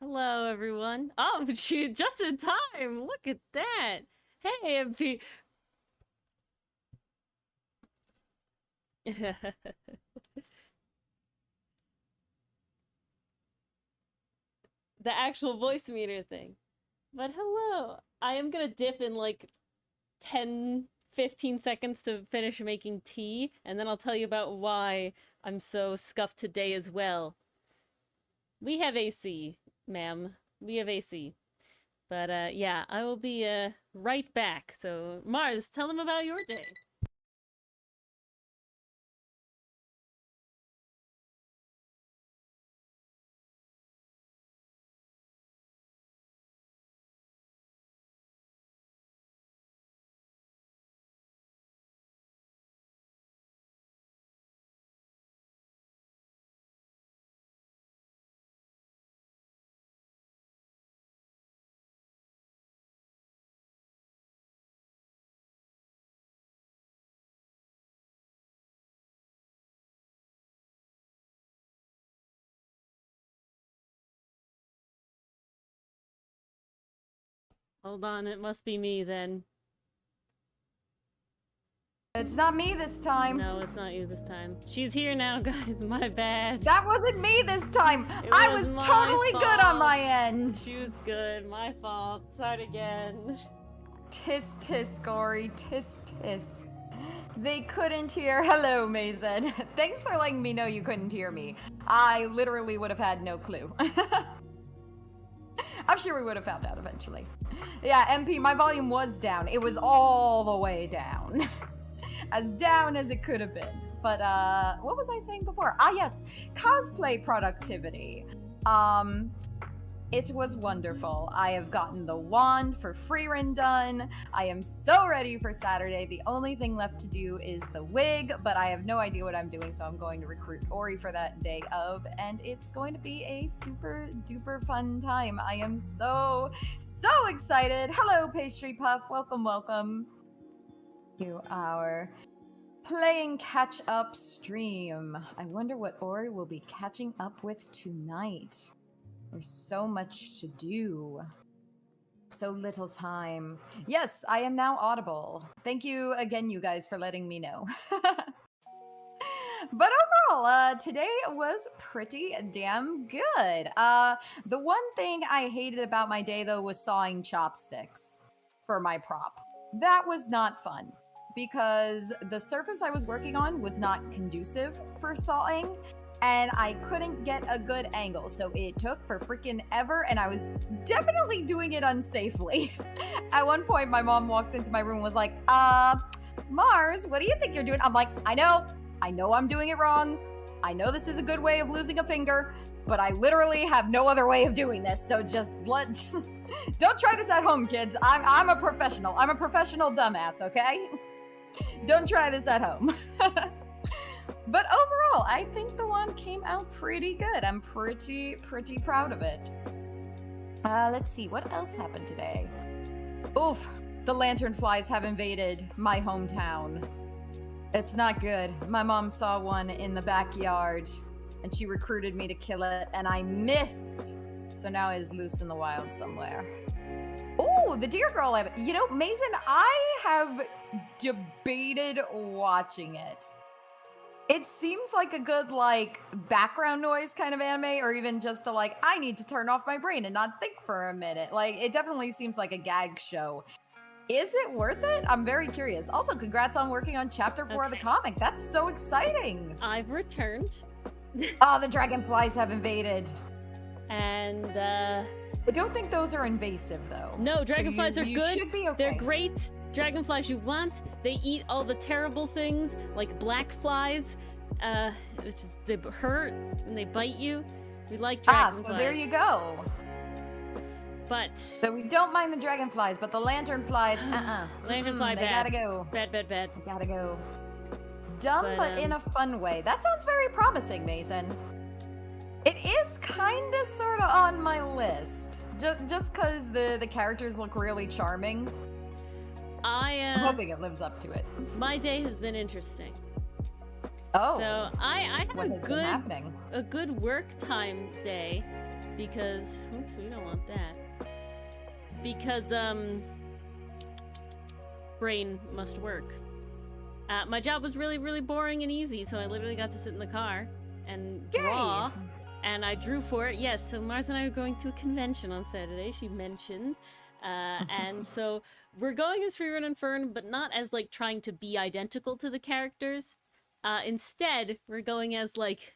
Hello, everyone. Oh, but she's just in time. Look at that. Hey, MP. The actual voice meter thing. But hello. I am gonna dip in like 10, 15 seconds to finish making tea, and then I'll tell you about why I'm so scuffed today as well. We have AC, ma'am. We have AC. But, yeah, I will be, right back. So, Mars, tell them about your day. Hold on, it must be me then. It's not me this time. No, it's not you this time. She's here now, guys. My bad. That wasn't me this time. I was totally good on my end. She was good. My fault. Start again. Tisk tisk, Ori. Tisk tisk. They couldn't hear. Hello, Mason. Thanks for letting me know you couldn't hear me. I literally would have had no clue. I'm sure we would have found out eventually. Yeah, MP, my volume was down. It was all the way down. As down as it could have been. But, what was I saying before? Ah, yes, cosplay productivity. It was wonderful. I have gotten the wand for Freerin done. I am so ready for Saturday. The only thing left to do is the wig, but I have no idea what I'm doing, so I'm going to recruit Ori for that day of, and it's going to be a super duper fun time. I am so excited. Hello, Pastry Puff. Welcome, welcome to our playing catch-up stream. I wonder what Ori will be catching up with tonight. There's so much to do. So little time. Yes, I am now audible. Thank you again, you guys, for letting me know. But overall, today was pretty damn good. The one thing I hated about my day, though, was sawing chopsticks for my prop. That was not fun, because the surface I was working on was not conducive for sawing, and I couldn't get a good angle, so it took for freaking ever, and I was definitely doing it unsafely. At one point, my mom walked into my room and was like, Mars, what do you think you're doing? I'm like, I know I'm doing it wrong. I know this is a good way of losing a finger, but I literally have no other way of doing this, so just don't try this at home, kids. I'm a professional. I'm a professional dumbass, okay? Don't try this at home. But overall, I think the one came out pretty good. I'm pretty proud of it. Let's see, what else happened today? Oof, the lanternflies have invaded my hometown. It's not good. My mom saw one in the backyard, and she recruited me to kill it, and I missed. So now it is loose in the wild somewhere. Oh, the deer girl. You know, Mason, I have debated watching it. It seems like a good, like, background noise kind of anime, or even just to, like, I need to turn off my brain and not think for a minute. Like, it definitely seems like a gag show. Is it worth it? I'm very curious. Also, congrats on working on chapter 4 of the comic. That's so exciting. I've returned. Oh, the dragonflies have invaded. And, I don't think those are invasive, though. No, dragonflies so are good. Should be okay. They're great. Dragonflies you want. They eat all the terrible things, like black flies, which is, they hurt when they bite you. We like dragonflies. Ah, so there you go. But so we don't mind the dragonflies, but the lanternflies, lanternfly bad. They gotta go. Bad. They gotta go. Dumb, but in a fun way. That sounds very promising, Mason. It is kinda sorta on my list. Just cause the characters look really charming. I'm hoping it lives up to it. My day has been interesting. Oh. So I had a good work time day. Because, oops, we don't want that. Because, brain must work. My job was really, really boring and easy, so I literally got to sit in the car and draw. Yay. And I drew for it. Yes, so Mars and I are going to a convention on Saturday, she mentioned. And so we're going as Freerun and Fern, but not as, like, trying to be identical to the characters. Instead, we're going as, like,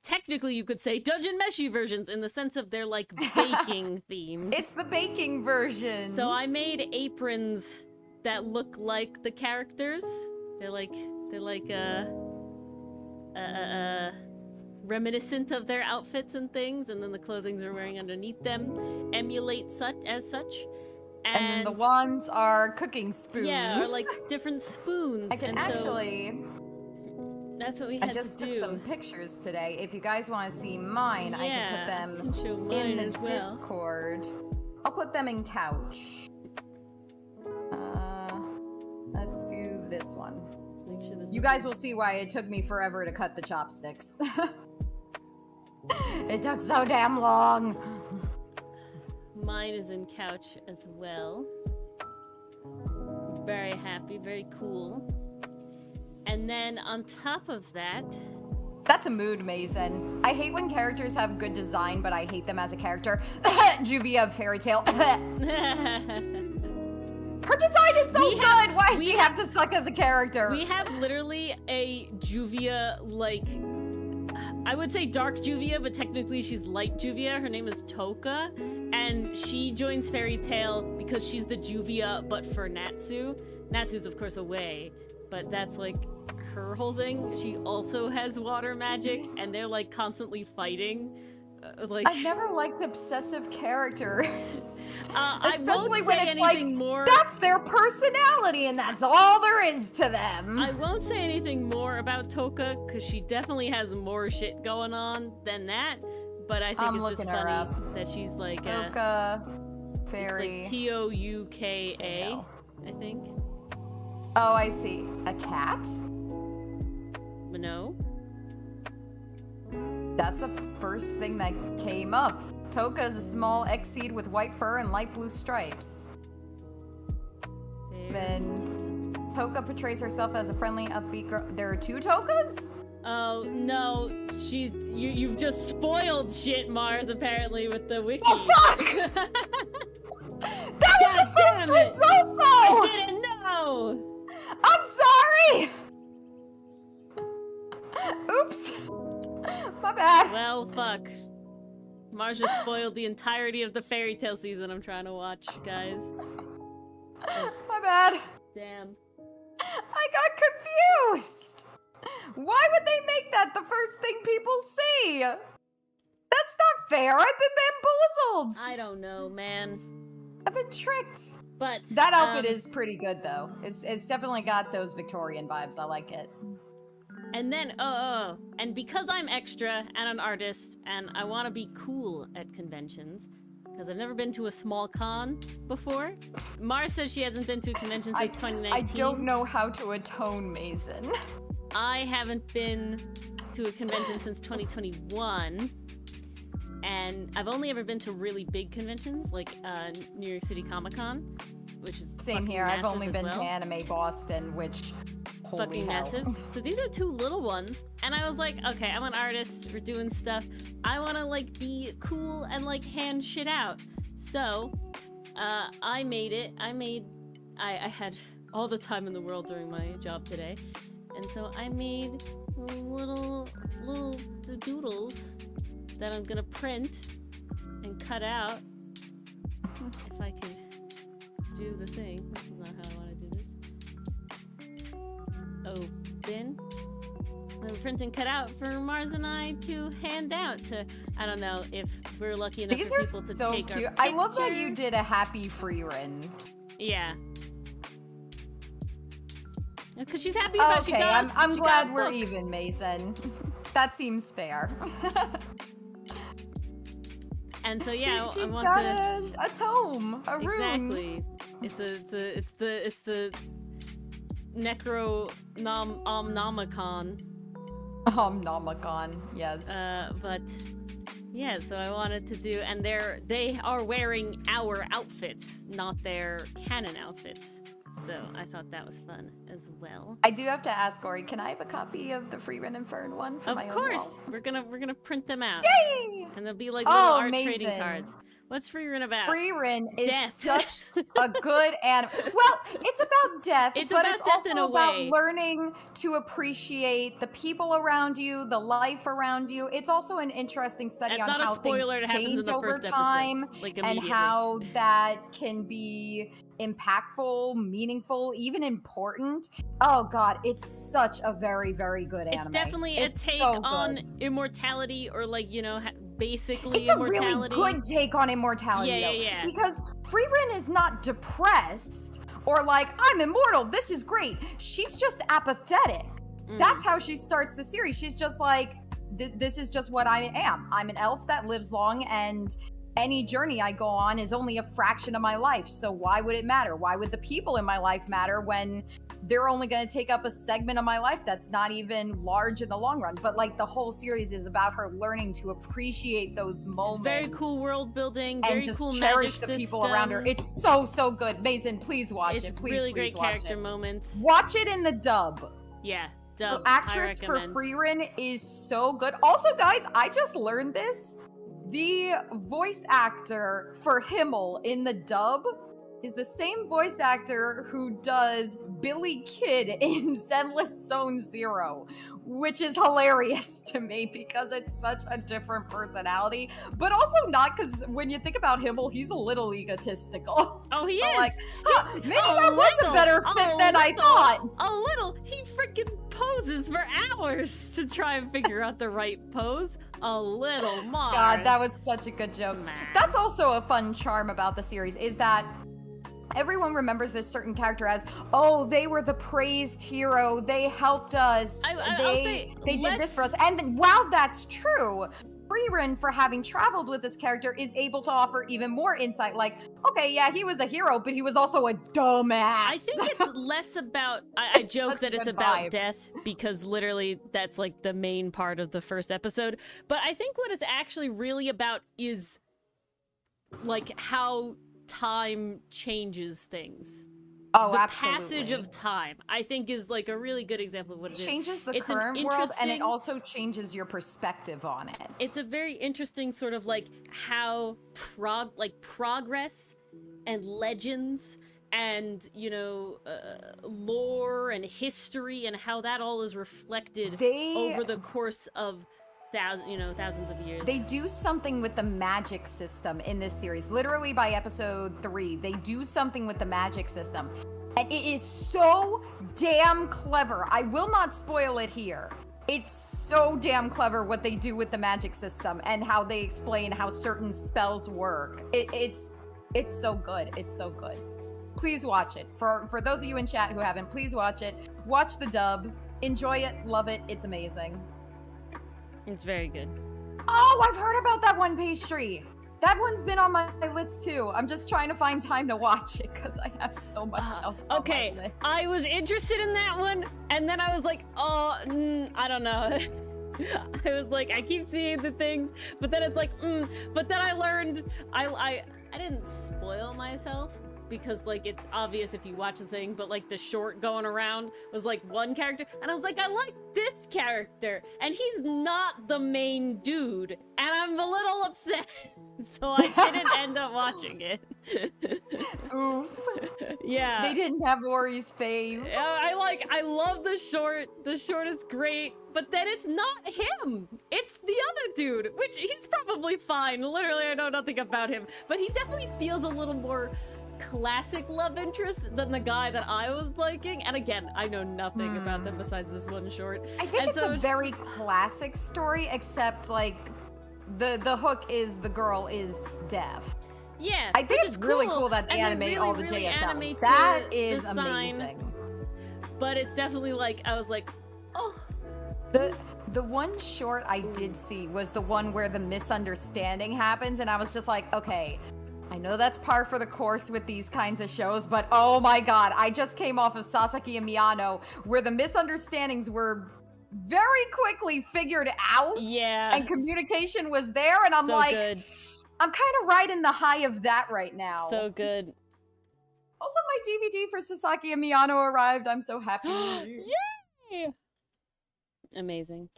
technically you could say Dungeon Meshi versions in the sense of they're, like, baking themed. It's the baking version. So I made aprons that look like the characters. They're like reminiscent of their outfits and things, and then the clothing they're wearing underneath them emulate such. And then the wands are cooking spoons. Yeah, or like different spoons. I can actually. That's what we had to do. I just took some pictures today. If you guys want to see mine, I can put them can show mine in the as well. Discord. I'll put them in couch. Let's do this one. Let's make sure this You guys will see why it took me forever to cut the chopsticks. It took so damn long. Mine is in couch as well. Very happy, very cool. And then on top of that... That's a mood, Mason. I hate when characters have good design, but I hate them as a character. Juvia of Fairy Tail. Her design is so good! Why does she have to suck as a character? We have literally a Juvia, like... I would say dark Juvia, but technically she's light Juvia. Her name is Toka, and she joins Fairy Tail because she's the Juvia, but for Natsu. Natsu's, of course, away, but that's, like, her whole thing. She also has water magic, and they're, like, constantly fighting. Like... I've never liked obsessive characters. Especially when it's like, more... that's their personality and that's all there is to them. I won't say anything more about Toka, because she definitely has more shit going on than that, but I think it's just funny that she's like Toka, fairy... It's like Touka, I think. Oh, I see. A cat? No. That's the first thing that came up. Toka is a small X-seed with white fur and light blue stripes. Then Toka portrays herself as a friendly, upbeat girl. There are two Tokas? Oh no, you've just spoiled shit, Mars, apparently, with the wiki. Oh fuck! That was the first result, though! I didn't know! I'm sorry! Oops. My bad. Well, fuck. Mars just spoiled the entirety of the Fairy Tail season I'm trying to watch, guys. My bad. Damn. I got confused. Why would they make that the first thing people see? That's not fair. I've been bamboozled. I don't know, man. I've been tricked. But that outfit is pretty good, though. It's definitely got those Victorian vibes. I like it. And then, and because I'm extra and an artist, and I want to be cool at conventions, because I've never been to a small con before. Mars says she hasn't been to a convention since 2019. I don't know how to atone, Mason. I haven't been to a convention since 2021, and I've only ever been to really big conventions, like New York City Comic-Con, which is same here. I've only been to Anime Boston, which... fucking massive. So these are two little ones, and I was like, okay, I'm an artist, we're doing stuff, I want to like be cool and like hand shit out. So I made it. I had all the time in the world during my job today, and so I made little doodles that I'm gonna print and cut out. If I could do the thing. This is not how I want to do this. Open. I'm printing cut out for Mars and I to hand out to, I don't know if we're lucky enough for people to take our picture. These are so cute. I love that you did a happy Freerun. Yeah. Because she's happy about okay, I'm glad we're even, Mason. That seems fair. And so yeah, she's got a tome, a room. Exactly. It's the Necronomicon. Omnomicon, yes. But Yeah, so I wanted to do, and they are wearing our outfits, not their canon outfits. So I thought that was fun as well. I do have to ask, Ori, can I have a copy of the Freerun and Fern one for my own wall? Of course, we're gonna print them out. Yay! And they'll be like little art amazing. trading cards. What's Freerun about? Freerun is Death. such a good anime. Well, it's about death, It's but about it's death also in a about way. learning to appreciate the people around you, the life around you. It's also an interesting study That's on not a how spoiler, things it happens in change the over first episode, time, like and immediately. how that can be impactful, meaningful, even important. Oh god, it's such a very, very good anime. It's definitely a take so on good. immortality, or like, you know, basically It's a immortality. really good take on immortality, Yeah. because Freerun is not depressed or like, I'm immortal, this is great. She's just apathetic. That's how she starts the series. She's just like, this is just what I am. I'm an elf that lives long, and any journey I go on is only a fraction of my life. So why would it matter? Why would the people in my life matter when they're only going to take up a segment of my life that's not even large in the long run? But like, the whole series is about her learning to appreciate those moments. Very cool world building, very and just cool cherish magic the people system. around her. It's so good. Mason, please watch It's it. Please, really please great watch character it. moments. Watch it in the dub. Yeah, The dub. actress I for recommend. Freerun is so good. Also, guys, I just learned this. The voice actor for Himmel in the dub is the same voice actor who does Billy Kid in Zenless Zone Zero, which is hilarious to me because it's such a different personality, but also not, because when you think about Himmel, he's a little egotistical. Oh, he So, is. like, maybe that was a little, better fit than I thought. A little. He freaking poses for hours to try and figure out the right pose. A little, Mars. God, that was such a good joke. Mars. That's also a fun charm about the series, is that everyone remembers this certain character as, oh, they were the praised hero, they helped us, I'll say they did this for us. And while that's true, Freerun, for having traveled with this character, is able to offer even more insight. Like, okay, yeah, he was a hero, but he was also a dumbass. I think it's less about, I joke that it's about death, because literally that's like the main part of the first episode. But I think what it's actually really about is like how time changes things. Oh, the absolutely. passage of time, I think, is like a really good example of what it is. Changes the It's an current world, and it interesting- also changes your perspective on it. It's a very interesting sort of like how progress and legends and, you know, lore and history and how that all is reflected over the course of thousands of years. They do something with the magic system in this series. Literally by episode 3, they do something with the magic system. And it is so damn clever. I will not spoil it here. It's so damn clever what they do with the magic system and how they explain how certain spells work. It's so good. It's so good. Please watch it. For those of you in chat who haven't, please watch it. Watch the dub. Enjoy it. Love it. It's amazing. It's very good. Oh, I've heard about that one pastry. That one's been on my list too. I'm just trying to find time to watch it because I have so much else on my list. I was interested in that one, and then I was like, oh, I don't know. I was like, I keep seeing the things, but then it's like, but then I learned, I didn't spoil myself, because like it's obvious if you watch the thing, but like the short going around was like one character, and I was like, I like this character, and he's not the main dude, and I'm a little upset, so I didn't end up watching it. Oof. Yeah. They didn't have Ori's fave. I love the short. The short is great, but then it's not him. It's the other dude, which he's probably fine. Literally, I know nothing about him, but he definitely feels a little more classic love interest than the guy that I was liking. And again, I know nothing about them besides this one short. I think it's a very classic story, except like the hook is the girl is deaf. Yeah, I think it's really cool that they animate all the JSL. That is amazing. But it's definitely like, I was like, oh. The one short I did see was the one where the misunderstanding happens, and I was just like, okay, I know that's par for the course with these kinds of shows, but oh my god, I just came off of Sasaki and Miyano, where the misunderstandings were very quickly figured out. Yeah. And communication was there, and I'm so like, good. I'm kind of riding the high of that right now. So good. Also, my DVD for Sasaki and Miyano arrived. I'm so happy. Yay! Amazing.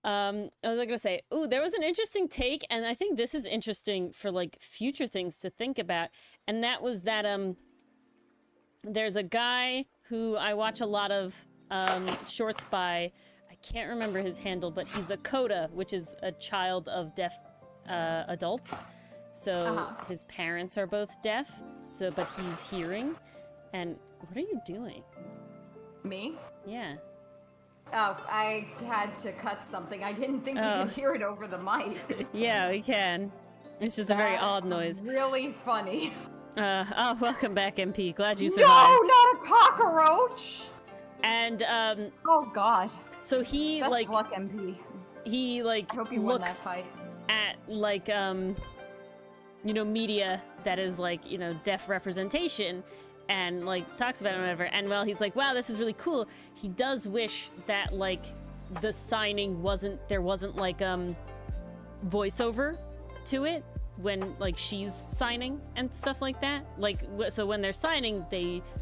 What was I gonna say? Ooh, there was an interesting take, and I think this is interesting for like future things to think about. And that was that there's a guy who I watch a lot of shorts by. I can't remember his handle, but he's a coda, which is a child of deaf adults. So his parents are both deaf. So, but he's hearing. And what are you doing? Me? Yeah. Oh, I had to cut something. I didn't think you could hear it over the mic. Yeah, we can. It's just a very odd noise. Really funny. Welcome back, MP. Glad you survived. No, not a cockroach! And, oh god. So he, Best like... of luck, MP. He, like, I hope you won that fight. At, like, you know, media that is, like, you know, deaf representation, and, like, talks about it and whatever, and, well, he's like, wow, this is really cool. He does wish that, like, the signing there wasn't, like, voiceover to it when, like, she's signing and stuff like that. Like, so when they're signing,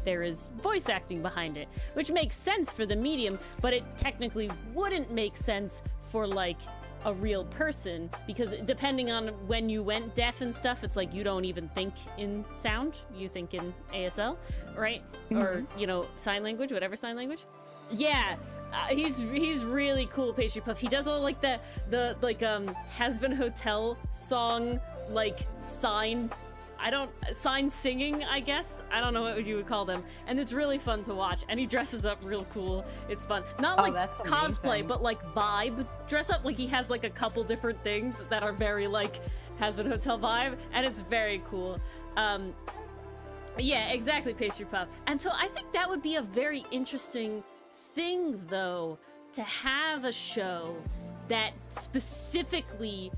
there is voice acting behind it, which makes sense for the medium, but it technically wouldn't make sense for, like, a real person, because depending on when you went deaf and stuff, it's like you don't even think in sound, you think in ASL, right? Or, you know, sign language, whatever sign language. Yeah, he's really cool, Pastry Puff. He does all like the like Has Been Hotel song, like sign singing, I guess. I don't know what you would call them. And it's really fun to watch. And he dresses up real cool. It's fun. Not like cosplay, but like vibe dress up. Like he has like a couple different things that are very like Has Been Hotel vibe. And it's very cool. Yeah, exactly, Pastry Puff. And so I think that would be a very interesting thing, though, to have a show that specifically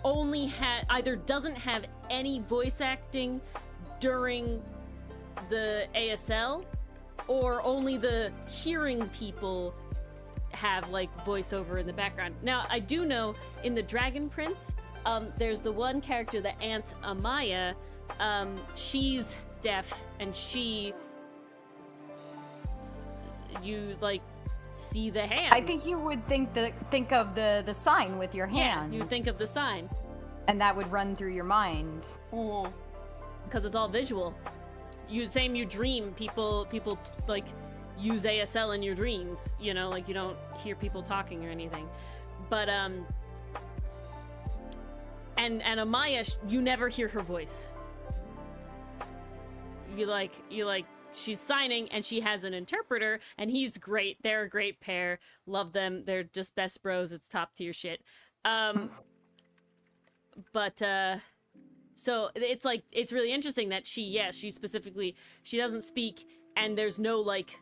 only either doesn't have any voice acting during the ASL, or only the hearing people have like voiceover in the background. Now, I do know in the Dragon Prince, there's the one character, the Aunt Amaya. She's deaf, and you like see the hands. I think you would think of the sign with your hands. Yeah, you think of the sign. And that would run through your mind. Because it's all visual. You dream. People like use ASL in your dreams. You know, like you don't hear people talking or anything. But and Amaya, you never hear her voice. You like she's signing, and she has an interpreter, and he's great. They're a great pair. Love them. They're just best bros. It's top tier shit. But so it's like, it's really interesting that she specifically, she doesn't speak, and there's no like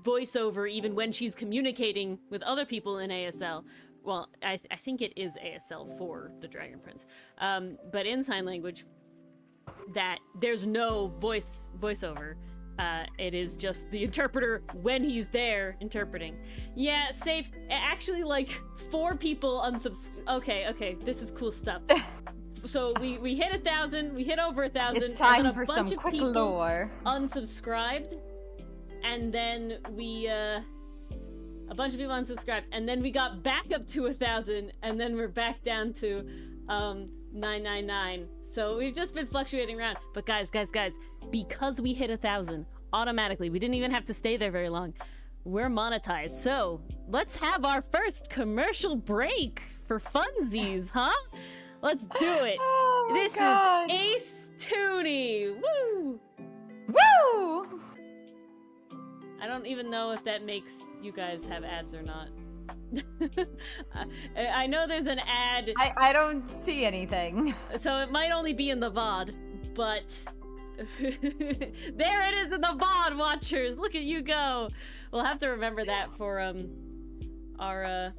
voiceover even when she's communicating with other people in ASL. Well, I think it is ASL for the Dragon Prince. But in sign language, that there's no voiceover. It is just the interpreter when he's there interpreting. Yeah, safe. Actually, like 4 people Okay, this is cool stuff. So we hit 1,000. We hit over 1,000. It's time for some quick lore. Unsubscribed, and then a bunch of people unsubscribed, and then we got back up to 1,000, and then we're back down to 999. So we've just been fluctuating around. But guys, because we hit 1,000 automatically, we didn't even have to stay there very long, we're monetized. So let's have our first commercial break for funsies, huh? Let's do it. Oh this God. Is Ace Tooney. Woo! Woo! I don't even know if that makes you guys have ads or not. I know there's an ad. I don't see anything. So it might only be in the VOD, but there it is in the VOD, watchers. Look at you go. We'll have to remember that for our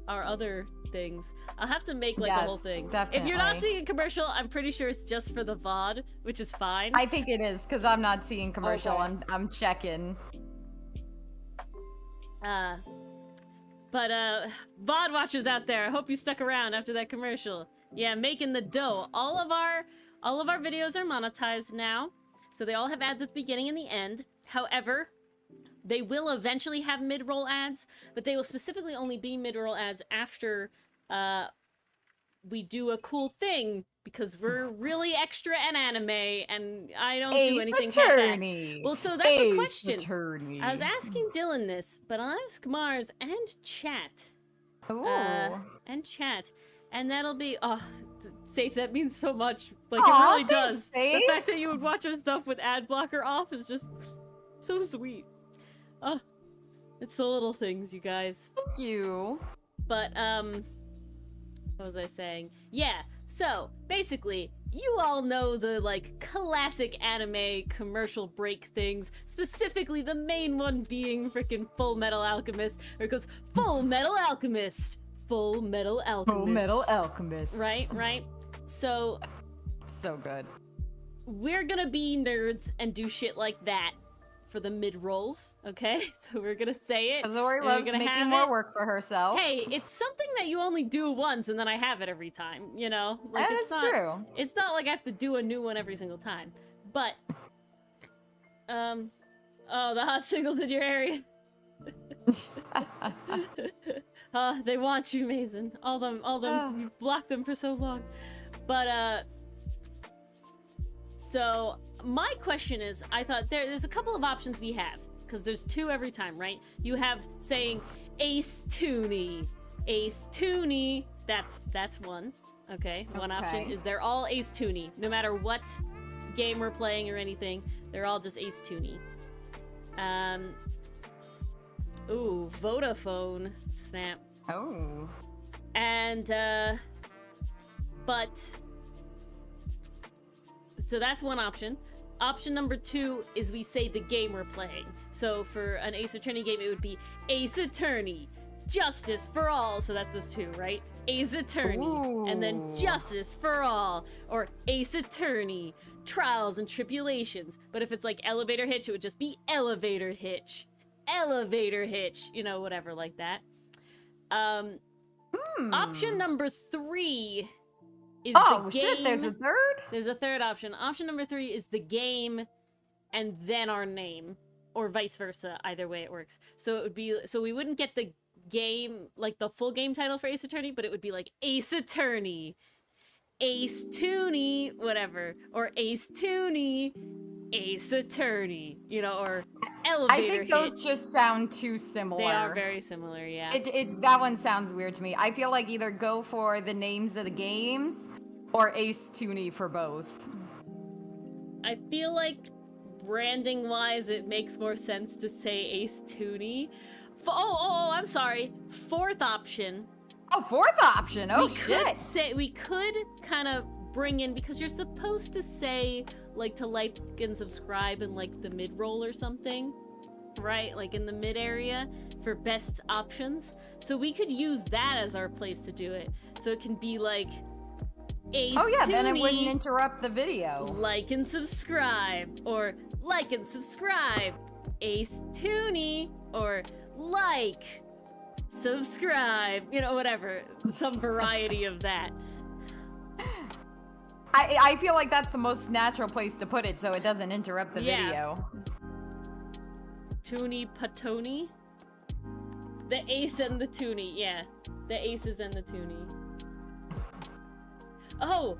other things. I'll have to make like a whole thing. Definitely. If you're not seeing a commercial, I'm pretty sure it's just for the VOD, which is fine. I think it is, because I'm not seeing commercial. Okay. I'm checking. But VOD watchers out there, I hope you stuck around after that commercial. Yeah, making the dough. All of our videos are monetized now, so they all have ads at the beginning and the end. However, they will eventually have mid-roll ads, but they will specifically only be mid-roll ads after we do a cool thing, because we're really extra and anime, and I don't do anything half-assed. Well, so that's a question. Attorney. I was asking Dylan this, but I'll ask Mars and chat. Ooh. And chat. And that'll be, Safe, that means so much. Like, it really does. Safe. The fact that you would watch our stuff with ad blocker off is just so sweet. It's the little things, you guys. Thank you. But, what was I saying? Yeah, so, basically, you all know the, like, classic anime commercial break things, specifically the main one being frickin' Full Metal Alchemist, where it goes, Full Metal Alchemist! Full Metal Alchemist. Full Metal Alchemist. Right? So... So good. We're gonna be nerds and do shit like that for the mid-rolls, okay? So we're gonna say it. Because Ori loves making more work for herself. Hey, it's something that you only do once and then I have it every time, you know? Like, that is true. It's not like I have to do a new one every single time. But, oh, the hot singles in your area. They want you, Mason. All them, you blocked them for so long. But, so, my question is, I thought there's a couple of options we have, because there's two every time, right? You have saying Ace Tooney. Ace Tooney, that's one. Okay, one option is they're all Ace Tooney. No matter what game we're playing or anything, they're all just Ace Tooney. Ooh, Vodafone. Snap. Oh. And, but... So that's one option. Option number 2 is we say the game we're playing. So for an Ace Attorney game, it would be Ace Attorney, Justice for All. So that's this 2, right? Ace Attorney, and then Justice for All. Or Ace Attorney, Trials and Tribulations. But if it's like Elevator Hitch, it would just be Elevator Hitch. Elevator Hitch, you know, whatever like that. Option number 3 is the game. Shit, there's a third? There's a third option. Option number 3 is the game and then our name, or vice versa. Either way it works. So it would be, so we wouldn't get the game, like the full game title for Ace Attorney, but it would be like Ace Attorney, Ace Tooney, whatever, or Ace Tooney, Ace Attorney, you know, or Elevator Hitch. I think those just sound too similar. They are very similar, yeah. That one sounds weird to me. I feel like either go for the names of the games or Ace Tooney for both. I feel like branding-wise, it makes more sense to say Ace Tooney. I'm sorry. Fourth option. Oh, fourth option. Oh, shit. We could kind of bring in, because you're supposed to say, like, to like and subscribe in, like, the mid-roll or something, right? Like, in the mid area for best options. So we could use that as our place to do it. So it can be, like, Ace Tooney, then it wouldn't interrupt the video. Like and subscribe, or like and subscribe. Ace Tooney, or like, subscribe, you know, whatever. Some variety of that. I feel like that's the most natural place to put it so it doesn't interrupt the video. Tooney Patoni? The Ace and the Tooney, yeah. The Aces and the Tooney. Oh!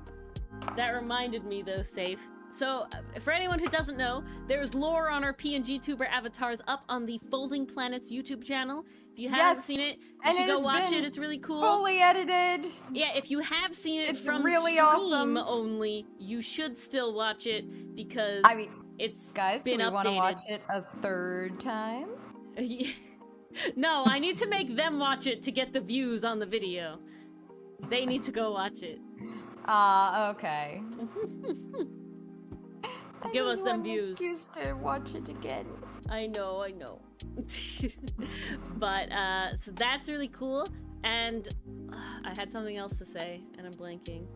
That reminded me though, Safe. So, for anyone who doesn't know, there's lore on our PNG tuber avatars up on the Folding Planets YouTube channel. If you haven't seen it, you should go watch it. It's really cool. Fully edited. Yeah, if you have seen it from really stream awesome. Only, you should still watch it, because it's guys, been do we updated. Want to watch it a third time? No, I need to make them watch it to get the views on the video. They need to go watch it. Okay. Give us some views. Excuse to watch it again. I know. But, so that's really cool. And I had something else to say, and I'm blanking.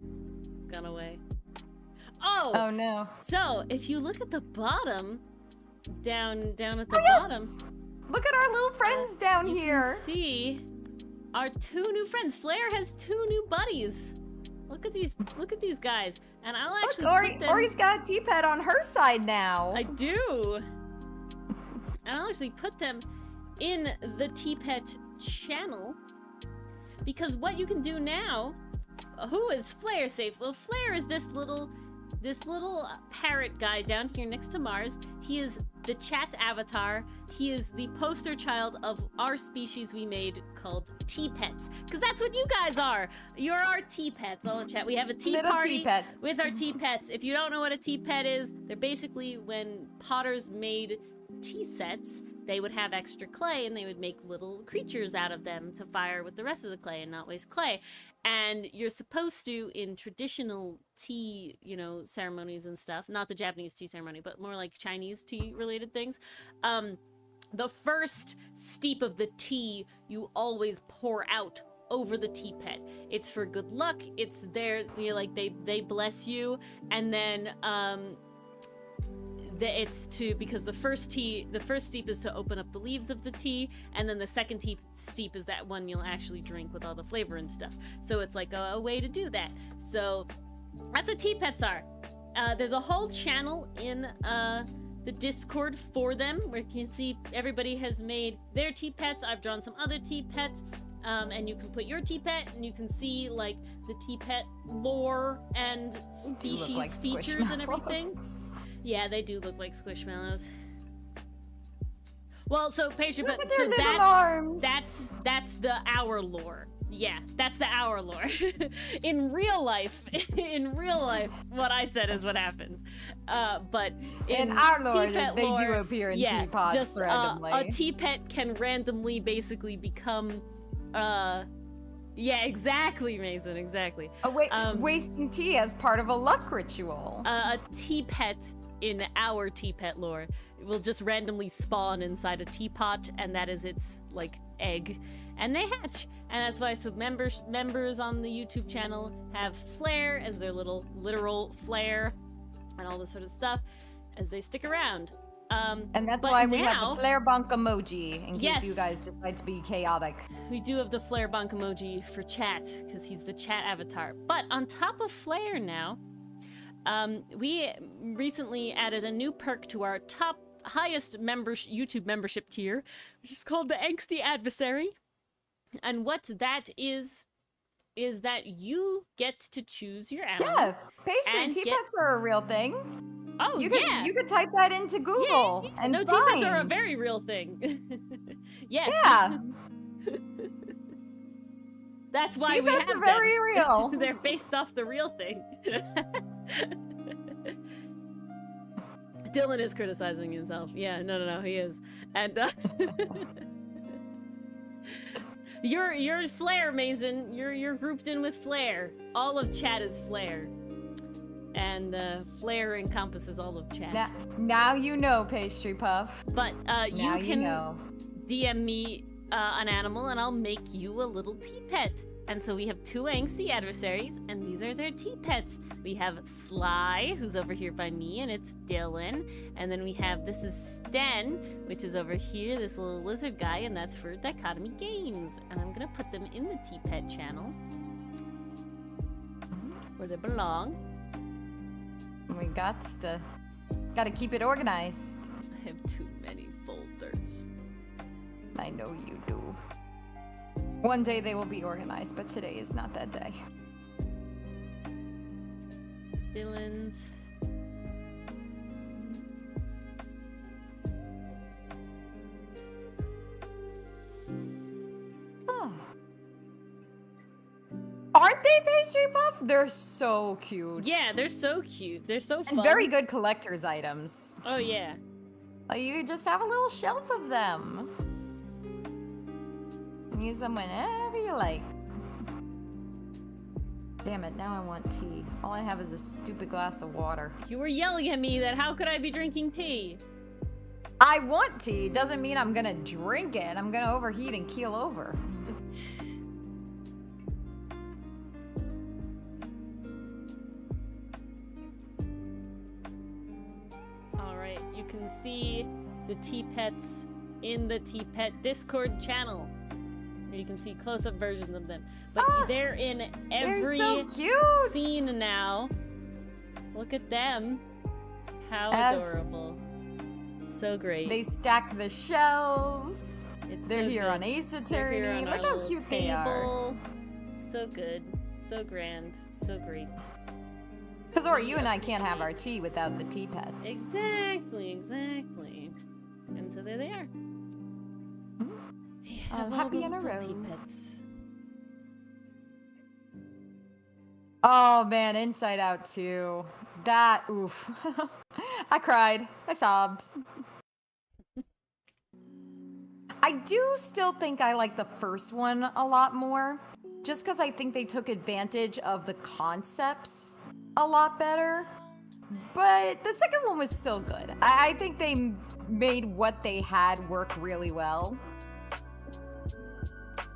It's gone away. Oh no. So, if you look at the bottom, down at the bottom, Look at our little friends down you here. can see our 2 new friends. Flare has 2 new buddies. Look at these guys. And I'll actually put them... Ori's got a tea-pet on her side now. I do. And I'll actually put them in the T-Pet channel, because what you can do now... Who is Flare safe? Well, Flare is this little parrot guy down here next to Mars. He is the chat avatar. He is the poster child of our species we made called T-Pets. Because that's what you guys are. You're our T-Pets, all in chat. We have a tea Little party T-Pet. with our T-Pets. If you don't know what a T-Pet is, they're basically when potters made tea sets, they would have extra clay and they would make little creatures out of them to fire with the rest of the clay and not waste clay. And you're supposed to, in traditional tea, ceremonies and stuff, not the Japanese tea ceremony, but more like Chinese tea related things, the first steep of the tea you always pour out over the tea pet. It's for good luck. It's there, they bless you, and then it's because the first steep is to open up the leaves of the tea, and then the second steep is that one you'll actually drink with all the flavor and stuff. So it's like a way to do that. So that's what tea pets are. There's a whole channel in the Discord for them where you can see everybody has made their tea pets. I've drawn some other tea pets. And you can put your tea pet, and you can see like the tea pet lore and species features and everything. Yeah, they do look like squishmallows. Well, so patient, but so that's the our lore. Yeah, that's the our lore. in real life, what I said is what happened. But in our lore, T-Pet they lore, do appear in teapots just, randomly. A T-Pet can randomly basically become yeah, exactly, Mason, exactly. Wasting tea as part of a luck ritual. A T-Pet in our T-Pet lore will just randomly spawn inside a teapot, and that is its, egg. And they hatch. And that's why, so members on the YouTube channel have Flare as their little literal flare and all this sort of stuff as they stick around. And that's why we have the flare bunk emoji, in case you guys decide to be chaotic. We do have the flare bunk emoji for chat, because he's the chat avatar. But on top of Flare now, we recently added a new perk to our highest YouTube membership tier, which is called the Angsty Adversary. And what that is that you get to choose your animal. Yeah, pastry T-Pets are a real thing. Oh, you could type that into Google and no, find. T-Pets are a very real thing. Yes. Yeah. That's why we have them. T-Pets are very real. They're based off the real thing. Dylan is criticizing himself. Yeah, no, he is. And you're Flare, Mason. You're grouped in with Flare. All of chat is Flare. And Flare encompasses all of chat. Now you know, Pastry Puff. But you can DM me an animal, and I'll make you a little T-Pet. And so we have 2 angsty adversaries, and these are their T-Pets. We have Sly, who's over here by me, and it's Dylan. And then we have, this is Sten, which is over here, this little lizard guy, and that's for Dichotomy Games. And I'm gonna put them in the T-Pet channel, where they belong. We gotta keep it organized. I have too many folders. I know you do. One day they will be organized, but today is not that day. Dylan's. Oh. Aren't they, Pastry Puff? They're so cute. Yeah, they're so cute. They're so fun. And very good collector's items. Oh, yeah. You just have a little shelf of them. Use them whenever you like. Damn it, now I want tea. All I have is a stupid glass of water. You were yelling at me that how could I be drinking tea? I want tea. Doesn't mean I'm gonna drink it. I'm gonna overheat and keel over. Alright, you can see the T-Pets in the T-Pet Discord channel, where you can see close-up versions of them. But they're in every so cute. scene now. Look at them. How adorable. So great. They stack the shelves. They're so here good. on Ace They're Attorney. here on Look our how little cute they are. table. So good. So grand. So great. Because, Ori, you and I can't have our tea without the tea pets. Exactly. And so there they are. Happy in a row. Tea pets. Oh, man, Inside Out 2. That, oof. I cried. I sobbed. I do still think I like the first one a lot more, just because I think they took advantage of the concepts a lot better. But the second one was still good. I think they made what they had work really well.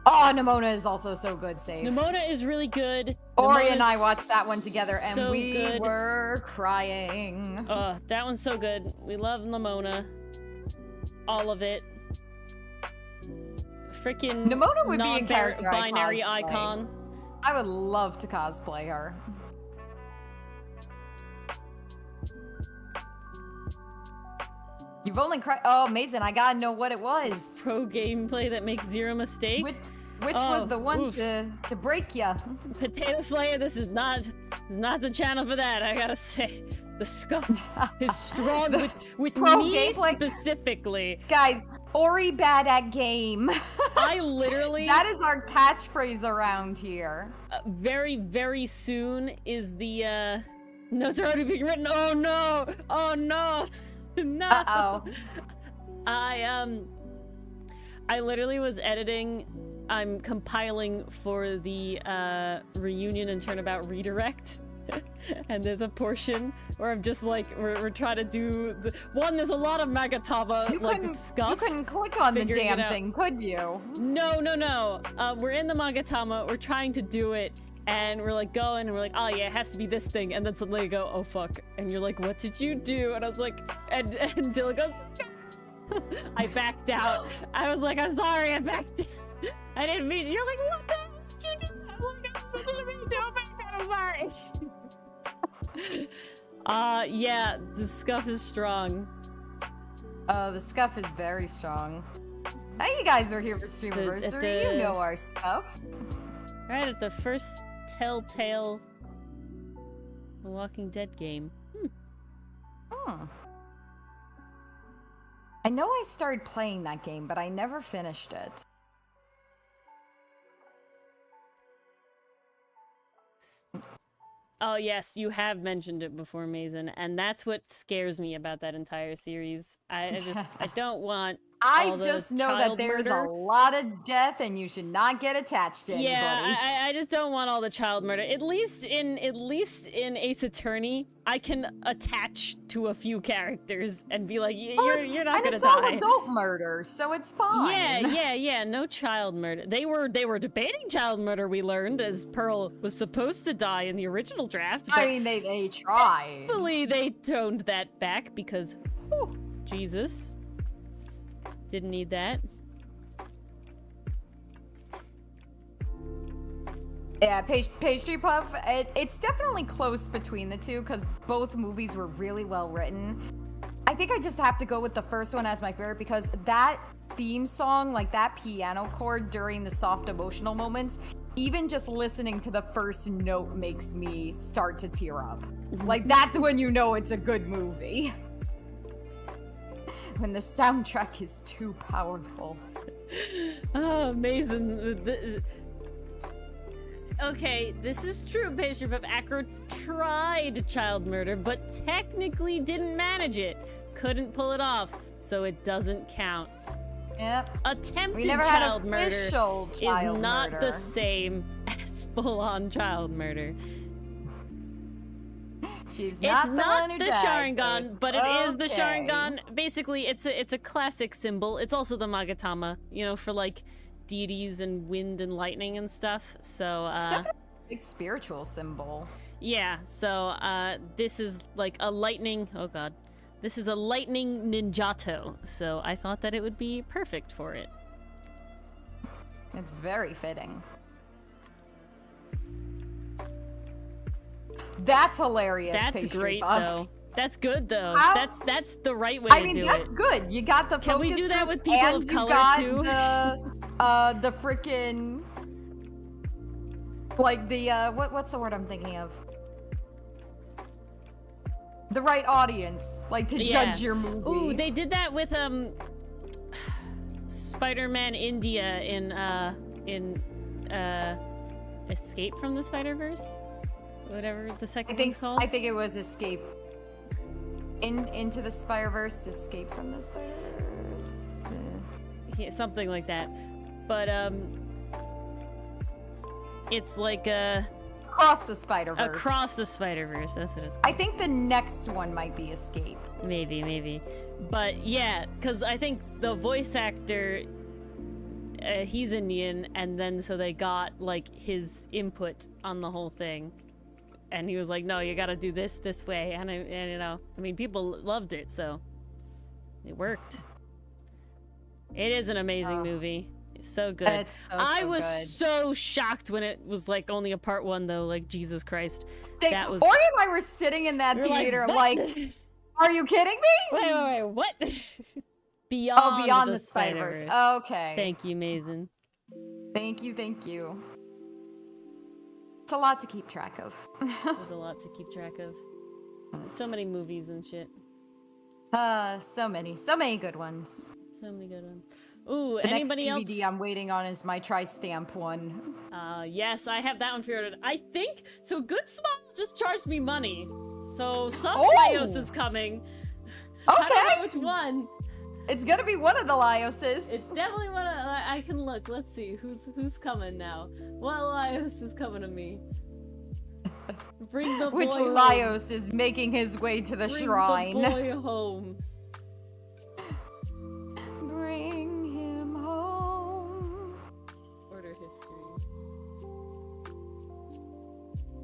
Oh, Nimona is also so good, Save. Nimona is really good. Ori and I watched that one together, and so we good. were crying. Oh, that one's so good. We love Nimona. All of it. Freaking Nimona would be a character I'd binary cosplay. icon. I would love to cosplay her. You've only cried. Oh, Mason, I gotta know what it was. Pro gameplay that makes zero mistakes. Which was the one to break ya? Potato Slayer, this is not the channel for that. I gotta say, the scuff is strong with pro me gameplay? Specifically. Guys, Ori bad at game. I literally. That is our catchphrase around here. Very, very soon is the notes are already being written. Oh no! Oh no! No! Uh-oh. I literally was editing. I'm compiling for the reunion and turnabout redirect. And there's a portion where I'm just like, we're trying to do the one. There's a lot of Magataba like scuff. You couldn't click on the figuring it damn out. thing, could you? No. We're in the Magatama. We're trying to do it. And we're like going, and we're like, oh yeah, it has to be this thing. And then suddenly I go, oh fuck. And you're like, what did you do? And I was like, and Dylan goes, I backed out. I was like, I'm sorry, I backed out. I didn't mean. You're like, what the hell did you do? I'm like, I'm such a big deal back then. I'm sorry. Yeah, the scuff is strong. The scuff is very strong. Hey, you guys are here for Streamiversary. You know our stuff. Right at the first Telltale The Walking Dead game. I know I started playing that game, but I never finished it. Oh yes, you have mentioned it before, Mason, and that's what scares me about that entire series. I don't want. I just know that there's murder. a lot of death, and you should not get attached to anybody. Yeah, I just don't want all the child murder. At least in Ace Attorney, I can attach to a few characters and be like, you're not gonna die. And it's all adult murder, so it's fine. Yeah. No child murder. They were debating child murder. We learned as Pearl was supposed to die in the original draft. I mean, they tried. Hopefully, they toned that back because, whew, Jesus. Didn't need that. Yeah, Pastry Puff, it's definitely close between the two because both movies were really well written. I think I just have to go with the first one as my favorite because that theme song, like that piano chord during the soft emotional moments, even just listening to the first note makes me start to tear up. Like, that's when you know it's a good movie. When the soundtrack is too powerful. Oh, amazing. Okay, this is true, Pastry Puff. Acro tried child murder, but technically didn't manage it. Couldn't pull it off, so it doesn't count. Yep. Attempted child murder is not the same as full-on child murder. She's not it's the not one who the died, Sharingan, but it is the Sharingan. Basically, it's a classic symbol. It's also the Magatama, for like deities and wind and lightning and stuff. So it's definitely a big spiritual symbol. Yeah. So this is like a lightning. Oh god, This is a lightning ninjato, so I thought that it would be perfect for it. It's very fitting. That's hilarious. That's great, buff. though. That's good, though. That's the right way I to mean, do it. that's good. You got the Can focus we do that group with people and of color, you got the freaking like the what's the word I'm thinking of? The right audience, like to judge your movie. Ooh, they did that with Spider-Man India in Escape from the Spider-Verse, whatever the second one's called. I think it was Escape. Into the Spider-Verse, Escape from the Spider-Verse. Yeah, something like that. But it's like Across the Spider-Verse. Across the Spider-Verse, that's what it's called. I think the next one might be Escape. Maybe. But yeah, because I think the voice actor, he's Indian, and then so they got like his input on the whole thing. And he was like, no, you gotta do this way. And you know, I mean, people loved it, so it worked. It is an amazing movie. It's so good. It's I was good. so shocked when it was like only a part 1, though. Like, Jesus Christ. That was. Ori and I were sitting in that theater. I'm like, are you kidding me? Wait, what? Beyond the Spider-Verse. Okay. Thank you, Mason. Thank you. It's a lot to keep track of. There's a lot to keep track of. So many movies and shit. So many good ones. So many good ones. Ooh, the anybody next DVD else? I'm waiting on is my Tri-Stamp one. Yes, I have that one pre-ordered. I think so. Good Smile just charged me money, so some Laios is coming. Okay. I don't know which one. It's gonna be one of the Laioses. It's definitely one of. I can look. Let's see who's coming now. What Laios is coming to me? Bring the boy Which home. Laios is making his way to the shrine? Bring the boy home. Bring him home. Order history.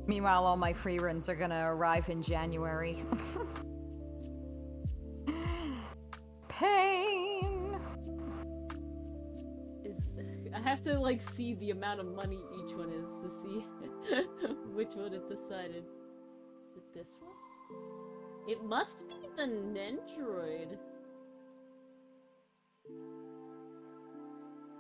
Meanwhile, all my free runs are gonna arrive in January. Pain. I have to like see the amount of money each one is to see which one it decided. Is it this one? It must be the Nendroid.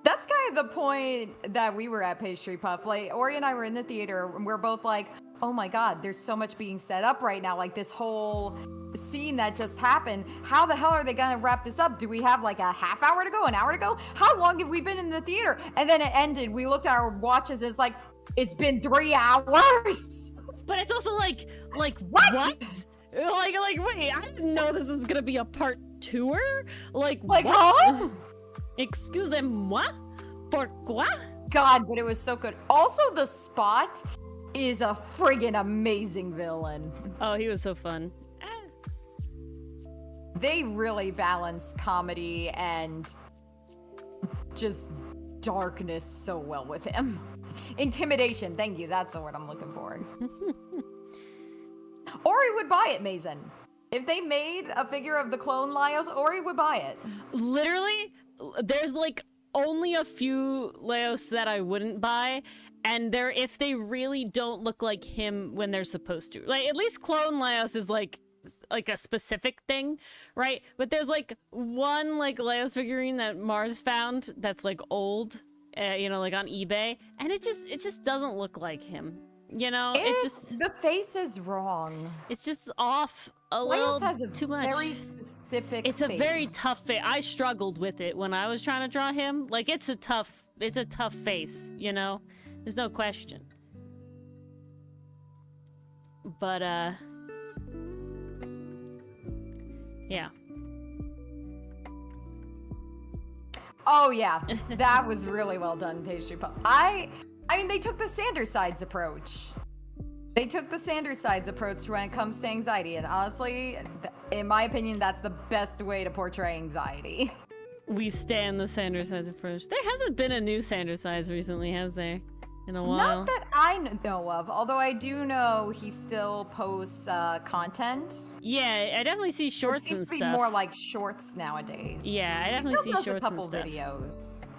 That's kind of the point that we were at Pastry Puff. Like, Ori and I were in the theater and we're both like, oh my god, there's so much being set up right now. Like, this whole scene that just happened. How the hell are they gonna wrap this up? Do we have like a half hour to go, an hour to go? How long have we been in the theater? And then it ended. We looked at our watches and it's like, it's been 3 hours. But it's also like What? Like, wait, I didn't know this was gonna be a part 2-er? Like what? Huh? Excusez-moi? Pourquoi? God, but it was so good. Also, the Spot is a friggin' amazing villain. Oh, he was so fun. They really balance comedy and just darkness so well with him. Intimidation, thank you. That's the word I'm looking for. Ori would buy it, Mason. If they made a figure of the clone Laios, Ori would buy it. Literally, there's like only a few Laios that I wouldn't buy, and they're if they really don't look like him when they're supposed to. Like, at least clone Laios is like a specific thing, right? But there's like one like Laios figurine that Mars found that's like old, you know, like on eBay, and it just doesn't look like him. You know, it just the face is wrong. It's just off a Laios little has a too much. Very specific. It's face. a very tough face. I struggled with it when I was trying to draw him. Like, it's a tough face, you know? There's no question. But, yeah. Oh yeah, that was really well done, Pastry Puff. I mean, they took the Sandersides approach. They took the Sandersides approach when it comes to anxiety, and honestly, in my opinion, that's the best way to portray anxiety. We stand the Sandersides approach. There hasn't been a new Sandersides recently, has there? In a while. Not that I know of. Although I do know he still posts content. Yeah, I definitely see It shorts seems and to be stuff. more like shorts nowadays. Yeah, I He definitely still see does shorts a couple and stuff. videos.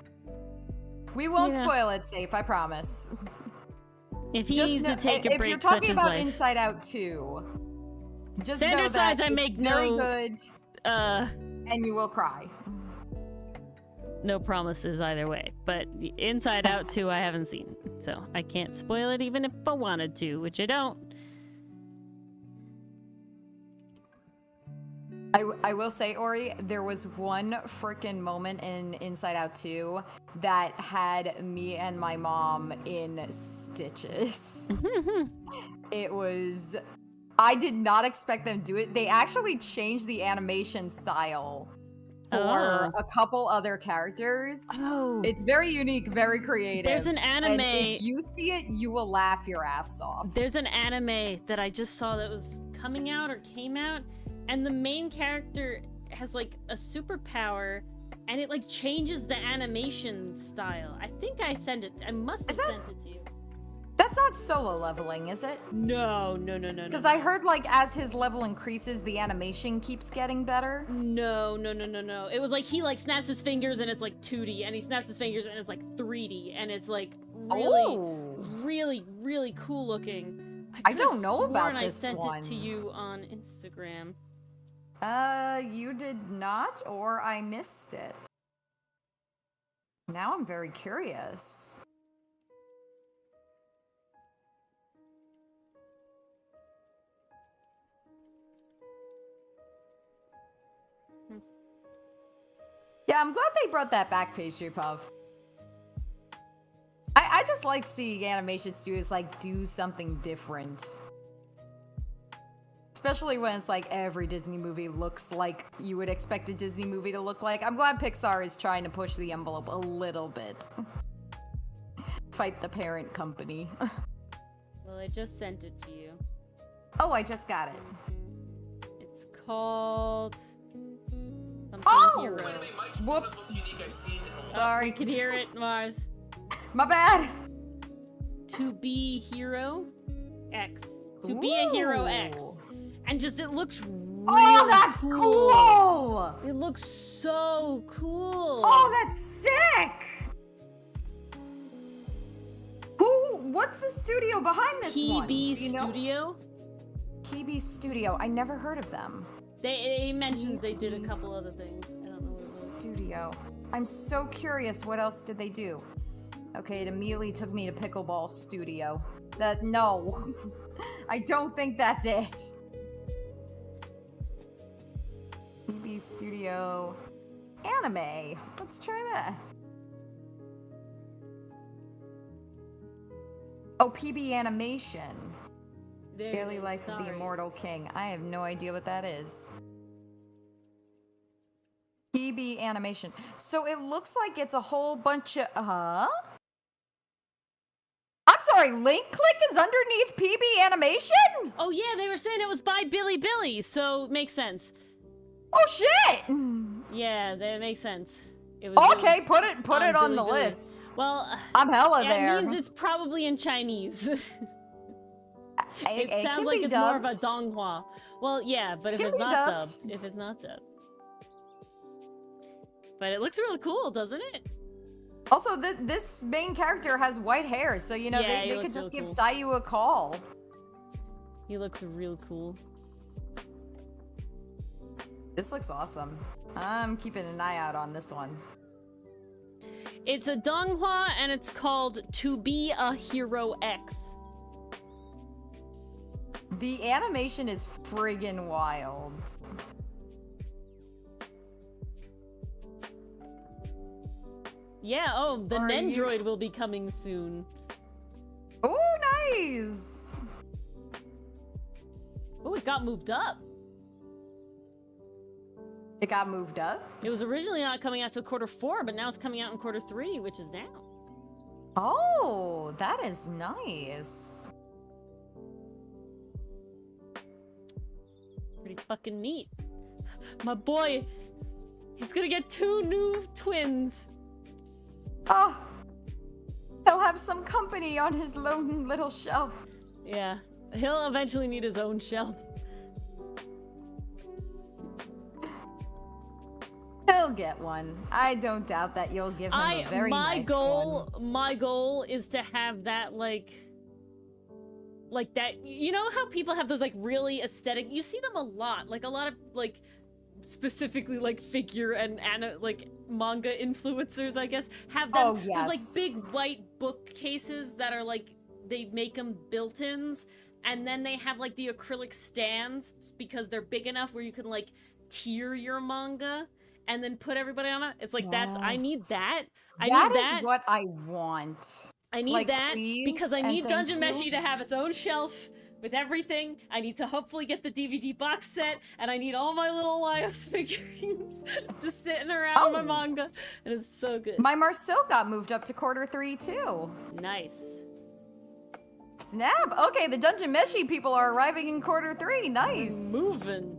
We won't Yeah. spoil it, Safe. I promise. If he needs to take a if break, you're such talking as about life. Inside Out 2, just Sandra know that sides I it's make very no good, and you will cry. no promises either way. But the Inside Out 2 I haven't seen, so I can't spoil it even if I wanted to, which I don't. I will say, Ori, there was one freaking moment in Inside Out 2 that had me and my mom in stitches. It was... I did not expect them to do it. They actually changed the animation style for a couple other characters. Oh. It's very unique, very creative. There's an anime. And if you see it, you will laugh your ass off. There's an anime that I just saw that was coming out or came out, and the main character has like a superpower, and it like changes the animation style. I think I sent it. I must have sent it to you. That's not solo leveling, is it? No. Because I heard like as his level increases, the animation keeps getting better. No. It was like he like snaps his fingers and it's like 2D, and he snaps his fingers and it's like 3D, and it's like really cool looking. I don't know about I this sent one. it to you on Instagram. You did not, or I missed it. Now I'm very curious. Yeah, I'm glad they brought that back, Pastry Puff. I just like seeing animation studios like do something different. Especially when it's like every Disney movie looks like you would expect a Disney movie to look like. I'm glad Pixar is trying to push the envelope a little bit. Fight the parent company. Well, I just sent it to you. Oh, I just got it. It's called something Hero. Whoops. Sorry. You can hear it, Mars. My bad. To be Hero X. To be a Hero X. And just, it looks really that's cool! It looks so cool. Oh, that's sick! What's the studio behind this one? PB Studio? PB Studio. I never heard of them. He mentions they did a couple other things. I don't know what it was. Studio. I'm so curious, what else did they do? Okay, it immediately took me to Pickleball Studio. No. I don't think that's it. PB Studio Anime. Let's try that. Oh, PB Animation. Daily Life of the Immortal King. I have no idea what that is. PB Animation. So it looks like it's a whole bunch of... I'm sorry, Link Click is underneath PB Animation? Oh yeah, they were saying it was by Billy, so it makes sense. Oh shit! Yeah, that makes sense. It was, okay, put it on the Billy. list. Well, I'm hella there. It means it's probably in Chinese. It sounds can like be it's dubbed. more of a Donghua. Well, yeah, but if it's not dubbed. But it looks really cool, doesn't it? Also, this main character has white hair, so you know Yeah, they could just give Sayu a call. He looks real cool. This looks awesome. I'm keeping an eye out on this one. It's a Donghua, and it's called To Be a Hero X. The animation is friggin' wild. Yeah, oh, the Nendroid will be coming soon. Oh, nice! Oh, it got moved up. It got moved up? It was originally not coming out till Q4, but now it's coming out in Q3, which is now. Oh, that is nice. Pretty fucking neat. My boy, he's gonna get 2 new twins. Oh, he'll have some company on his lone little shelf. Yeah, he'll eventually need his own shelf. He'll get one. I don't doubt that you'll give him a very nice one. My goal is to have that, like that, you know how people have those, like, really aesthetic, you see them a lot, like, a lot of, like, specifically, like, figure and like, manga influencers, I guess, have them, those, like, big white bookcases that are, like, they make them built-ins, and then they have, like, the acrylic stands, because they're big enough where you can, like, tier your manga, and then put everybody on it. It's like, that's, I need that. That is what I want. I need, like, that because I need Dungeon you. Meshi to have its own shelf with everything. I need to hopefully get the DVD box set, and I need all my little Laios figurines just sitting around my manga, and it's so good. My Marcel got moved up to quarter 3 too. Nice. Snap! Okay, the Dungeon Meshi people are arriving in quarter 3. Nice. Moving.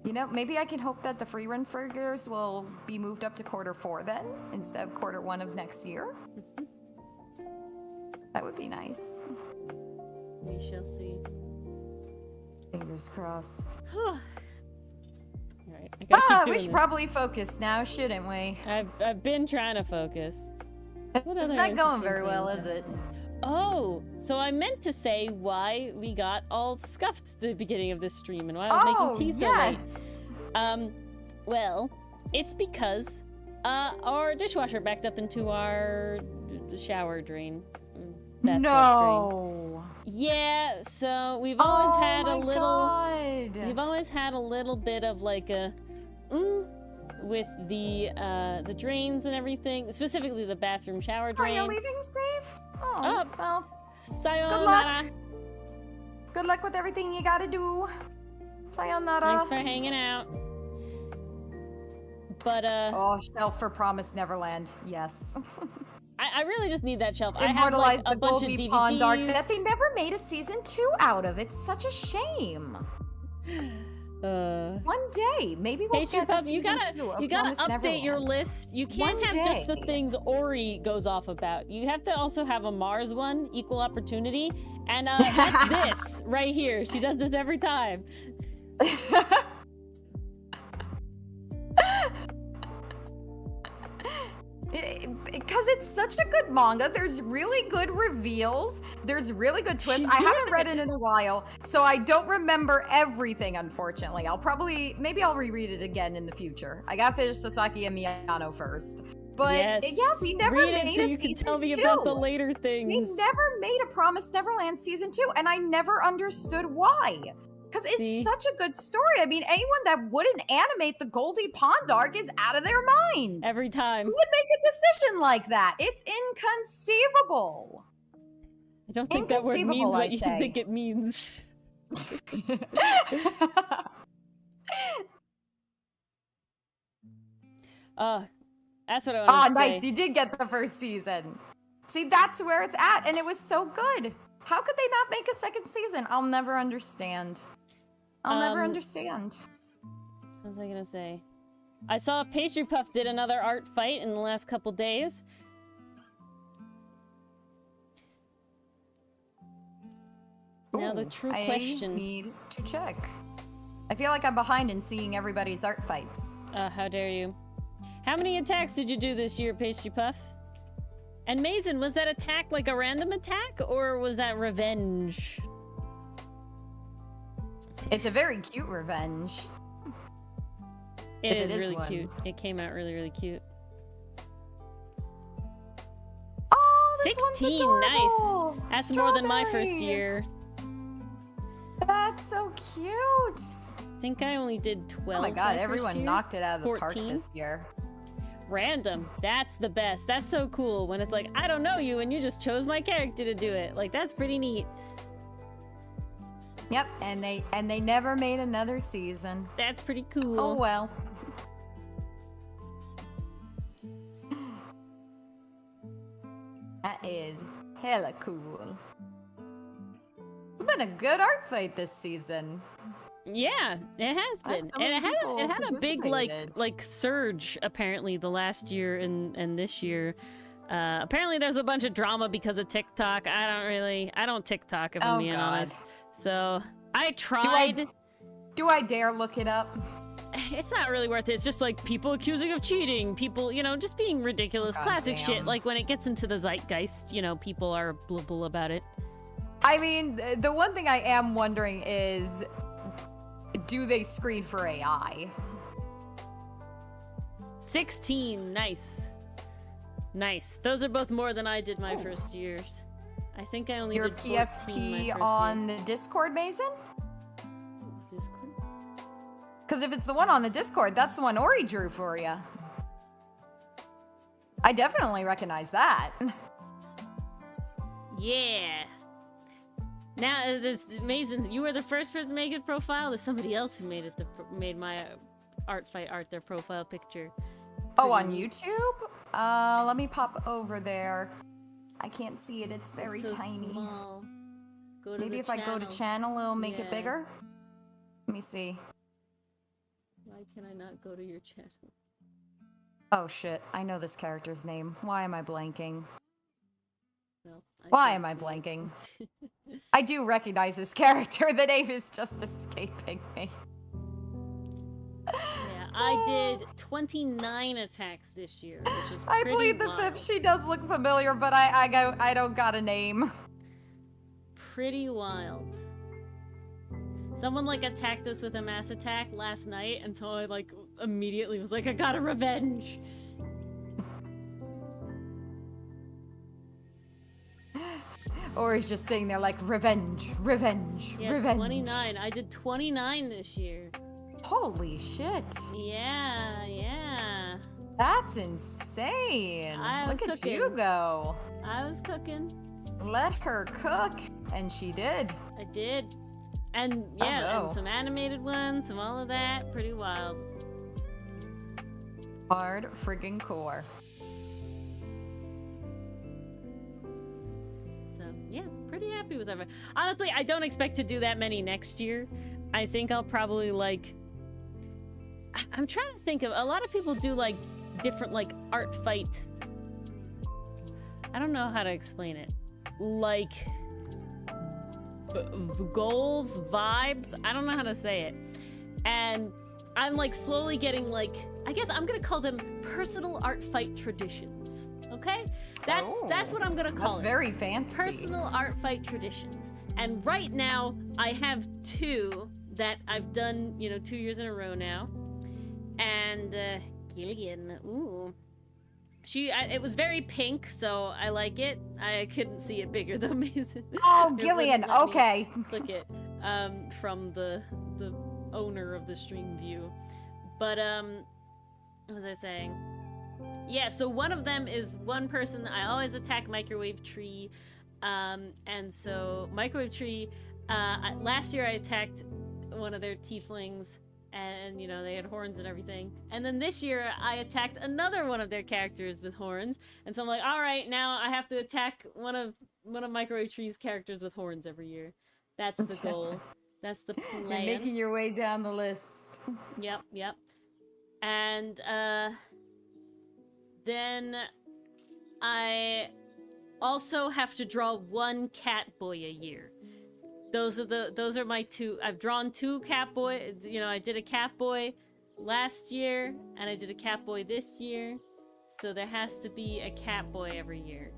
You know, maybe I can hope that the free run figures will be moved up to quarter 4 then, instead of quarter 1 of next year. That would be nice. We shall see. Fingers crossed. Alright, I gotta keep doing we should probably focus now, shouldn't we? I've been trying to focus. It's not going very well, is it? Oh, so I meant to say why we got all scuffed at the beginning of this stream and why I was making tea so late. Well, it's because our dishwasher backed up into our shower drain. Bathtub drain. Yeah, so we've always had a little we've always had a little bit of like a with the drains and everything, specifically the bathroom shower drain. Are you leaving safe? Oh, well, sayonara. Good luck. Good luck with everything you gotta do. Sayonara. Thanks for hanging out. But oh, shelf for Promised Neverland. Yes. I really just need that shelf. Immortalize I have like a bunch of DVDs. Pond arc that they never made a season 2 out of. It's such a shame. One day, maybe we'll get a season 2 of You gotta Promised update Neverland. your list. You can't have just the things Ori goes off about. You have to also have a Mars one, equal opportunity, and that's this right here. She does this every time. Because it's such a good manga. There's really good reveals. There's really good twists. I haven't read it in a while, so I don't remember everything, unfortunately. Maybe I'll reread it again in the future. I gotta finish Sasaki and Miyano first. But yeah, they never made a season 2. You can tell me about the later things. They never made a Promised Neverland season 2, and I never understood why. Because it's such a good story. I mean, anyone that wouldn't animate the Goldie Pond arc is out of their mind. Every time. Who would make a decision like that? It's inconceivable. I don't think that word means what you think it means. That's what I wanted to say. Nice. You did get the first season. See, that's where it's at, and it was so good. How could they not make a second season? I'll never understand. I'll never understand. What was I gonna say? I saw Pastry Puff did another art fight in the last couple days. Now the true question. I need to check. I feel like I'm behind in seeing everybody's art fights. How dare you? How many attacks did you do this year, Pastry Puff? And Mason, was that attack like a random attack, or was that revenge? It's a very cute revenge. It is really cute. It came out really, really cute. Oh, this 16, one's nice. That's more than my first year. That's so cute. I think I only did 12. Oh my god, everyone knocked it out of the park this year. Random. That's the best. That's so cool when it's like, I don't know you and you just chose my character to do it. Like, that's pretty neat. Yep, and they never made another season. That's pretty cool. Oh well. That is hella cool. It's been a good art fight this season. Yeah, it has been. And it had a big like surge apparently the last year and this year. Apparently there's a bunch of drama because of TikTok. I don't TikTok if I'm being honest. So I tried. Do I dare look it up? It's not really worth it. It's just like people accusing of cheating, people, you know, just being ridiculous. God Classic damn. shit. Like when it gets into the zeitgeist, you know, people are blah about it. I mean, the one thing I am wondering is, do they screen for AI? 16, nice. Nice. Those are both more than I did my first years. I think I only Your did 14 my PFP first on year. the Discord, Mason? Discord? Because if it's the one on the Discord, that's the one Ori drew for you. I definitely recognize that. Yeah. Now, there's Masons. You were the first person to make a profile. There's somebody else who made it. Made my art their profile picture. Oh, on YouTube? Let me pop over there. I can't see it. It's very so tiny. Small. Go to Maybe the if I go to channel, it'll make it Yeah. bigger. Let me see. Why can I not go to your channel? Oh shit, I know this character's name. Why am I blanking? No, Why am I blanking? I do recognize this character. The name is just escaping me. Yeah, I did 29 attacks this year, which is I pretty plead the wild. fifth. She does look familiar, but I don't got a name. Pretty wild. Someone like attacked us with a mass attack last night until I like immediately was like, I got a revenge. Or he's just sitting there like, revenge, revenge, Yeah, revenge. 29. I did 29 this year. Holy shit. Yeah. That's insane. I was Look at cooking. you go. I was cooking. Let her cook. And she did. I did. And yeah, no. and some animated ones, some all of that. Pretty wild. Hard friggin' core. So yeah, pretty happy with everything. Honestly, I don't expect to do that many next year. I think I'll probably like... I'm trying to think of... A lot of people do like different like art fight... I don't know how to explain it. Like... goals, vibes, I don't know how to say it. And I'm like slowly getting like, I guess I'm gonna call them personal art fight traditions. Okay? That's what I'm gonna call it. That's very fancy. Personal art fight traditions. And right now, I have 2 that I've done, you know, 2 years in a row now. And Gillian, ooh. It was very pink, so I like it. I couldn't see it bigger though, Mason. Oh, It Gillian, wouldn't let me okay. click it from the owner of the stream view. But what was I saying? Yeah, so one of them is one person I always attack Microwave Tree. And so Microwave Tree, last year I attacked one of their tieflings. And, you know, they had horns and everything. And then this year, I attacked another one of their characters with horns. And so I'm like, all right, now I have to attack one of Microwave Tree's characters with horns every year. That's the goal. That's the plan. You're making your way down the list. Yep. And, then I also have to draw one cat boy a year. Those are my 2. I've drawn 2 cat boy. You know, I did a cat boy last year, and I did a cat boy this year. So there has to be a cat boy every year.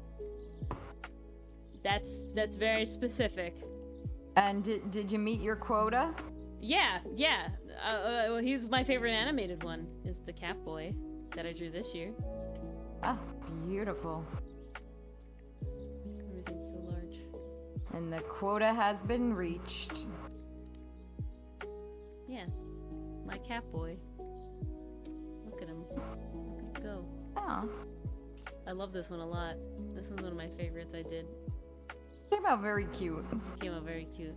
That's very specific. And did you meet your quota? Yeah. He's my favorite animated one. Is the cat boy that I drew this year. Ah, beautiful. Everything's so large. And the quota has been reached. Yeah, my cat boy. Look at him. Look at him go. Oh, I love this one a lot. This one's one of my favorites I did. came out very cute. Came out very cute.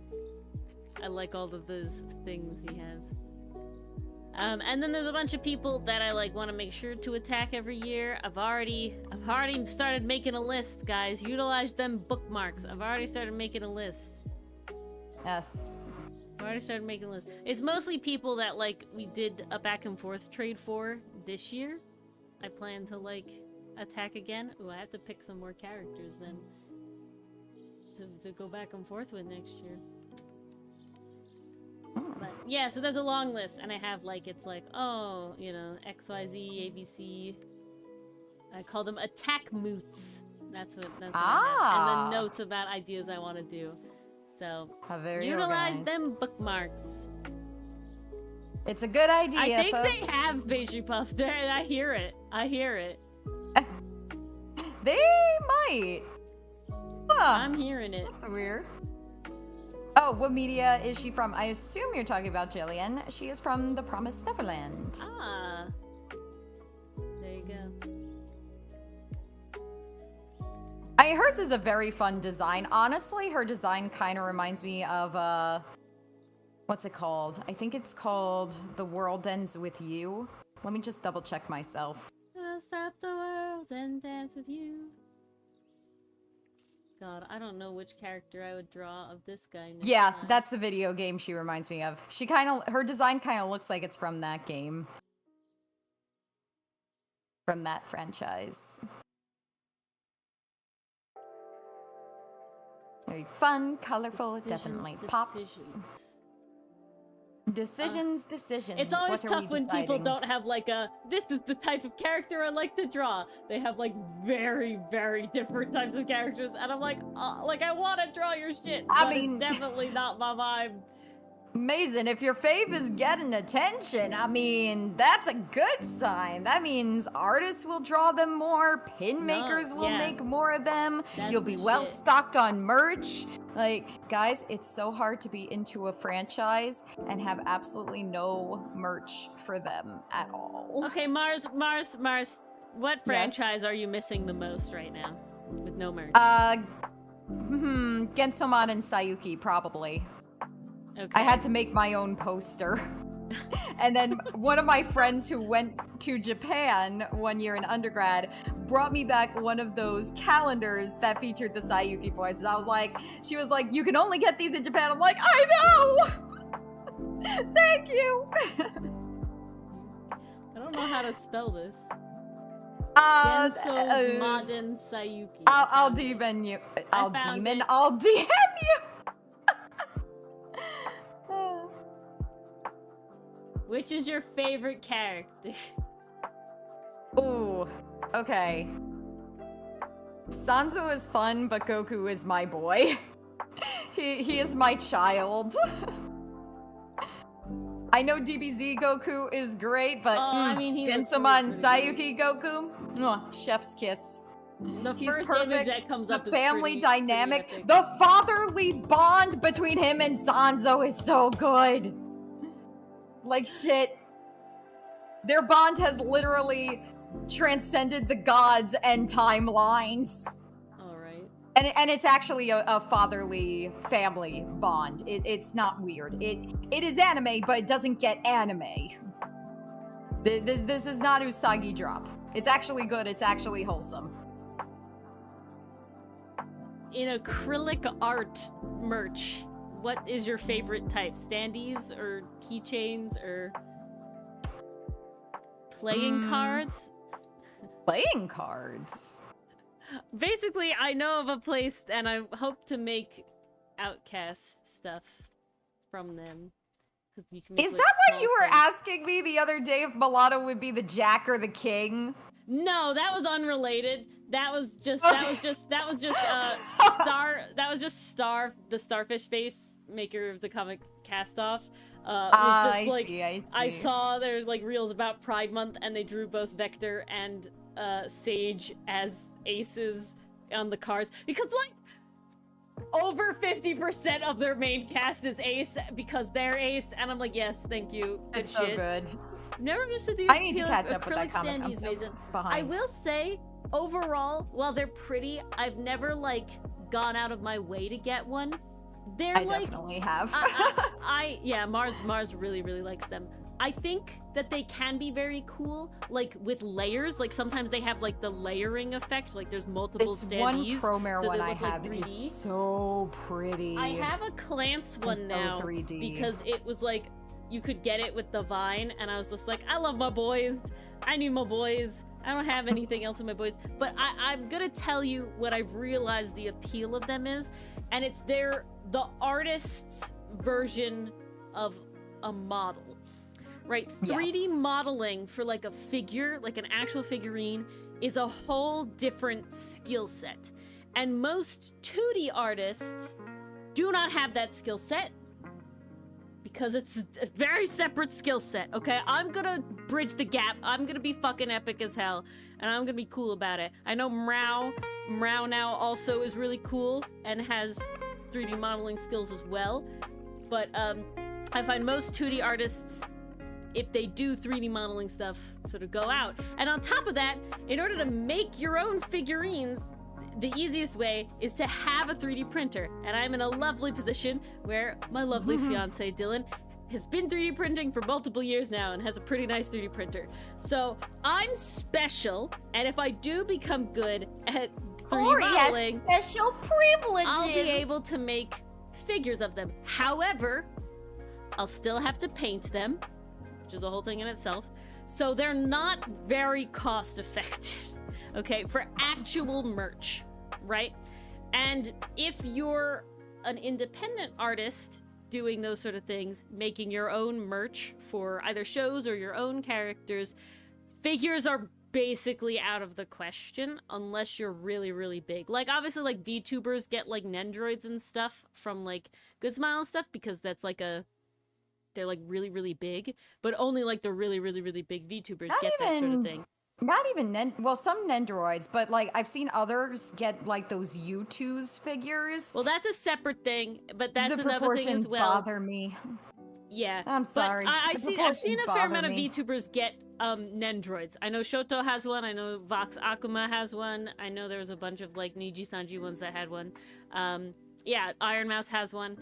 I like all of those things he has. And then there's a bunch of people that I like want to make sure to attack every year. I've already started making a list, guys. Utilize them bookmarks. I've already started making a list. Yes. I've already started making a list. It's mostly people that like we did a back and forth trade for this year. I plan to like attack again. Ooh, I have to pick some more characters then to go back and forth with next year. But yeah, so there's a long list, and I have like, it's like, oh, you know, XYZ, ABC. I call them attack moots. That's what I have. And then notes about ideas I want to do. So utilize them bookmarks. It's a good idea. I think folks. they have pastry puff there. I hear it. I hear it. They might. Huh. I'm hearing it. That's weird. Oh, what media is she from? I assume you're talking about Jillian. She is from The Promised Neverland. Ah. There you go. Hers is a very fun design. Honestly, her design kind of reminds me of, what's it called? I think it's called The World Ends With You. Let me just double check myself. I'll stop the world and dance with you. God, I don't know which character I would draw of this guy next Yeah, time. that's the video game she reminds me of. Her design kind of looks like it's from that game. From that franchise. Very fun, colorful, it definitely pops. Decisions. It's always tough when people don't have like a, this is the type of character I like to draw. They have like very, very different types of characters, and I'm like, I want to draw your shit, but it's definitely not my vibe. Amazing. If your fave is getting attention, I mean, that's a good sign. That means artists will draw them more, pin makers will make more of them. You'll be well stocked on merch. Like, guys, it's so hard to be into a franchise and have absolutely no merch for them at all. Okay, Mars, what franchise are you missing the most right now with no merch? Gensomon and Sayuki, probably. Okay. I had to make my own poster. And then one of my friends who went to Japan one year in undergrad brought me back one of those calendars that featured the Sayuki boys. And she was like, you can only get these in Japan. I'm like, I know! Thank you! I don't know how to spell this. Gensomon Sayuki. I'll DM you. I'll DM you! Which is your favorite character? Ooh, okay. Sanzo is fun, but Goku is my boy. He is my child. I know DBZ Goku is great, but Gensomon Sayuki Goku, chef's kiss. He's first perfect. Image that comes up the is family dynamic, pretty the fatherly bond between him and Sanzo is so good. Like shit. Their bond has literally transcended the gods and timelines. Alright. And it's actually a fatherly family bond. It's not weird. It is anime, but it doesn't get anime. This is not Usagi drop. It's actually good. It's actually wholesome. In acrylic art merch, what is your favorite type? Standees or keychains or playing cards? Playing cards? Basically, I know of a place and I hope to make Outcast stuff from them. You can make, is that what you were asking me the other day, if Mulatto would be the Jack or the King? No, that was unrelated. That was just Star, the Starfish Face maker of the comic Cast-Off. I saw their like reels about Pride Month, and they drew both Vector and Sage as aces on the cards because like over 50% of their main cast is ace because they're ace, and I'm like, yes, thank you. Good it's shit. So good. Never understood the I need to catch up with that comic. I'm so behind. I will say, overall, while they're pretty, I've never like gone out of my way to get one. They're I definitely have. Mars really likes them. I think that they can be very cool, like with layers. Like sometimes they have like the layering effect. Like there's multiple standees. This one Promare so one I like have 3D. is so pretty. I have a Clance one now 3D. because it was like you could get it with the Vine, and I was just like, I love my boys. I need my boys. I don't have anything else in my boys, but I'm gonna tell you what I've realized the appeal of them is, and it's the artist's version of a model, right? 3D modeling for like a figure, like an actual figurine, is a whole different skill set. And most 2D artists do not have that skill set because it's a very separate skill set, okay? I'm gonna bridge the gap. I'm gonna be fucking epic as hell, and I'm gonna be cool about it. I know Mrao now also is really cool and has 3D modeling skills as well, but I find most 2D artists, if they do 3D modeling stuff, sort of go out. And on top of that, in order to make your own figurines, the easiest way is to have a 3D printer. And I'm in a lovely position where my lovely fiance, Dylan, has been 3D printing for multiple years now and has a pretty nice 3D printer. So I'm special, and if I do become good at 3D modeling, has special privileges. I'll be able to make figures of them. However, I'll still have to paint them, which is a whole thing in itself. So they're not very cost effective, okay, for actual merch, right? And if you're an independent artist doing those sort of things, making your own merch for either shows or your own characters, figures are basically out of the question unless you're really, really big. Like, obviously, like, VTubers get, like, Nendroids and stuff from, like, Good Smile and stuff because that's, like, they're, like, really, really big, but only, like, the really, really, really big VTubers get that sort of thing. Not even some Nendroids, but like I've seen others get like those U2's figures. Well, that's a separate thing, but that's the another thing as well. Bother me. Yeah, I'm sorry. I've seen a fair amount of VTubers get Nendroids. I know Shoto has one. I know Vox Akuma has one. I know there's a bunch of like Niji Sanji ones that had one. Yeah, Iron Mouse has one.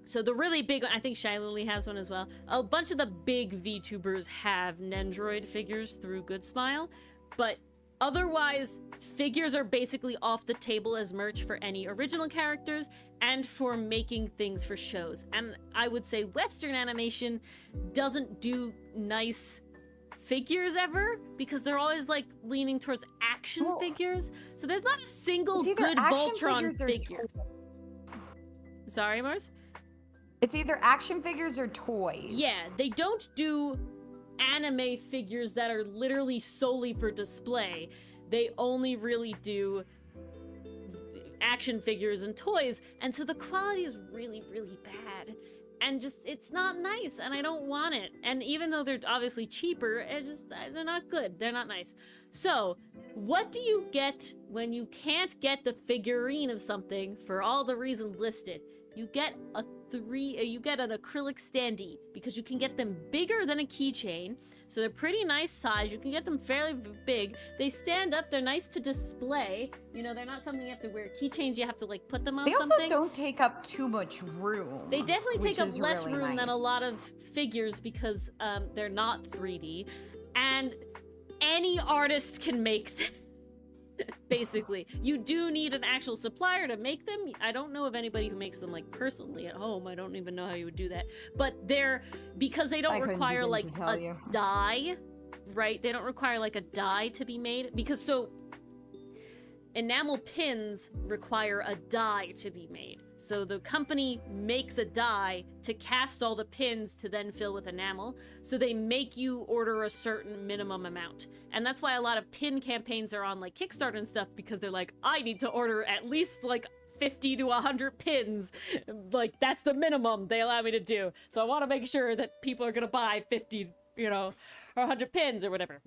So the really big one, I think Shy Lily has one as well. A bunch of the big VTubers have Nendroid figures through Good Smile, but otherwise, figures are basically off the table as merch for any original characters and for making things for shows. And I would say Western animation doesn't do nice figures ever because they're always like leaning towards action figures. So there's not a single good Voltron figure. Sorry, Mars? It's either action figures or toys. Yeah, they don't do anime figures that are literally solely for display. They only really do action figures and toys, and so the quality is really, really bad. And just, it's not nice, and I don't want it. And even though they're obviously cheaper, they're not good. They're not nice. So, what do you get when you can't get the figurine of something for all the reasons listed? You get you get an acrylic standee because you can get them bigger than a keychain, so they're pretty nice size. You can get them fairly big. They stand up. They're nice to display. You know, they're not something you have to wear. Keychains, you have to like put them on something. They also don't take up too much room. They definitely take up less room than a lot of figures because they're not 3D, and any artist can make them. Basically, you do need an actual supplier to make them. I don't know of anybody who makes them like personally at home. I don't even know how you would do that. But because they don't require like a die, right? They don't require like a die to be made because enamel pins require a die to be made. So the company makes a die to cast all the pins to then fill with enamel. So they make you order a certain minimum amount. And that's why a lot of pin campaigns are on like Kickstarter and stuff, because they're like, I need to order at least like 50 to 100 pins. Like that's the minimum they allow me to do. So I want to make sure that people are going to buy 50, or 100 pins or whatever.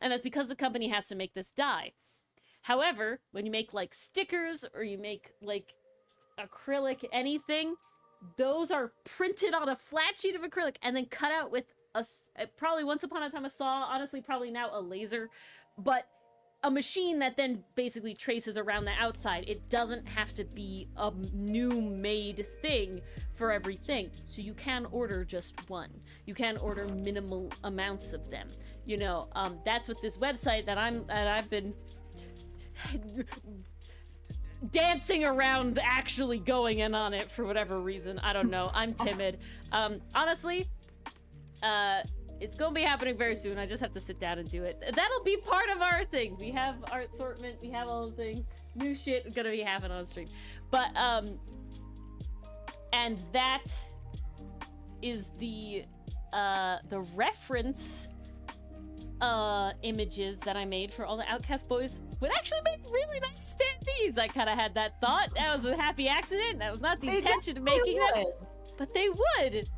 And that's because the company has to make this die. However, when you make like stickers or you make like acrylic anything, those are printed on a flat sheet of acrylic and then cut out with probably once upon a time a saw, honestly probably now a laser, but a machine that then basically traces around the outside. It doesn't have to be a new made thing for everything. So you can order just one. You can order minimal amounts of them. That's what this website that I've been dancing around actually going in on it for whatever reason. I don't know. I'm timid. Honestly, It's gonna be happening very soon. I just have to sit down and do it. That'll be part of our things. We have Art-sortment, we have all the things. New shit gonna be happening on stream. But, and that is the reference images that I made for all the Outcast boys would actually make really nice standees. I kind of had that thought. That was a happy accident. That was not the intention of making them, but they would.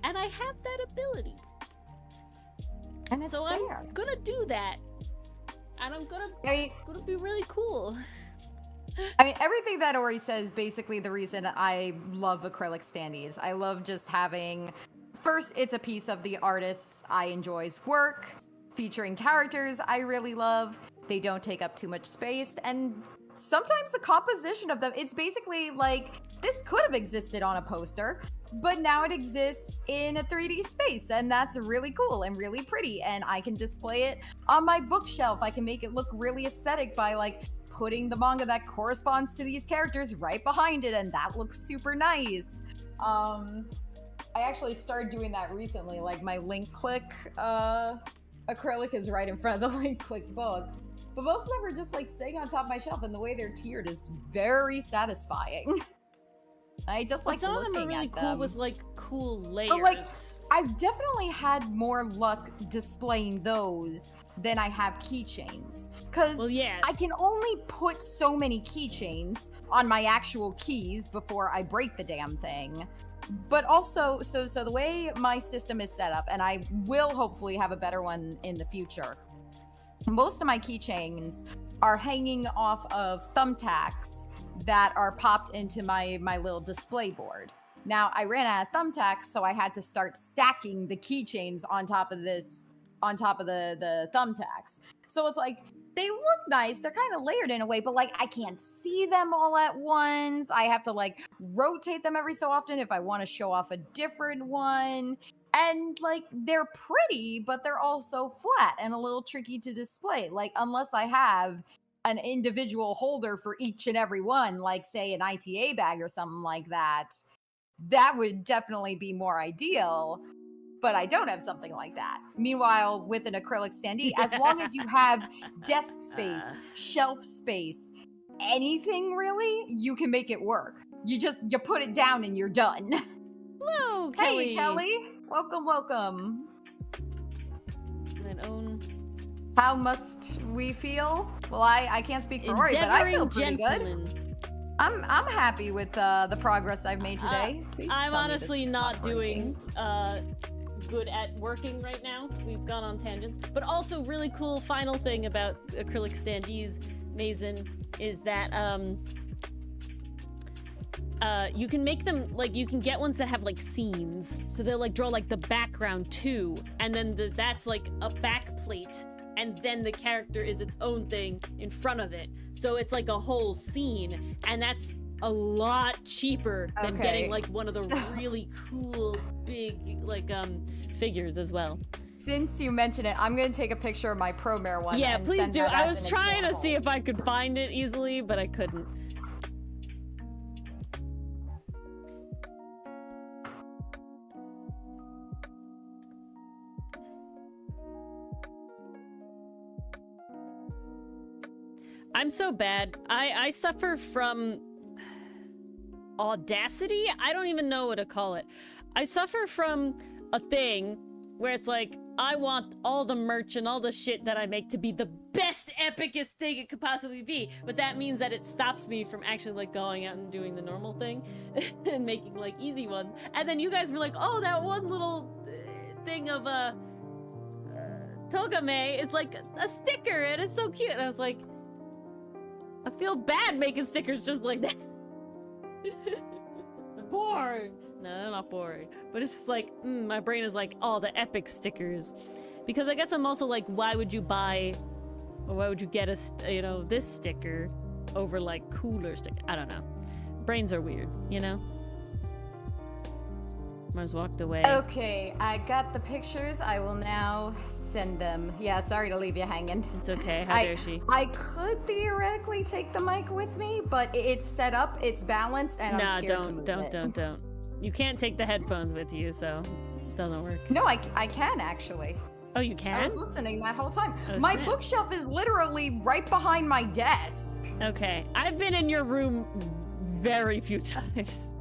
And I have that ability. And it's so there. I'm gonna do that. And I'm gonna be really cool. I mean, everything that Ori says, basically the reason I love acrylic standees. I love just having, first, it's a piece of the artist's I enjoy's work, featuring characters I really love. They don't take up too much space, and sometimes the composition of them, it's basically like, this could have existed on a poster, but now it exists in a 3D space, and that's really cool and really pretty, and I can display it on my bookshelf. I can make it look really aesthetic by like putting the manga that corresponds to these characters right behind it, and that looks super nice. I actually started doing that recently, like my link click acrylic is right in front of the link click book. But most of them are just like sitting on top of my shelf, and the way they're tiered is very satisfying. I just like some looking of them are really at cool them. with like cool layers. But like, I've definitely had more luck displaying those than I have keychains. Because I can only put so many keychains on my actual keys before I break the damn thing. But also, so the way my system is set up, and I will hopefully have a better one in the future, most of my keychains are hanging off of thumbtacks that are popped into my little display board. Now, I ran out of thumbtacks, so I had to start stacking the keychains on top of the thumbtacks. So it's like, they look nice, they're kind of layered in a way, but like, I can't see them all at once. I have to like rotate them every so often if I want to show off a different one. And like, they're pretty, but they're also flat and a little tricky to display. Like, unless I have an individual holder for each and every one, like say an ITA bag or something like that, that would definitely be more ideal. But I don't have something like that. Meanwhile, with an acrylic standee, as long as you have desk space, shelf space, anything really, you can make it work. You put it down and you're done. Hello, Kelly. Hey, Kelly. Welcome, welcome. My own. How must we feel? Well, I can't speak for Ori, but I feel pretty good. I'm happy with the progress I've made today. I'm honestly not doing good at working right now. We've gone on tangents. But also really cool final thing about acrylic standees, Mason, is that you can make them, like, you can get ones that have like scenes. So they'll like draw like the background too, and then that's like a back plate, and then the character is its own thing in front of it. So it's like a whole scene, and that's a lot cheaper than getting like one of the really cool big like figures as well. Since you mentioned it, I'm gonna take a picture of my Promare one. Yeah, and please send do. that I as was an trying example. to see if I could find it easily, but I couldn't. I'm so bad. I suffer from audacity? I don't even know what to call it. I suffer from a thing where it's like, I want all the merch and all the shit that I make to be the best, epicest thing it could possibly be. But that means that it stops me from actually like going out and doing the normal thing and making like easy ones. And then you guys were like, oh, that one little thing of Togame is like a sticker and it's so cute. And I was like, I feel bad making stickers just like that. Boring. No, they're not boring. But it's just like, my brain is like, oh, the epic stickers. Because I guess I'm also like, why would you buy, or why would you get this sticker over like cooler sticker? I don't know. Brains are weird, you know? Mars walked away. Okay, I got the pictures. I will now send them. Yeah, sorry to leave you hanging. It's okay. How dare she? I could theoretically take the mic with me, but it's set up, it's balanced, and I'm scared to move it. Don't. You can't take the headphones with you, so Doesn't work. No, I can actually. Oh, you I can? was listening that whole time. Oh, My snap. bookshelf is literally right behind my desk. Okay. I've been in your room very few times.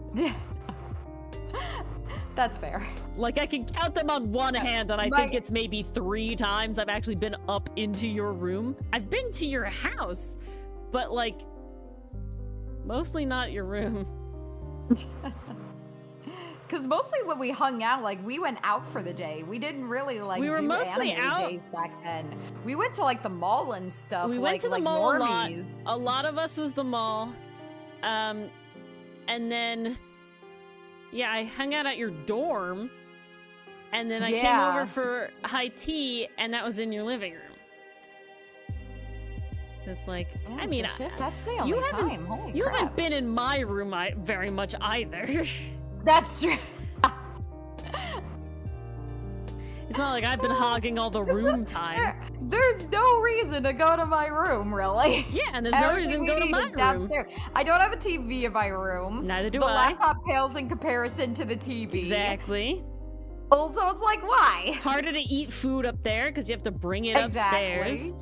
That's fair. Like, I can count them on one hand, and I My- think it's maybe 3 times I've actually been up into your room. I've been to your house, but, like, mostly not your room. Because mostly when we hung out, like, we went out for the day. We didn't really, like, We were do mostly anime out. days back then. We went to, like, the mall and stuff. We like, went to the like mall normies. a lot. A lot of us was the mall. And then, yeah, I hung out at your dorm. And then I came Yeah. over for high tea, and that was in your living room. So it's like, Yeah, I mean, so shit, that's the only you haven't- time. Holy you crap. haven't been in my room very much either. That's true. It's not like I've been hogging all the room time. There's no reason to go to my room, really. Yeah, and there's no reason to go to Everything we my need room. is downstairs. I don't have a TV in my room. Neither do the I. laptop pales in comparison to the TV. Exactly. Also, it's like, why? Harder to eat food up there because you have to bring it upstairs.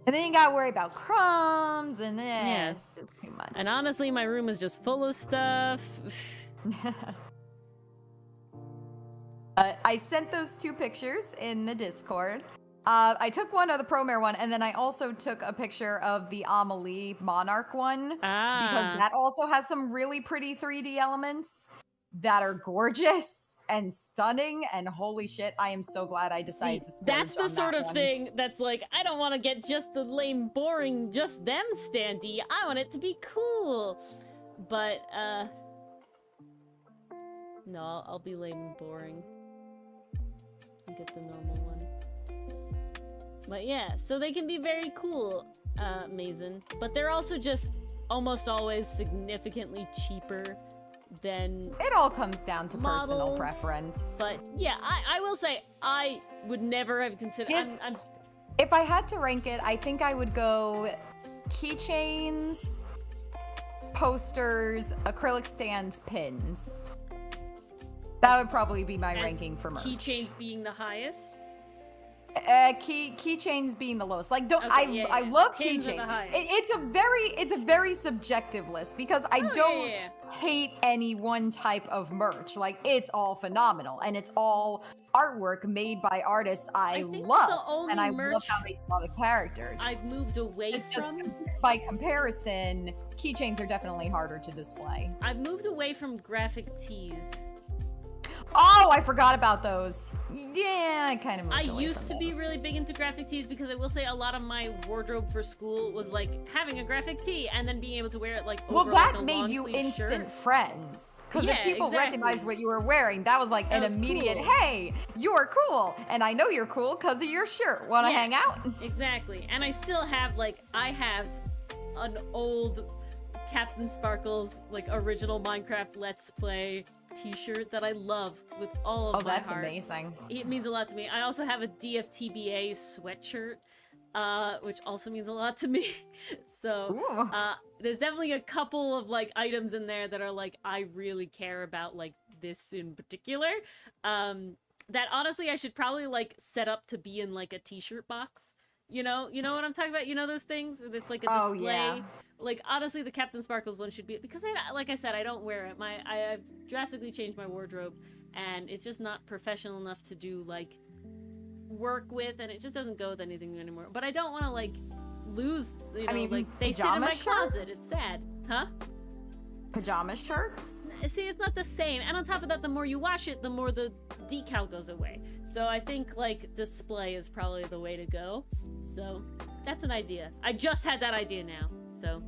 And then you gotta worry about crumbs, and Yeah. it's just too much. And honestly, my room is just full of stuff. I sent those 2 pictures in the Discord. I took one of the Promare one, and then I also took a picture of the Amelie Monarch one. Because that also has some really pretty 3D elements that are gorgeous and stunning, and holy shit, I am so glad I decided to splurge That's the on sort that of one. thing that's like, I don't want to get just the lame, boring, just them standee. I want it to be cool. But, no, I'll be lame and boring. I'll get the normal one. But yeah, so they can be very cool, Mason. But they're also just almost always significantly cheaper than It all comes down to personal models, preference. But yeah, I will say I would never have considered. If- If I had to rank it, I think I would go keychains, posters, acrylic stands, pins. That would probably be my as ranking for merch. keychains being the highest. Keychains being the lowest. Like, don't Okay, I yeah. love Pins are the keychains. highest. It's a very subjective list because I Oh, don't yeah. hate any one type of merch. Like, it's all phenomenal and it's all artwork made by artists I think love, the only and I love merch how they draw the characters. I've moved away It's just from. by comparison, keychains are definitely harder to display. I've moved away from graphic tees. Oh, I forgot about those. Yeah, I kind of. I used to be really big into graphic tees because I will say a lot of my wardrobe for school was like having a graphic tee and then being able to wear it like over Well, that like a made long you sleeve instant shirt. friends. Because Yeah, if people exactly. recognized what you were wearing, that was like That an was immediate, cool. hey, you're cool. And I know you're cool because of your shirt. Want to Yeah. hang out? Exactly. And I still have I have an old Captain Sparkles like original Minecraft Let's Play t-shirt that I love with all of Oh, my that's heart. amazing. It means a lot to me. I also have a DFTBA sweatshirt, which also means a lot to me. So, Ooh. there's definitely a couple of like items in there that are like I really care about, like this in particular. That honestly I should probably like set up to be in like a t-shirt box. You know what I'm talking about? You know those things where it's like a Oh, display. yeah. Like honestly, the Captain Sparkles one should be because like I said, I don't wear it. I've drastically changed my wardrobe, and it's just not professional enough to do like work with, and it just doesn't go with anything anymore. But I don't want to like lose. You know, I mean, like they sit in my pajama closet. shirts? It's sad, huh? Pajama shirts? See, it's not the same. And on top of that, the more you wash it, the more the decal goes away. So I think like display is probably the way to go. So that's an idea. I just had that idea now. So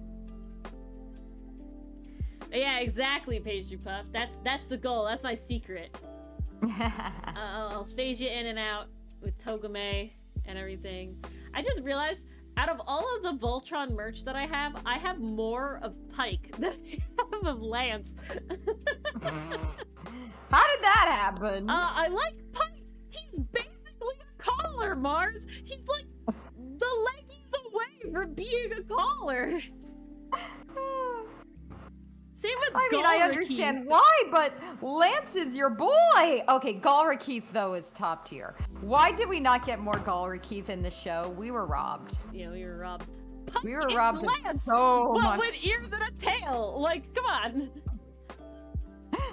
yeah, exactly, Pastry Puff. That's the goal. That's my secret. I'll phase you in and out with Togame and everything. I just realized out of all of the Voltron merch that I have more of Pike than I have of Lance. How did that happen? I like Pike. He's basically a caller, Mars. He's like the leggings away from being a caller. Same with I mean, I understand Galrakith. why, but Lance is your boy. Okay, Galrakith, though, is top tier. Why did we not get more Galrakith in the show? We were robbed. Yeah, we were robbed. We were It's robbed of Lance, so but much. with ears and a tail. Like, come on.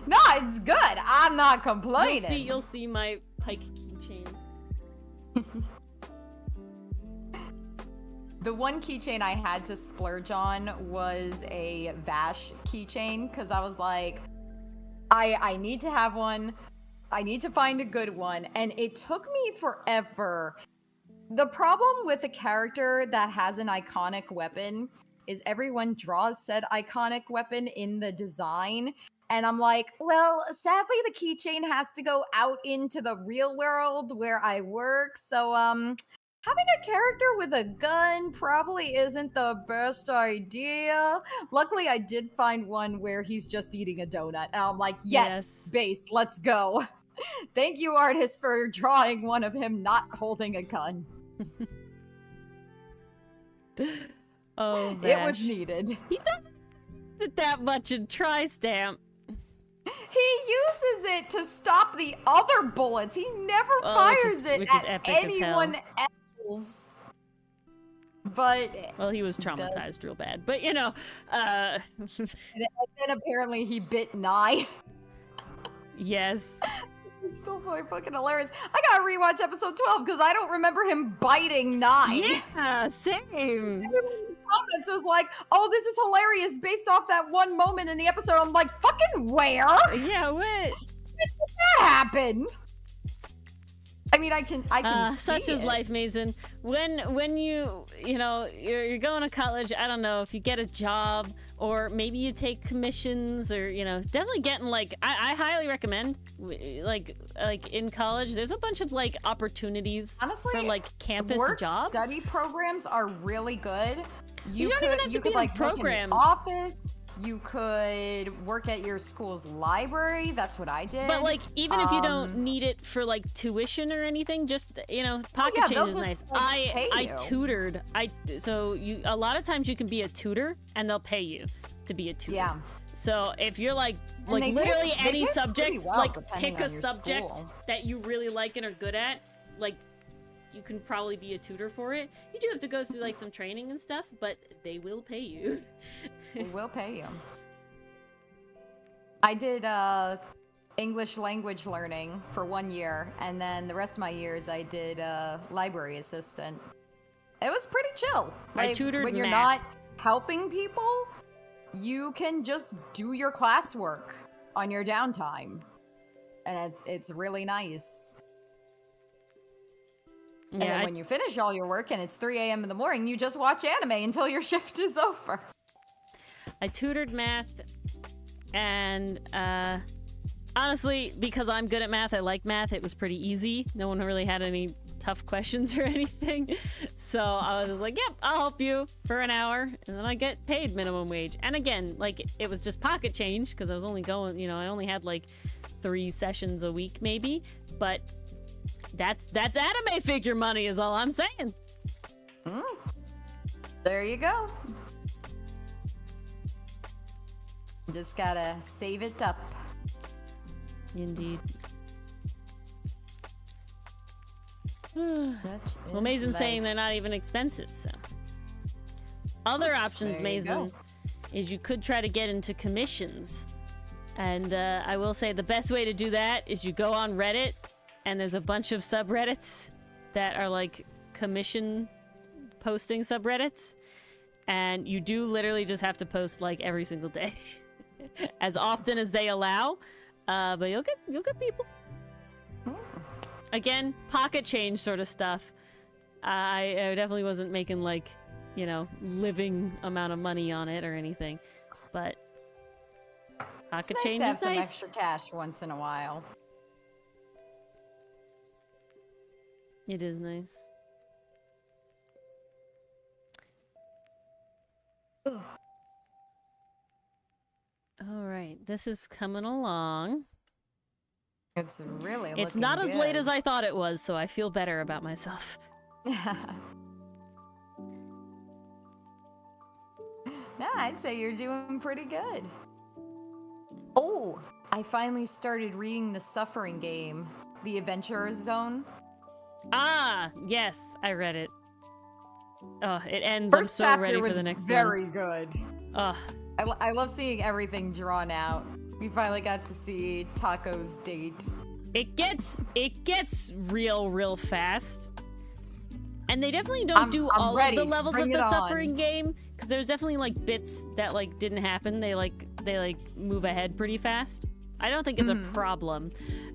No, it's good. I'm not complaining. You'll see my Pike keychain. The one keychain I had to splurge on was a Vash keychain because I was like, I need to have one. I need to find a good one. And it took me forever. The problem with a character that has an iconic weapon is everyone draws said iconic weapon in the design. And I'm like, well, sadly, the keychain has to go out into the real world where I work. So, having a character with a gun probably isn't the best idea. Luckily, I did find one where he's just eating a donut. And I'm like, yes. Base, let's go. Thank you, artist, for drawing one of him not holding a gun. Oh, Vash. It was needed. He doesn't use it that much in Tri-Stamp. He uses it to stop the other bullets. He never fires it at anyone else. But well, he was traumatized real bad. But you know, and then apparently he bit Nye. Yes. It's so fucking hilarious. I gotta rewatch episode 12 because I don't remember him biting Nye. Yeah, same. Everyone in the comments was like, "Oh, this is hilarious," based off that one moment in the episode. I'm like, "Fucking where? Yeah, what? When did that happen?" I mean, I can see such is it. life, Mason. When you know you're going to college, I don't know if you get a job or maybe you take commissions or definitely getting like I highly recommend like in college there's a bunch of like opportunities honestly for like campus jobs. Study programs are really good. You don't even have to be like in program. Work in the office. You could work at your school's library. That's what I did. But like, even if you don't need it for like tuition or anything, just pocket change is nice. Like, I tutored. So a lot of times you can be a tutor and they'll pay you to be a tutor. Yeah. So if you're like literally any subject, well, like pick a subject that you really like and are good at, like you can probably be a tutor for it. You do have to go through like some training and stuff, but they will pay you. They will pay you. I did English language learning for 1 year, and then the rest of my years I did library assistant. It was pretty chill. I tutored when you're math. not helping people, you can just do your classwork on your downtime, and it's really nice. And then when you finish all your work and it's 3 a.m. in the morning, you just watch anime until your shift is over. I tutored math, and honestly, because I'm good at math, I like math, it was pretty easy. No one really had any tough questions or anything. So I was just like, yep, I'll help you for an hour, and then I get paid minimum wage. And again, like, it was just pocket change, because I was only going, I only had like 3 sessions a week maybe, but that's anime figure money is all I'm saying. There you go. Just gotta save it up. Indeed. Well, Mason's saying they're not even expensive, so. Other options, Mason, is you could try to get into commissions. And I will say the best way to do that is you go on Reddit, and there's a bunch of subreddits that are like commission posting subreddits. And you do literally just have to post like every single day. As often as they allow. But you'll get people. Again, pocket change sort of stuff. I definitely wasn't making like, living amount of money on it or anything. But pocket change is nice. Some extra cash once in a while. It is nice. All right, this is coming along. It's really It's not as late as I thought it was, so I feel better about myself. No, I'd say you're doing pretty good. I finally started reading the Suffering Game, The Adventurer's Zone. Ah, yes, I read it. Oh, it ends. First I'm so chapter ready was for the next very one. good. Oh, I love seeing everything drawn out. We finally got to see Taco's date. it gets real fast. And they definitely don't do I'm all ready. of the levels Bring of it the on. Suffering Game, because there's definitely like bits that like didn't happen. They move ahead pretty fast. I don't think it's a problem,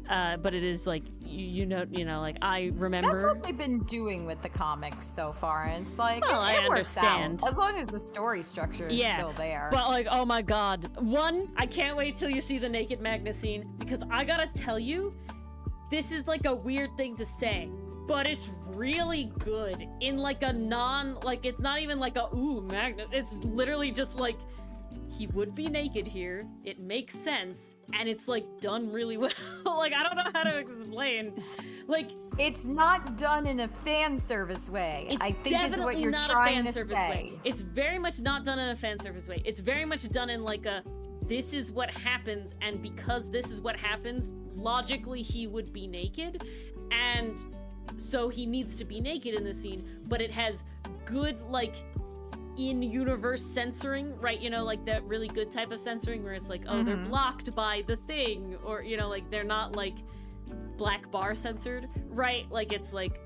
but it is like you know like I remember. That's what they've been doing with the comics so far, and it's like Well, I it works understand. out, as long as the story structure is still there. But like, oh my god, I can't wait till you see the naked Magna scene, because I gotta tell you, this is like a weird thing to say, but it's really good in like a it's not even like a ooh Magna. It's literally just like, he would be naked here. It makes sense, and it's like done really well. Like, I don't know how to explain. Like, it's not done in a fan service way. it's I think is definitely what you're not trying a fan to service say. way. It's very much not done in a fan service way. It's very much done in like a, this is what happens, and because this is what happens, logically he would be naked, and so he needs to be naked in the scene. But it has good like in-universe censoring, right? You know, like that really good type of censoring where it's like, oh, they're blocked by the thing, or, you know, like they're not like black bar censored, right? Like it's like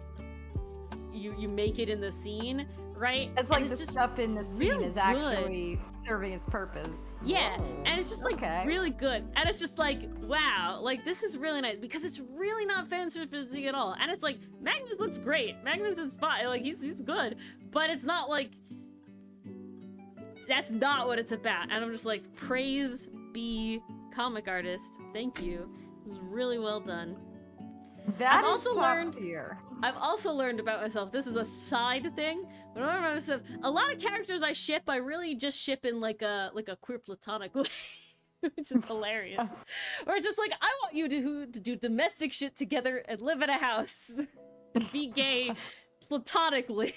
you make it in the scene, right? It's like and the stuff in the scene really is actually serving its purpose. Yeah, Whoa. and it's just like really good, and it's just like, wow, like this is really nice, because it's really not fan servicey at all. And it's like, Magnus looks great, Magnus is fine, like he's good, but it's not like, that's not what it's about. And I'm just like, praise be comic artist, thank you. It was really well done. That I've is also top learned- tier. I've also learned about myself, this is a side thing, but I learned about myself, a lot of characters I ship, I really just ship in like a queer platonic way, which is hilarious. Or it's just like, I want you to do domestic shit together and live in a house and be gay platonically.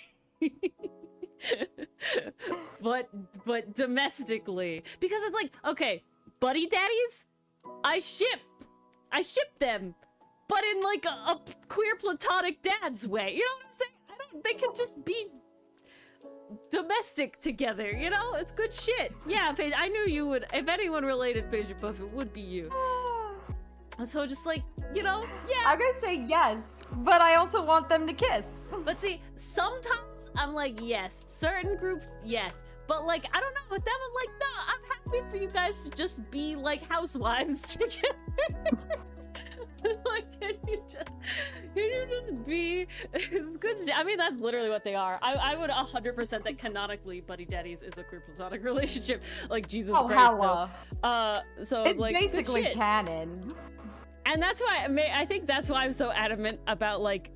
but domestically, because it's like, okay, buddy daddies, I ship them, but in like a queer platonic dad's way, you know what I'm saying? They can just be domestic together, you know? It's good shit. Yeah, Paige, I knew you would, if anyone related Paige Buff, it would be you. And so just like, you know, yeah. I'm gonna say yes, but I also want them to kiss. But see, sometimes I'm like, yes. Certain groups, yes. But like, I don't know, with them, I'm like, no, I'm happy for you guys to just be like housewives together. Like, can you just be, it's good. I mean, that's literally what they are. I would 100% that canonically Buddy Daddies is a queer platonic relationship. Like, Jesus Christ, hella. though. So It's like, basically good shit. canon. And that's why I think that's why I'm so adamant about like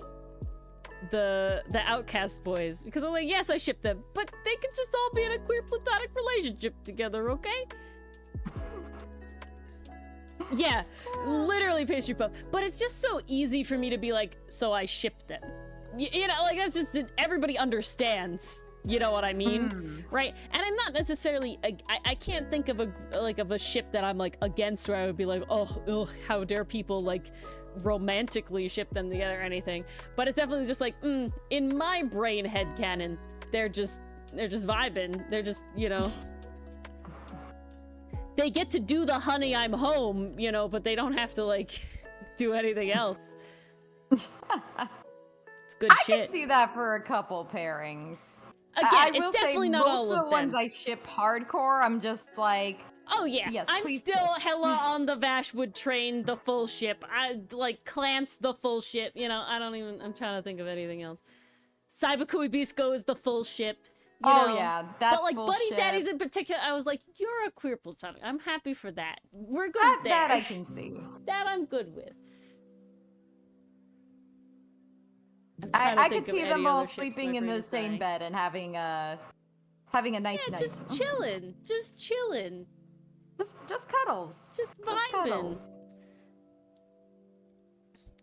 the Outcast boys, because I'm like, yes, I ship them, but they could just all be in a queer platonic relationship together, okay? Yeah, literally pastry puff. But it's just so easy for me to be like, so I ship them. You know, like that's just, everybody understands. You know what I mean, right? And I'm not necessarily, I can't think of a ship that I'm like against, where I would be like, oh, ugh, how dare people like romantically ship them together or anything. But it's definitely just like, in my brain headcanon, they're just vibing. They're just, you know, they get to do the honey I'm home, you know, but they don't have to like do anything else. It's good shit. I can see that for a couple pairings. Again, I it's will definitely say not most all of the of ones them. I ship hardcore, I'm just like, oh yeah, yes, I'm please still kiss. hella on the Vashwood train, the full ship. I like Clance the full ship. You know, I'm trying to think of anything else. Saibakui Bisco is the full ship. You know? yeah, that's But like full Buddy ship. Daddies in particular, I was like, you're a queer platonic. I'm happy for that. We're good there. That I can see. That I'm good with. I could see them all sleeping in the same bed and having a nice Yeah, night. just chilling. Just chilling. Just cuddles. Just vibing. cuddles.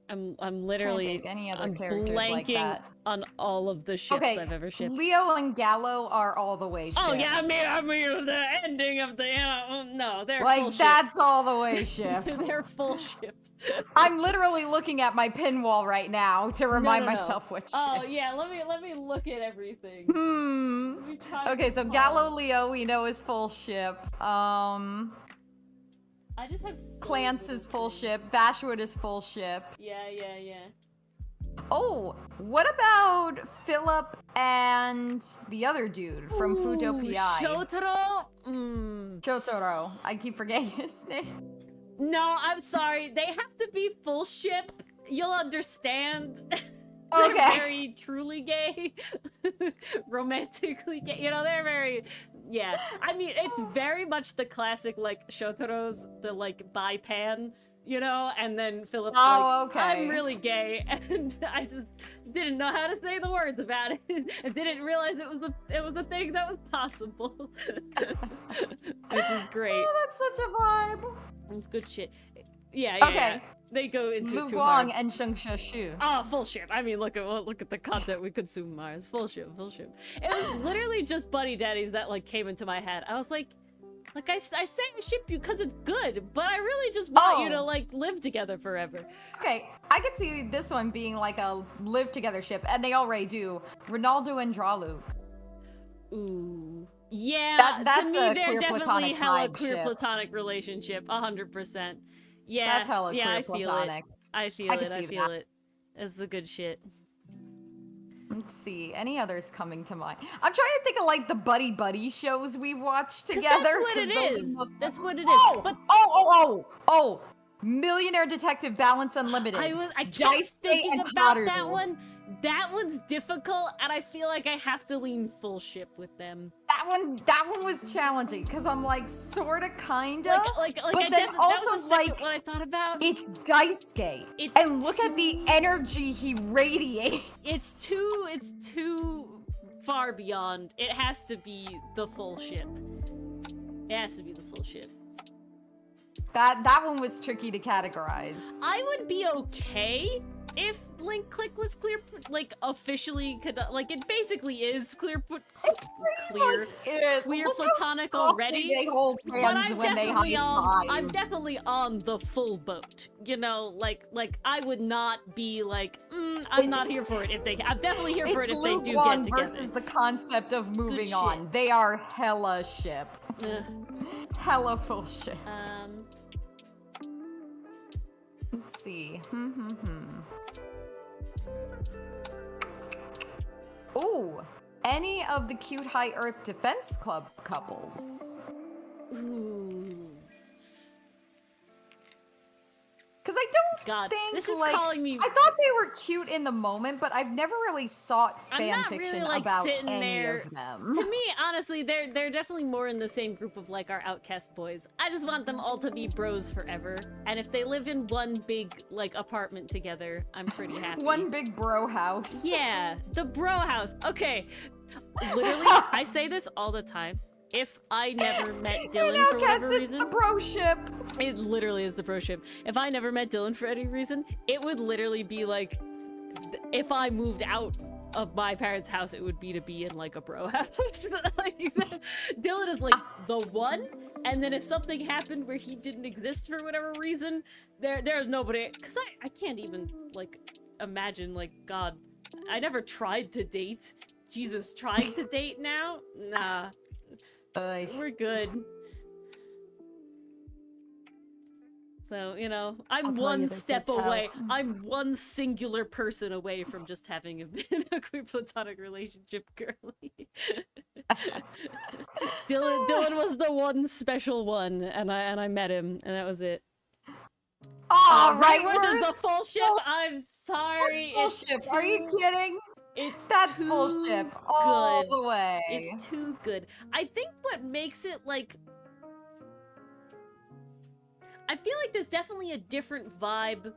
I'm literally any other I'm characters like blanking that. on all of the ships I've ever shipped. Leo and Gallo are all the way shipped. Oh yeah, I mean the ending of the no, they're like full that's all the way shipped. They're full shipped. I'm literally looking at my pin wall right now to remind myself which. Oh yeah, let me look at everything. Okay, so Gallo Leo we know is full ship. I just have Clance is full ship. Bashwood is full ship. Yeah. Oh, what about Philip and the other dude from Futo PI? Shotaro? Shotaro. I keep forgetting his name. No, I'm sorry. They have to be full ship. You'll understand. Okay. They're very truly gay. Romantically gay. You know, they're very... Yeah. I mean, it's very much the classic, like, Shotaro's, the, like, bi-pan, you know? And then Philip's okay. I'm really gay. And I just didn't know how to say the words about it. And didn't realize it was a thing that was possible. Which is great. Oh, that's such a vibe. It's good shit. Yeah. Okay. They go into Lu too Guang hard. and Sheng Shu. Oh, full ship. I mean, look at the content we consume, Mars. Full ship. It was literally just Buddy Daddies that like came into my head. I was like I say I ship you because it's good, but I really just want you to like live together forever. Okay, I could see this one being like a live together ship, and they already do. Ronaldo and Dralu. Ooh. Yeah, that's to me, a they're queer definitely platonic hella vibe queer ship. platonic relationship, 100%. Yeah, That's hella yeah, queer I feel platonic. it. I feel it. It's the good shit. Let's see, any others coming to mind? I'm trying to think of like the buddy shows we've watched together. That's what it is. That's what it is. Oh, but oh! Millionaire Detective Balance Unlimited. I kept thinking and about Potterville. that one. That one's difficult, and I feel like I have to lean full ship with them. That one was challenging because I'm like sorta kinda. Like but then also that was the like what I thought about. It's Daisuke. And look at the energy he radiates. It's too far beyond. It has to be the full ship. It has to be the full ship. That one was tricky to categorize. I would be okay if Link Click was clear, like officially, like it basically is clear platonic already. They hold hands but I'm when definitely they I'm definitely on the full boat. You know, like I would not be like, I'm not here for it if they. I'm definitely here for it if they do get together. Versus the concept of moving on. They are hella ship. Hella full ship. Let's see. Oh, any of the cute High Earth Defense Club couples. Ooh. Because I don't think this is like, calling me. I thought they were cute in the moment, but I've never really sought fan fiction really, like, about sitting any there. of them. To me, honestly, they're definitely more in the same group of like our outcast boys. I just want them all to be bros forever, and if they live in one big like apartment together, I'm pretty happy. One big bro house. Yeah, the bro house. Okay, literally, I say this all the time. If I never met Dylan for whatever reason, it's the bro ship. It literally is the bro ship. If I never met Dylan for any reason, it would literally be like, if I moved out of my parents' house, it would be to be in like a bro house. Like, Dylan is like the one, and then if something happened where he didn't exist for whatever reason, there's nobody. Cause I can't even like imagine like God. I never tried to date. Jesus, trying to date now? Nah. We're good. So, you know, I'm one step away. I'm one singular person away from just having been a queer platonic relationship girly. Dylan was the one special one, and I met him, and that was it. Oh, right where there's the full ship. I'm sorry. Full ship. Are you kidding? That's full ship all the way. It's too good. I think what makes it like, I feel like there's definitely a different vibe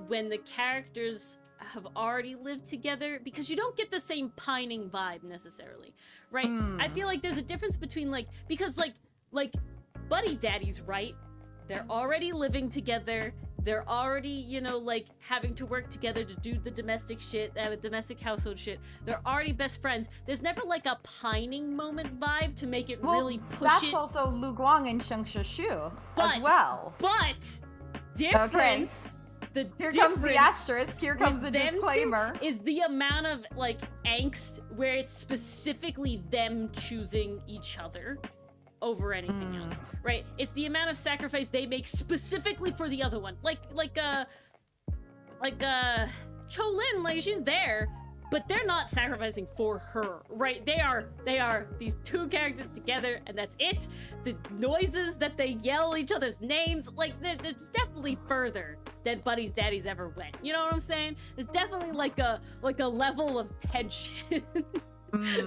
when the characters have already lived together, because you don't get the same pining vibe necessarily, right? I feel like there's a difference between like, because like Buddy Daddies, right? They're already living together. They're already, you know, like having to work together to do the domestic shit, domestic household shit. They're already best friends. There's never like a pining moment vibe to make it really push that's it. also Lu Guang and Sheng Shushu as well. But difference. Okay. Here comes the asterisk. Here comes the disclaimer. Is the amount of like angst where it's specifically them choosing each other over anything else, right? It's the amount of sacrifice they make specifically for the other one. Like Cholin, like she's there, but they're not sacrificing for her, right? They are these two characters together, and that's it. The noises that they yell each other's names, like it's definitely further than Buddy's Daddies ever went. You know what I'm saying? There's definitely like a level of tension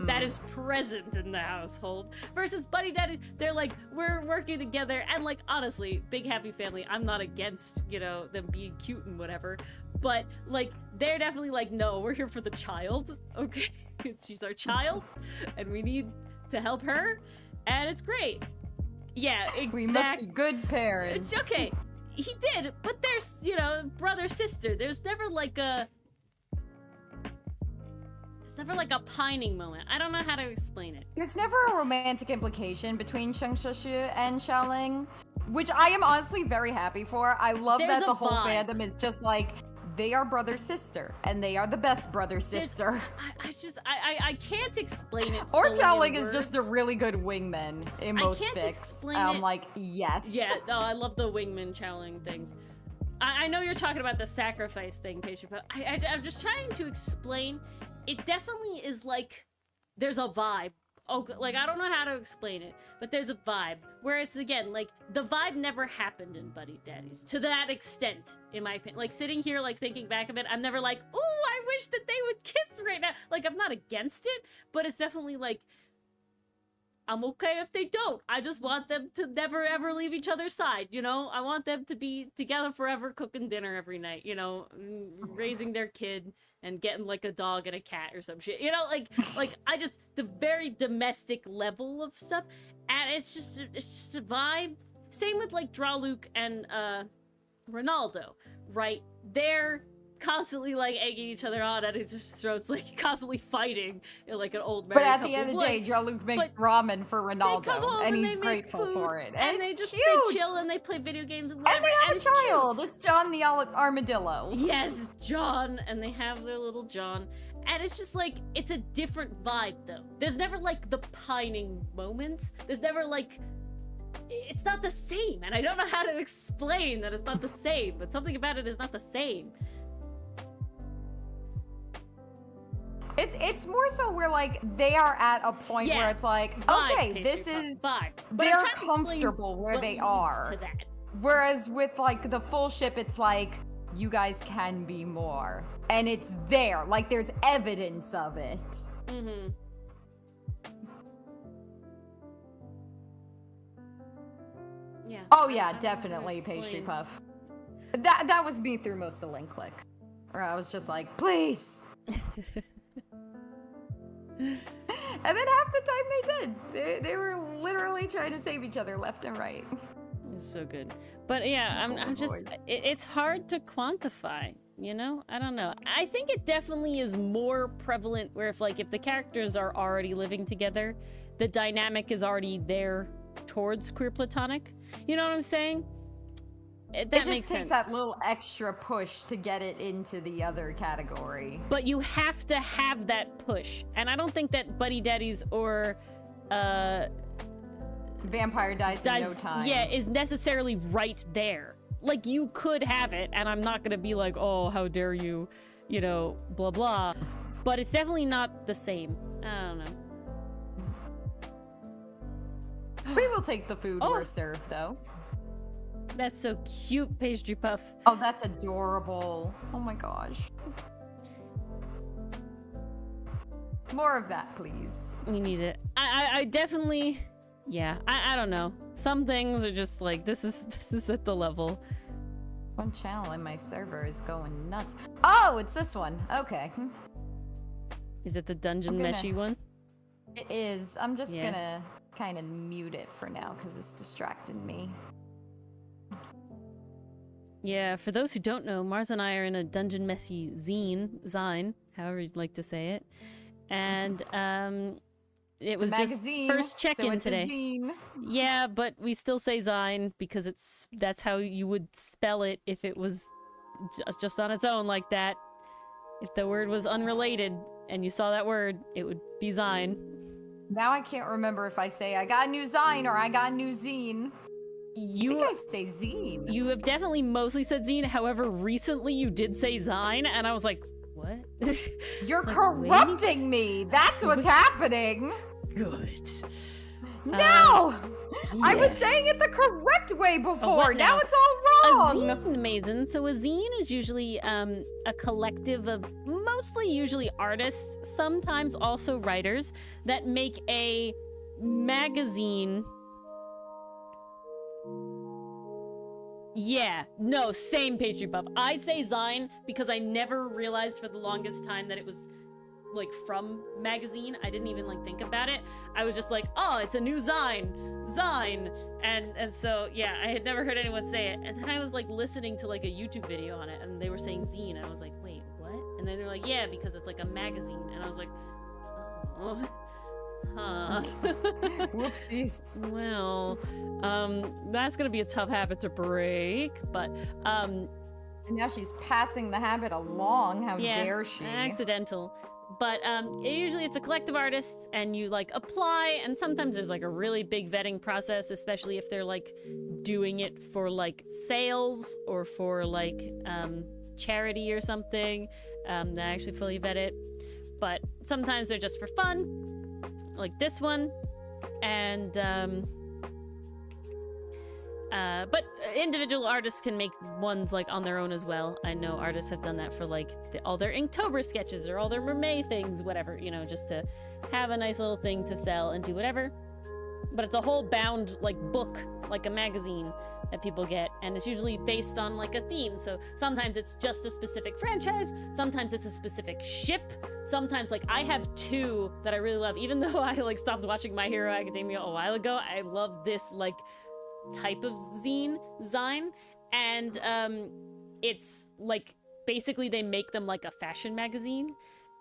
that is present in the household. Versus Buddy Daddies, they're like, we're working together, and like honestly, big happy family. I'm not against, you know, them being cute and whatever, but like they're definitely like, no, we're here for the child, okay? She's our child, and we need to help her, and it's great. Yeah, exactly. We must be good parents. It's okay. He did, but there's, you know, brother sister. There's never like a pining moment. I don't know how to explain it. There's never a romantic implication between Sheng Shushu and Xiaoling, which I am honestly very happy for. I love that the whole fandom is just like, they are brother-sister, and they are the best brother-sister. I can't explain it. Or Xiaoling is just a really good wingman in most fics. I'm like, yes. Yeah, no, I love the wingman Xiaoling things. I know you're talking about the sacrifice thing, Pastry, but I'm just trying to explain. It definitely is like, there's a vibe. Oh, like, I don't know how to explain it, but there's a vibe where it's, again, like, the vibe never happened in Buddy Daddies to that extent, in my opinion. Like, sitting here, like, thinking back of it, I'm never like, ooh, I wish that they would kiss right now. Like, I'm not against it, but it's definitely like, I'm okay if they don't. I just want them to never, ever leave each other's side, you know? I want them to be together forever, cooking dinner every night, you know? Raising their kid and getting, like, a dog and a cat or some shit. You know, like I just, the very domestic level of stuff. And it's just a vibe. Same with, like, Draluc and, Ronaldo, right? They're constantly like egging each other on at each other's throats, like constantly fighting, like an old married couple. But at the end of the day, Draluc makes ramen for Ronaldo, and he's grateful for it. And they just they chill and they play video games and whatever. And they have a child. It's John the Armadillo. Yes, John, and they have their little John. And it's just like, it's a different vibe though. There's never like the pining moments. There's never like, it's not the same. And I don't know how to explain that it's not the same, but something about it is not the same. It's more so where like they are at a point where it's like, okay, this is vibe. They're comfortable where they are. Whereas with like the full ship, it's like, you guys can be more, and it's there. Like there's evidence of it. Mm-hmm. Yeah. Oh yeah, definitely, Pastry Puff. That was me through most of Link Click, where I was just like, please. And then half the time they did. They were literally trying to save each other left and right. It's so good. But yeah, I'm just, it's hard to quantify, you know? I don't know. I think it definitely is more prevalent where if the characters are already living together, the dynamic is already there towards queer platonic. You know what I'm saying? That makes sense. It just takes that little extra push to get it into the other category. But you have to have that push. And I don't think that Buddy Daddies or Vampire Dies in No Time. Yeah, is necessarily right there. Like, you could have it, and I'm not gonna be like, oh, how dare you, you know, blah blah. But it's definitely not the same. I don't know. We will take the food we're served, though. That's so cute, Pastry Puff. Oh, that's adorable. Oh my gosh. More of that, please. We need it. I definitely, yeah. I don't know. Some things are just like, this is at the level. One channel in my server is going nuts. Oh, it's this one. Okay. Is it the dungeon meshy one? It is. I'm just gonna kind of mute it for now because it's distracting me. Yeah, for those who don't know, Mars and I are in a Dungeon Messy zine, however you'd like to say it. And it was just first check-in today. A zine. Yeah, but we still say zine because that's how you would spell it if it was just on its own like that. If the word was unrelated and you saw that word, it would be zine. Now I can't remember if I say I got a new zine or I got a new zine. I think I say zine. You have definitely mostly said zine. However, recently you did say zine, and I was like, what? You're corrupting me. That's what's happening. Good. No! Yes. I was saying it the correct way before. Now it's all wrong. A zine, Mason. So a zine is usually a collective of mostly usually artists, sometimes also writers, that make a magazine. Yeah, no, same pastry puff. I say zine because I never realized for the longest time that it was like from magazine. I didn't even like think about it. I was just like, oh, it's a new zine, and so yeah, I had never heard anyone say it. And then I was like listening to like a YouTube video on it, and they were saying zine, and I was like, wait, what? And then they're like, yeah, because it's like a magazine, and I was like, oh. Huh. Whoopsies. Well, that's gonna be a tough habit to break, but and now she's passing the habit along. How dare she? Accidental. But usually it's a collective artists, and you like apply, and sometimes there's like a really big vetting process, especially if they're like doing it for like sales or for like charity or something. They actually fully vet it. But sometimes they're just for fun, like this one, and but individual artists can make ones like on their own as well. I know artists have done that for like all their Inktober sketches or all their mermaid things, whatever, you know, just to have a nice little thing to sell and do whatever. But it's a whole bound like book, like a magazine that people get, and it's usually based on like a theme. So sometimes it's just a specific franchise, sometimes it's a specific ship, sometimes like I have two that I really love. Even though I like stopped watching My Hero Academia a while ago, I love this like type of zine, and it's like basically they make them like a fashion magazine,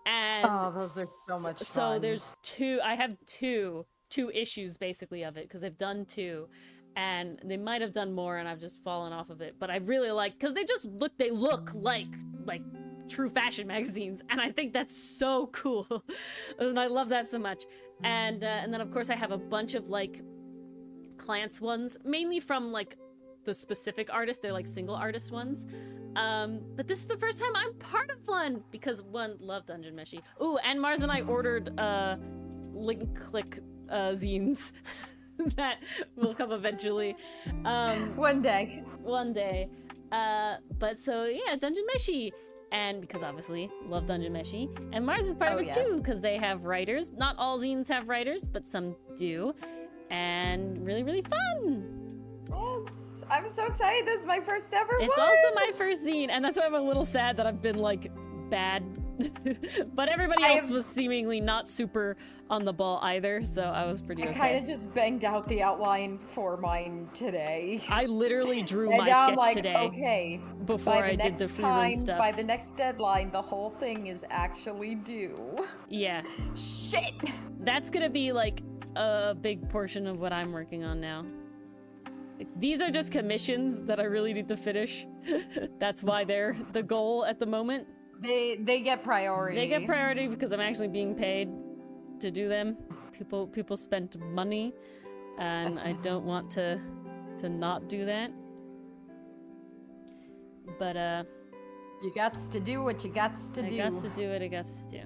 and those are so much fun. So there's two, I have two issues basically of it because they've done two, and they might have done more and I've just fallen off of it, but I really like, because they look like true fashion magazines, and I think that's so cool. And I love that so much. And then of course I have a bunch of like Clance ones, mainly from like the specific artist. They're like single artist ones, but this is the first time I'm part of one because one, love Dungeon Meshi. Ooh, and Mars and I ordered link click zines that will come eventually, one day, but so yeah, Dungeon Meshi. And because obviously love Dungeon Meshi, and Mars is part of it too because they have writers. Not all zines have writers, but some do. And really, really fun. Yes, I'm so excited. This is my first ever one. It's also my first zine, and that's why I'm a little sad that I've been like bad. But everybody else was seemingly not super on the ball either, so I was pretty okay. I kind of just banged out the outline for mine today. I literally drew my sketch today. Okay, before I did the freelance stuff. By the next deadline, the whole thing is actually due. Yeah. Shit. That's gonna be like a big portion of what I'm working on now. These are just commissions that I really need to finish. That's why they're the goal at the moment. They get priority. They get priority because I'm actually being paid to do them. People spent money, and I don't want to not do that. But you gots to do what you gots to do. I gots to do what I gots to do.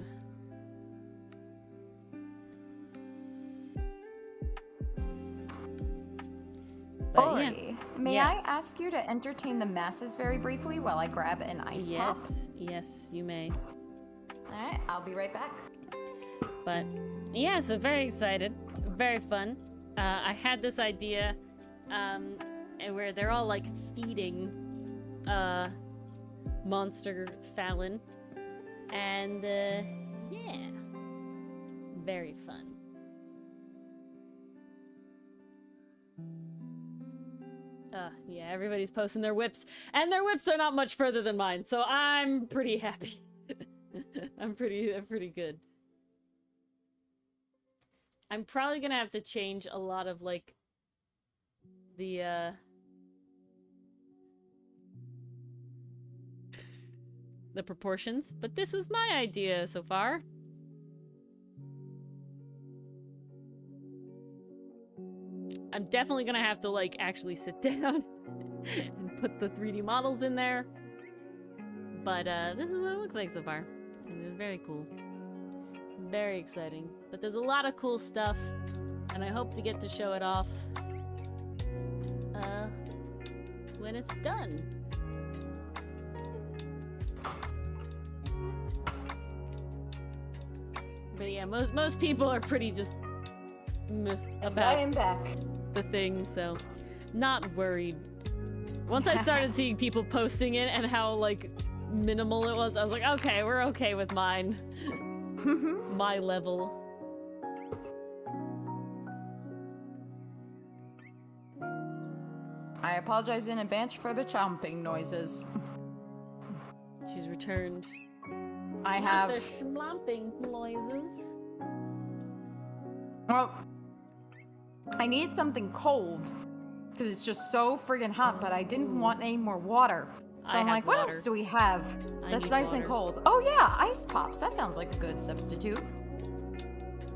Ori, may I ask you to entertain the masses very briefly while I grab an ice pop? Yes, you may. Alright, I'll be right back. But yeah, so very excited, very fun. I had this idea where they're all like feeding Monster Fallon, and yeah, very fun. Yeah, everybody's posting their whips, and their whips are not much further than mine, so I'm pretty happy. I'm pretty good. I'm probably gonna have to change a lot of, like, the proportions, but this was my idea so far. I'm definitely gonna have to, like, actually sit down and put the 3D models in there. But, this is what it looks like so far. And it's very cool. Very exciting. But there's a lot of cool stuff, and I hope to get to show it off, when it's done. But yeah, most people are pretty just meh about I am back. the thing, so not worried. Once I started seeing people posting it and how, like, minimal it was, I was like, okay, we're okay with mine. My level. I apologize in advance for the chomping noises. She's returned. I Not have... the schlomping noises. Well, I need something cold, because it's just so friggin' hot, but I didn't want any more water. So I'm like, what else do we have that's nice and cold? Oh yeah, ice pops. That sounds like a good substitute.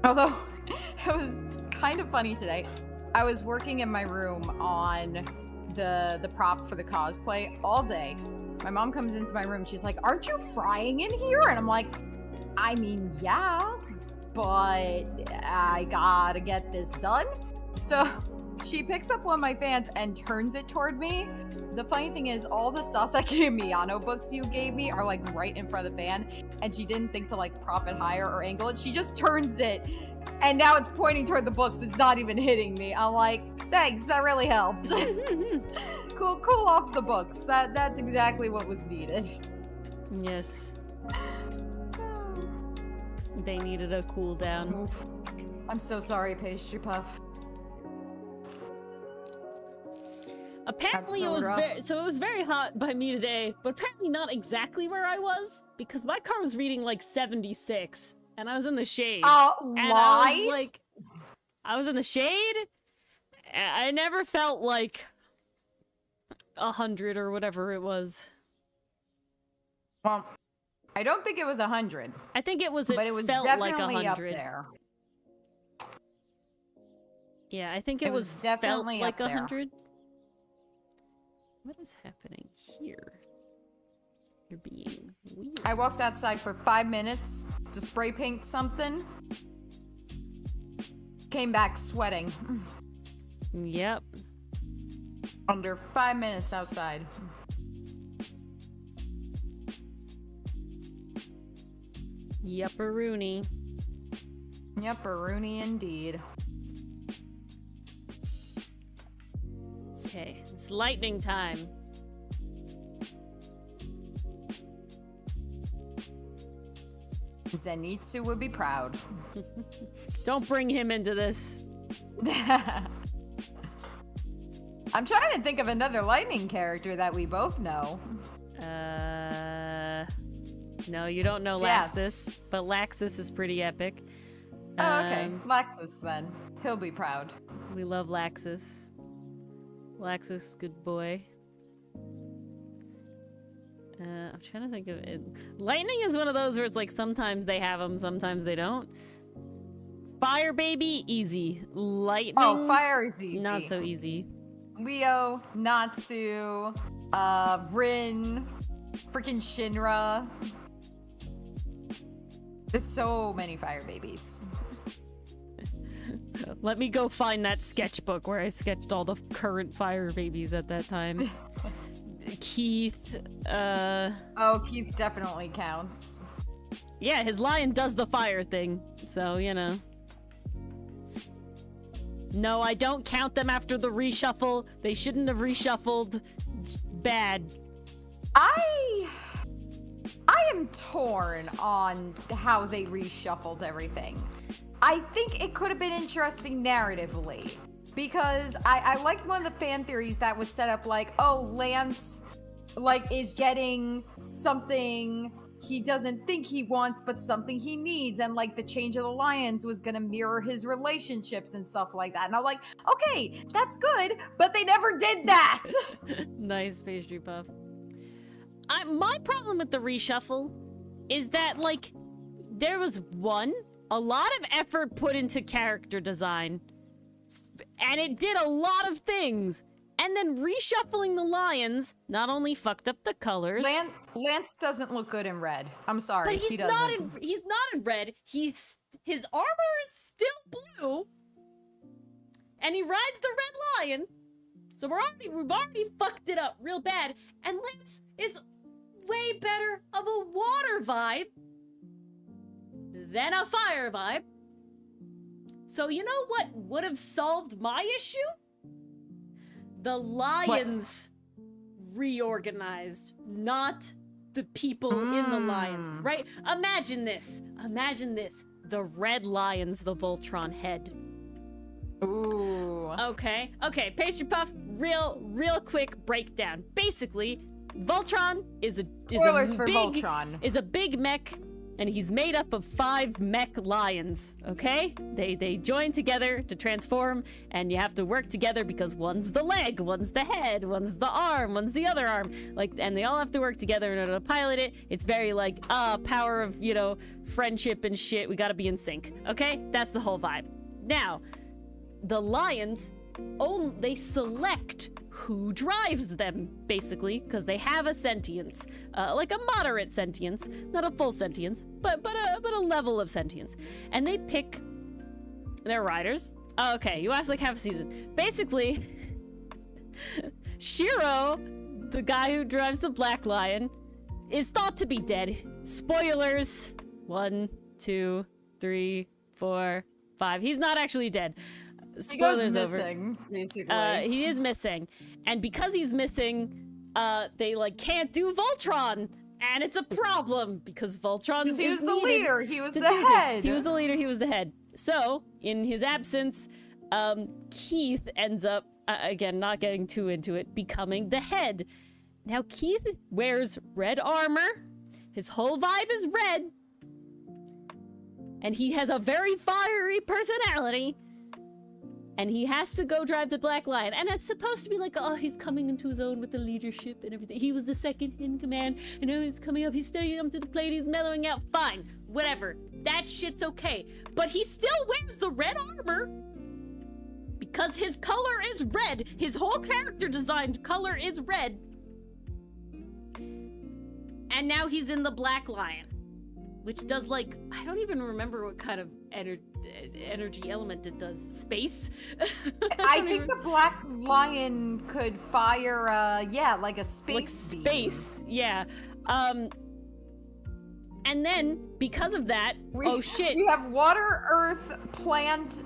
Although, it was kind of funny today. I was working in my room on the prop for the cosplay all day. My mom comes into my room. She's like, aren't you frying in here? And I'm like, I mean, yeah, but I gotta get this done. So she picks up one of my fans and turns it toward me. The funny thing is, all the Sasaki Miyano books you gave me are, like, right in front of the fan, and she didn't think to, like, prop it higher or angle it. She just turns it, and now it's pointing toward the books. It's not even hitting me. I'm like, thanks, that really helped. Cool off the books. That's exactly what was needed. Yes. They needed a cool down. Oof. I'm so sorry, Pastry Puff. Apparently it was very hot by me today, but apparently not exactly where I was, because my car was reading like 76, and I was in the shade. Lies? I was in the shade. I never felt like 100 or whatever it was. Well, I don't think it was 100. I think it was. But it was felt definitely like 100. up there. Yeah, I think it was felt definitely like up there. 100. What is happening here? You're being weird. I walked outside for 5 minutes to spray paint something. Came back sweating. Yep. Under 5 minutes outside. Yupperoonie. Yupperoonie indeed. Okay, it's lightning time. Zenitsu would be proud. Don't bring him into this. I'm trying to think of another lightning character that we both know. No, you don't know Yeah. Laxus, but Laxus is pretty epic. Oh, okay. Laxus, then. He'll be proud. We love Laxus. Laxus, good boy. I'm trying to think of it. Lightning is one of those where it's like sometimes they have them, sometimes they don't. Fire baby, easy. Lightning. Oh, fire is easy. Not so easy. Leo, Natsu, Rin, freaking Shinra. There's so many fire babies. Let me go find that sketchbook where I sketched all the current fire babies at that time. Keith, Oh, Keith definitely counts. yeah, his lion does the fire thing, so, you know. No, I don't count them after the reshuffle. They shouldn't have reshuffled. Bad. I am torn on how they reshuffled everything. I think it could have been interesting narratively, because I liked one of the fan theories that was set up like, oh, Lance like is getting something he doesn't think he wants, but something he needs, and like the change of the lions was gonna mirror his relationships and stuff like that. And I'm like, okay, that's good, but they never did that. Nice pastry puff. My problem with the reshuffle is that, like, there was a lot of effort put into character design, and it did a lot of things. And then reshuffling the lions not only fucked up the colors. Lance doesn't look good in red. I'm sorry, but he's not in red. His armor is still blue, and he rides the red lion. So we've already fucked it up real bad. And Lance is way better of a water vibe than a fire vibe. So you know what would have solved my issue? The lions reorganized, not the people in the lions, right? Imagine this. The red lion's the Voltron head. Ooh. Okay, pastry puff, real quick breakdown. Basically, Voltron is a big mech, and he's made up of 5 mech lions, okay? They join together to transform, and you have to work together because one's the leg, one's the head, one's the arm, one's the other arm. Like, and they all have to work together in order to pilot it. It's very like, power of, friendship and shit. We gotta be in sync, okay? That's the whole vibe. Now, the lions, they select who drives them, basically, because they have a sentience, like a moderate sentience, not a full sentience, but a level of sentience, and they pick their riders. Oh, okay, you watched like half a season. Basically, Shiro, the guy who drives the Black Lion, is thought to be dead. Spoilers: 1, 2, 3, 4, 5. He's not actually dead. Spoilers he goes missing, basically. He is missing, and because he's missing, they can't do Voltron, and it's a problem because Voltron is he was the leader. He was the head. He was the leader. He was the head. So in his absence, Keith ends up again, not getting too into it, becoming the head. Now Keith wears red armor. His whole vibe is red, and he has a very fiery personality. And he has to go drive the Black Lion. And it's supposed to be like, oh, he's coming into his own with the leadership and everything. He was the second in command. And now he's coming up. He's stepping up to the plate. He's mellowing out. Fine. Whatever. That shit's okay. But he still wears the red armor. Because his color is red. His whole character designed color is red. And now he's in the Black Lion. Which does, like, I don't even remember what kind of energy element it does. Space? I think the Black Lion could fire, like a space beam. Space, yeah. And then, because of that, we have water, earth, plant,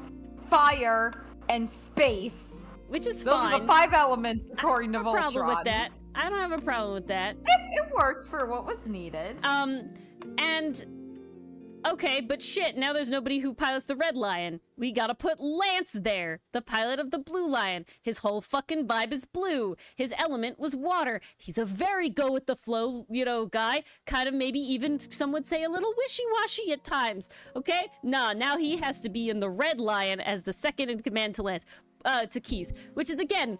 fire, and space. Which is Those fine. are the 5 elements, according to Voltron. I don't have a problem with that. I don't have a problem with that. It worked for what was needed. And okay, but shit, now there's nobody who pilots the Red Lion. We gotta put Lance there, the pilot of the Blue Lion. His whole fucking vibe is blue. His element was water. He's a very go with the flow, guy. Kind of maybe even, some would say, a little wishy-washy at times. Okay? Nah, now he has to be in the Red Lion as the second in command to Lance. To Keith, which is again,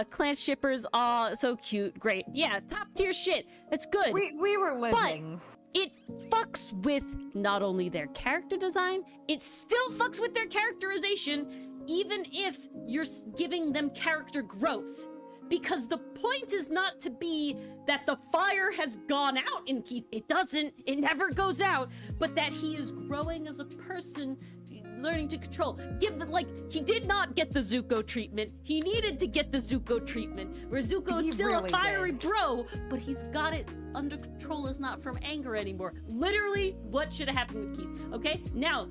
clan shippers, so cute, great. Yeah, top tier shit. That's good. We were living. But it fucks with not only their character design, it still fucks with their characterization, even if you're giving them character growth. Because the point is not to be that the fire has gone out in Keith. It doesn't. It never goes out. But that he is growing as a person, learning to control. He did not get the Zuko treatment. He needed to get the Zuko treatment, where Zuko is still a fiery bro, but he's got it under control. Is not from anger anymore. Literally, what should have happened with Keith? Okay, now,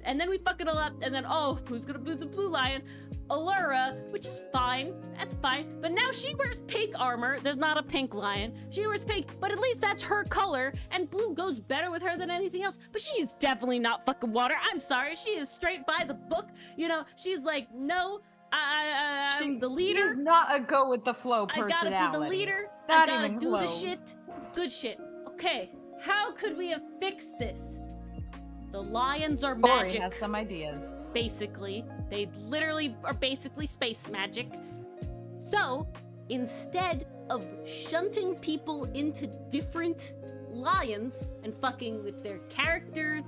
and then we fuck it all up, and then, who's gonna be the Blue Lion? Allura, which is fine. That's fine. But now she wears pink armor. There's not a pink lion. She wears pink, but at least that's her color, and blue goes better with her than anything else. But she's definitely not fucking water. I'm sorry. She is straight by the book. She's like, no, I'm the She leader. is not a go with the flow I personality. gotta be the leader. Not I gotta even do close. the shit. Good shit. Okay, how could we have fixed this? The lions are Ori magic. has some ideas. Basically, they literally are basically space magic. So, instead of shunting people into different lions and fucking with their character,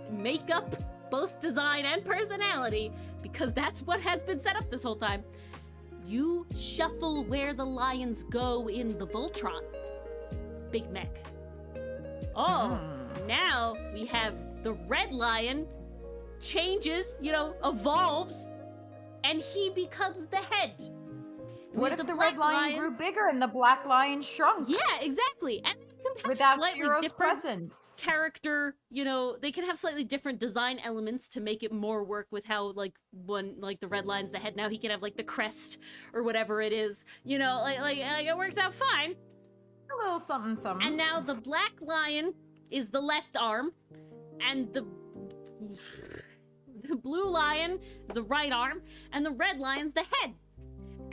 makeup, both design and personality, because that's what has been set up this whole time, you shuffle where the lions go in the Voltron. Big mech. Oh, now we have the red lion changes, evolves, and he becomes the head. What if the red lion grew bigger and the black lion shrunk? Yeah, exactly. And they can have Without slightly Shiro's different presence. character, they can have slightly different design elements to make it more work with how, the red lion's the head. Now he can have, the crest or whatever it is. It works out fine. A little something, something. And now the black lion is the left arm, and the blue lion is the right arm, and the red lion's the head.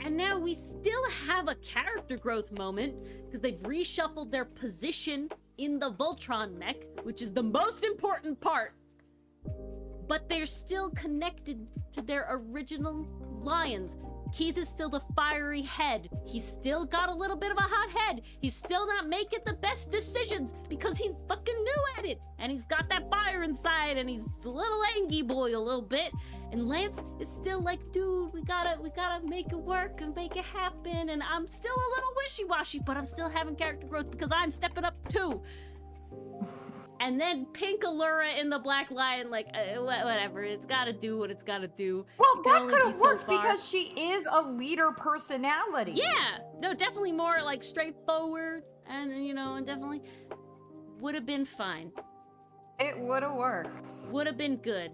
And now we still have a character growth moment, because they've reshuffled their position in the Voltron mech, which is the most important part. But they're still connected to their original lions. Keith is still the fiery head. He's still got a little bit of a hot head. He's still not making the best decisions because he's fucking new at it. And he's got that fire inside, and he's a little angry boy a little bit. And Lance is still like, dude, we gotta make it work and make it happen. And I'm still a little wishy-washy, but I'm still having character growth because I'm stepping up too. And then Pink Allura in the Black Lion, whatever. It's gotta do what it's gotta do. Well, that could have worked because she is a leader personality. Yeah, no, definitely more straightforward, and and definitely would have been fine. It would have worked. Would have been good.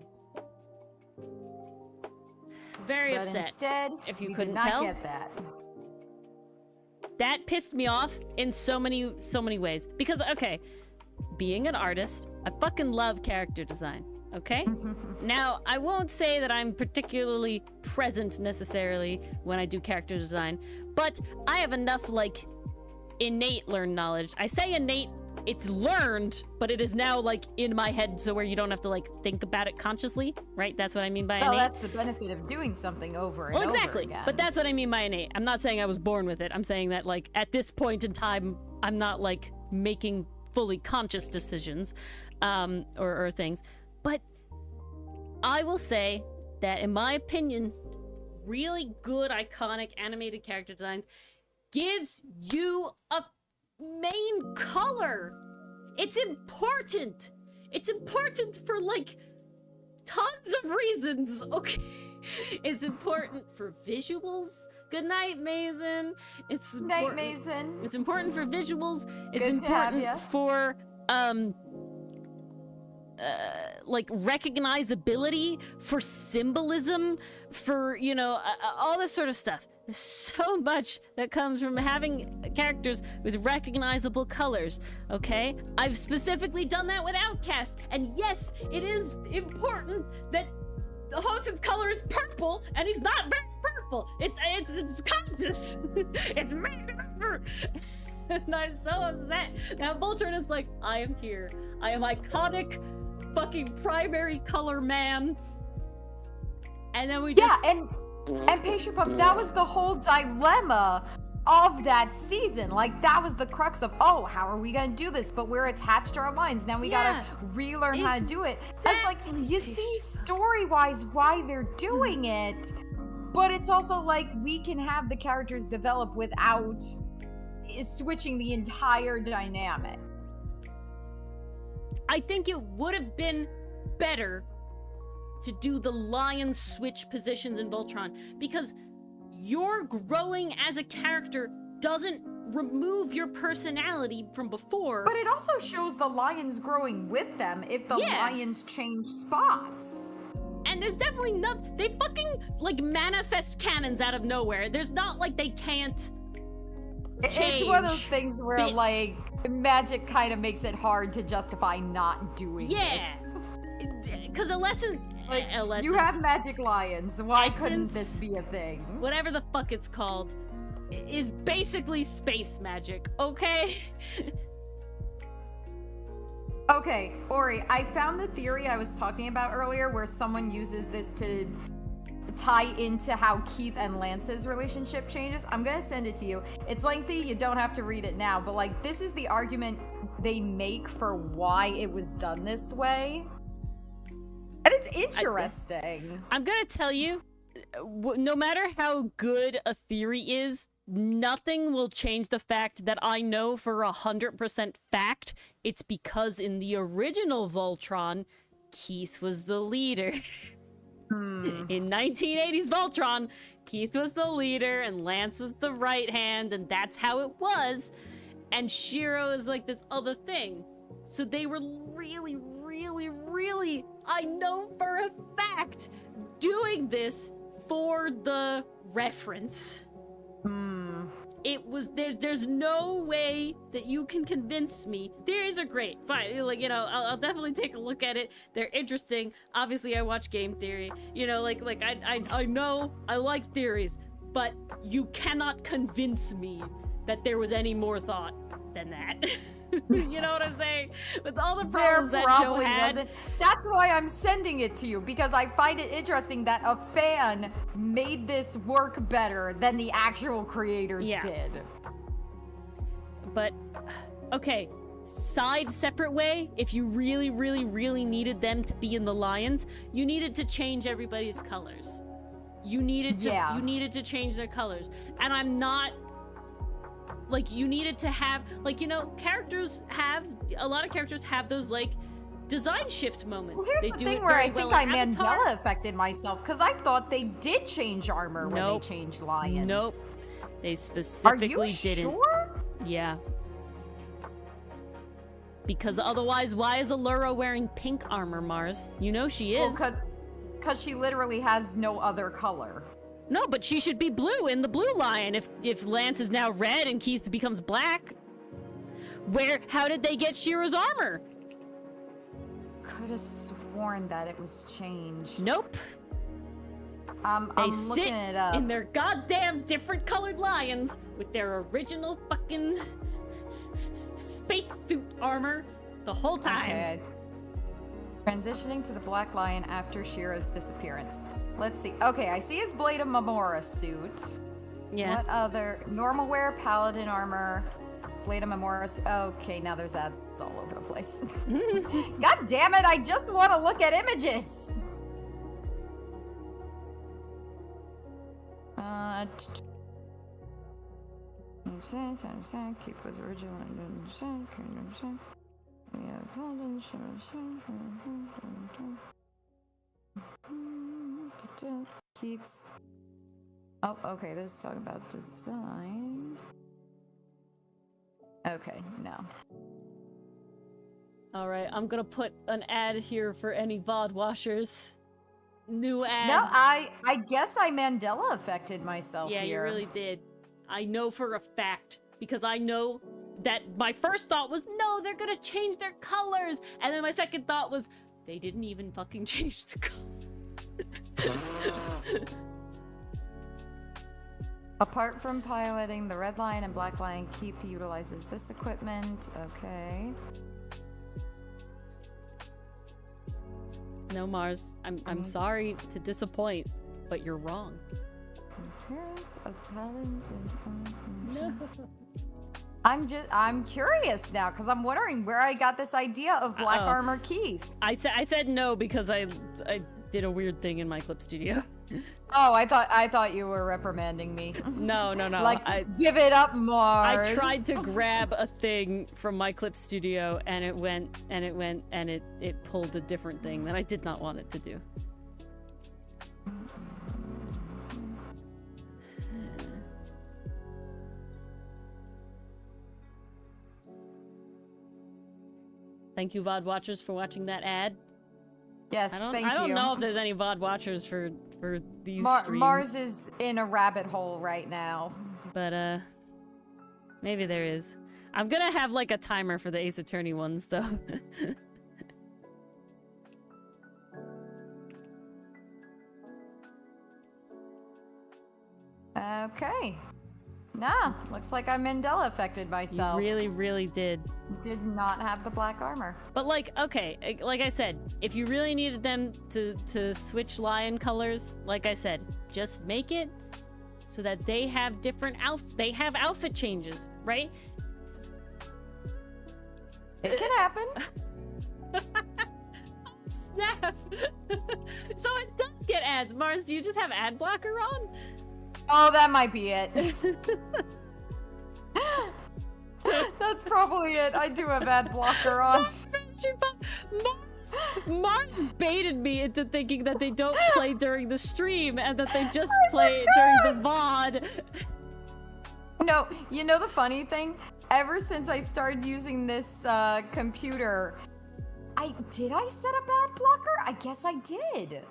Very upset. Instead, if you we couldn't did not tell. Get that. That pissed me off in so many ways. Because being an artist, I fucking love character design, okay? Now, I won't say that I'm particularly present necessarily when I do character design, but I have enough, innate learned knowledge. I say innate, it's learned, but it is now, in my head, so where you don't have to, think about it consciously, right? That's what I mean by innate. Well, that's the benefit of doing something over and over exactly. again. But that's what I mean by innate. I'm not saying I was born with it. I'm saying that, at this point in time, I'm not, making fully conscious decisions or things. But I will say that, in my opinion, really good, iconic animated character design gives you a main color. It's important. It's important for, tons of reasons, okay? It's important for visuals. Good night, Mason. It's important. Night, Mason. It's important for visuals. It's Good to have important ya. for recognizability, for symbolism, for all this sort of stuff. There's so much that comes from having characters with recognizable colors, okay? I've specifically done that with Outcast, and yes, it is important that Hotun's color is purple, and he's not very purple. It's conscious. It's made over. And I'm so upset. Now Voltron is like, I am here. I am iconic, fucking primary color man. And then we just and Pastry Puff, that was the whole dilemma of that season. That was the crux of, how are we gonna do this? But we're attached to our lines. Now we gotta relearn how to do it. It's you see story-wise why they're doing it, but it's also we can have the characters develop without switching the entire dynamic. I think it would have been better to do the lion switch positions in Voltron, because your growing as a character doesn't remove your personality from before. But it also shows the lions growing with them if the lions change spots. And there's definitely not, they fucking manifest cannons out of nowhere. There's not they can't change. It's one of those things where bits. Magic kind of makes it hard to justify not doing this. Because a lesson Like, Essence. you have magic lions. Why couldn't this Essence, be a thing? whatever the fuck it's called, is basically space magic, okay? Okay, Ori, I found the theory I was talking about earlier where someone uses this to tie into how Keith and Lance's relationship changes. I'm gonna send it to you. It's lengthy, you don't have to read it now, but like, this is the argument they make for why it was done this way. And it's interesting. I'm gonna tell you, no matter how good a theory is, nothing will change the fact that I know for 100% fact it's because in the original Voltron, Keith was the leader. In 1980s Voltron, Keith was the leader and Lance was the right hand, and that's how it was. And Shiro is like this other thing. So they were really, I know for a fact, doing this for the reference. It was there's no way that you can convince me. Theories are great, fine, like, you know, I'll definitely take a look at it. They're interesting. Obviously I watch game theory, you know, like I know I like theories, but you cannot convince me that there was any more thought than that. You know what I'm saying? With all the problems that show had. Wasn't. That's why I'm sending it to you, because I find it interesting that a fan made this work better than the actual creators did. But, okay, separate way, if you really needed them to be in the Lions, you needed to change everybody's colors. You needed to change their colors. And I'm not, like, you needed to have, like, you know, a lot of characters have those, like, design shift moments. Well, here's the thing where I think I Mandela affected myself, because I thought they did change armor when they changed lions. Nope. They specifically Are you didn't. Sure? Yeah. Because otherwise, why is Allura wearing pink armor, Mars? You know she is. Well, because she literally has no other color. No, but she should be blue in the Blue Lion if Lance is now red and Keith becomes black. How did they get Shiro's armor? Could have sworn that it was changed. Nope. I'm looking it up. In their goddamn different colored lions with their original fucking spacesuit armor the whole time. Okay. Transitioning to the Black Lion after Shiro's disappearance. Let's see. Okay, I see his Blade of Mamora suit. Yeah. What other? Normal wear, paladin armor, Blade of Mamora. Okay, now there's ads all over the place. God damn it, I just want to look at images. Keith was original. Yeah, paladin. Keith's. Oh, okay. This is talking about design. Okay, no. All right, I'm gonna put an ad here for any VOD watchers. New ad. No, I guess I Mandela affected myself here. Yeah, you really did. I know for a fact, because I know that my first thought was, no, they're gonna change their colors. And then my second thought was, they didn't even fucking change the color. Apart from piloting the Red Lion and Black Lion, Keith utilizes this equipment. Okay. No, Mars, I'm sorry to disappoint, but you're wrong. Compares of the paladins. No. I'm curious now, because I'm wondering where I got this idea of Black Armor Keith. I said no because I did a weird thing in my clip studio. Oh, I thought you were reprimanding me. No. Like, give it up, Mars. I tried to grab a thing from my clip studio, and it pulled a different thing that I did not want it to do. Thank you, VOD watchers, for watching that ad. Yes, thank you. I don't know if there's any VOD watchers for these streams. Mars is in a rabbit hole right now. But, maybe there is. I'm gonna have, like, a timer for the Ace Attorney ones, though. Okay. Nah, looks like I Mandela affected myself. You really, really did. Did not have the black armor. But like, okay, like I said, if you really needed them to switch lion colors, like I said, just make it so that they have different outfit changes, right? It can happen. Snap. So it does get ads. Mars, do you just have ad blocker on? Oh, that might be it. That's probably it. I do have ad blocker on. Mars baited me into thinking that they don't play during the stream and that they just play during the VOD. No, you know the funny thing? Ever since I started using this computer, did I set up ad blocker? I guess I did.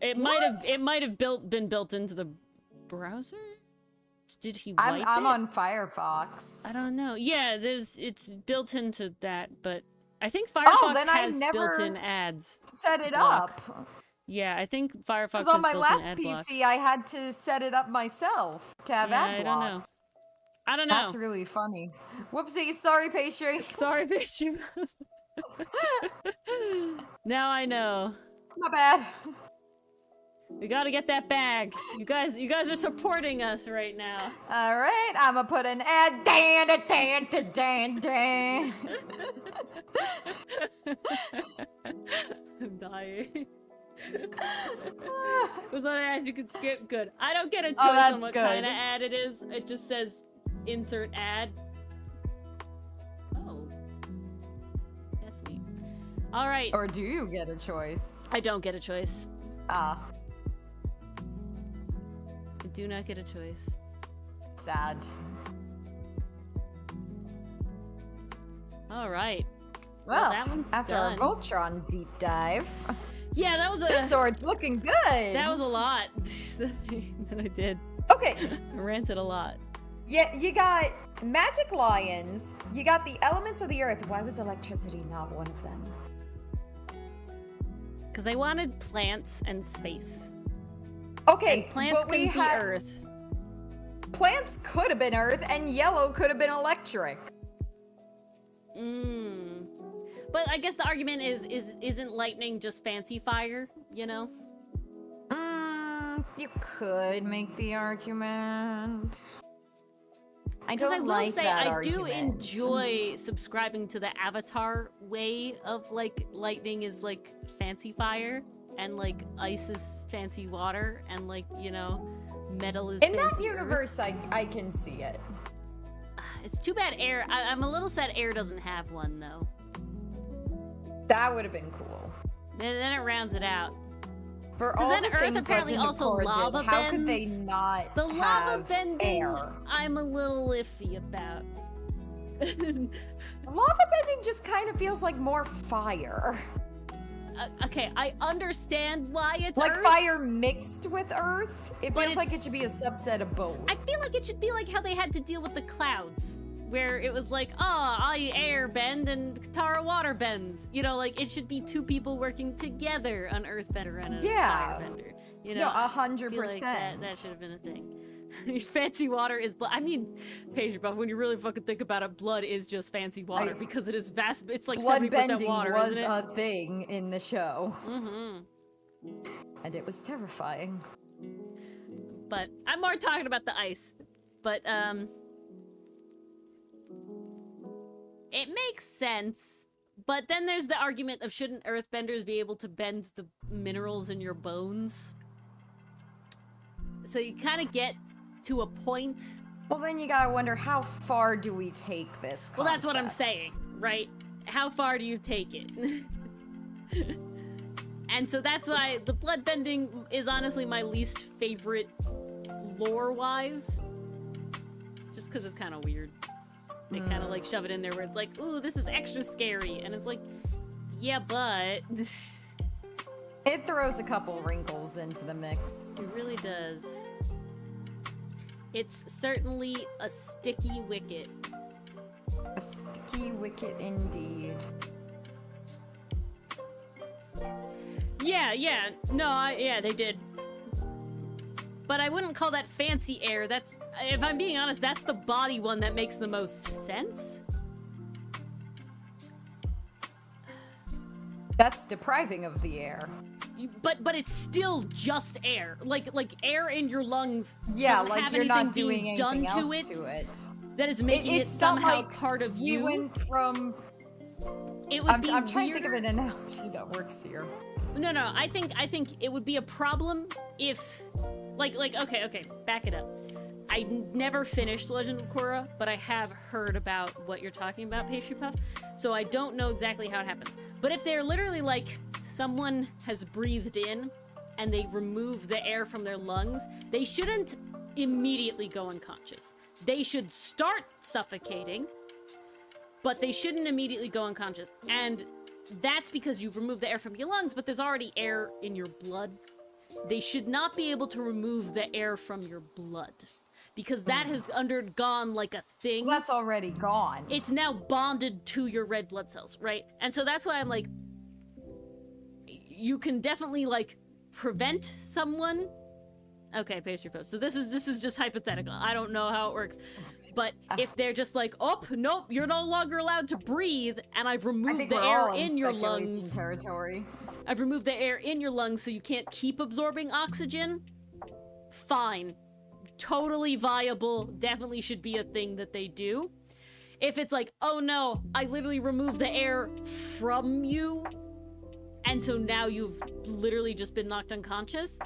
It might have been built into the browser. Did he? I'm on Firefox. I don't know. Yeah, it's built into that, but I think Firefox has built-in ads. Set it up. Yeah, I think Firefox has on my built-in last ad PC, block. I had to set it up myself to have ad block. I don't know. That's really funny. Whoopsie, sorry, pastry. Sorry, pastry. Now I know. My bad. We gotta get that bag. You guys are supporting us right now. All right, I'm gonna put an ad. Dan, dan, dan, dan, dan. I'm dying. Was what I asked you could skip. Good. I don't get a choice on what kind of ad it is. It just says insert ad. Oh. That's neat. All right. Or do you get a choice? I don't get a choice. Ah. I do not get a choice. Sad. All right. Well, that one's after done. our Voltron deep dive. Yeah, that was This sword's looking good. That was a lot that I did. Okay. I ranted a lot. Yeah, you got magic lions. You got the elements of the earth. Why was electricity not one of them? Because I wanted plants and space. Okay, and plants but we couldn't be had... earth. Plants could have been earth, and yellow could have been electric. But I guess the argument isn't lightning just fancy fire, you know? You could make the argument. Because I will say, I do enjoy subscribing to the Avatar way of, like, lightning is, like, fancy fire, and, like, ice is fancy water, and, like, you know, metal is fancy In that universe, earth. I can see it. It's too bad air, I'm a little sad air doesn't have one, though. That would have been cool. Then it rounds it out. For all then the Earth things apparently Legend of also Korra lava did, how could they bends. not The lava have bending, air? I'm a little iffy about. Lava bending just kind of feels like more fire. Okay, I understand why it's like Earth. Fire mixed with Earth. It But feels like it should be a subset of both. I feel like it should be like how they had to deal with the clouds, where it was like, I air bend and Katara water bends. You know, like it should be two people working together, an earthbender and a firebender. You know, no, 100%. Like that should have been a thing. Fancy water is blood. I mean, Paige Buff, when you really fucking think about it, blood is just fancy water because it is vast. It's like 70% water, was isn't it? a thing in the show. Mm-hmm. And it was terrifying. But I'm more talking about the ice. But, it makes sense. But then there's the argument of shouldn't earthbenders be able to bend the minerals in your bones? So you kind of get to a point. Well, then you gotta wonder, how far do we take this concept? Well, that's what I'm saying, right? How far do you take it? And so that's why the bloodbending is honestly my least favorite lore-wise. Just because it's kind of weird. They kind of like shove it in there where it's like, ooh, this is extra scary. And it's like, yeah, but... It throws a couple wrinkles into the mix. It really does. It's certainly a sticky wicket. A sticky wicket indeed. Yeah, no, yeah, they did. But I wouldn't call that fancy air. That's, if I'm being honest, that's the body one that makes the most sense. That's depriving of the air. But it's still just air. Like air in your lungs. Yeah, doesn't like have you're not anything doing being anything done else to it. That is making it It's not somehow like part of you. You went from... It would be I'm trying to think of weirder. an analogy that works here. No, I think it would be a problem if, like, okay, back it up. I never finished Legend of Korra, but I have heard about what you're talking about, Pastry Puff, so I don't know exactly how it happens. But if they're literally like, someone has breathed in, and they remove the air from their lungs, they shouldn't immediately go unconscious. They should start suffocating, but they shouldn't immediately go unconscious. And that's because you've removed the air from your lungs, but there's already air in your blood. They should not be able to remove the air from your blood, because that has undergone like a thing. Well, that's already gone. It's now bonded to your red blood cells, right? And so that's why I'm like, you can definitely like prevent someone. Okay, Pastry Puff. So this is just hypothetical. I don't know how it works. But if they're just like, oh, nope, you're no longer allowed to breathe, and I've removed the air in your lungs. Territory. I've removed the air in your lungs so you can't keep absorbing oxygen. Fine. Totally viable. Definitely should be a thing that they do. If it's like, oh no, I literally removed the air from you, and so now you've literally just been knocked unconscious.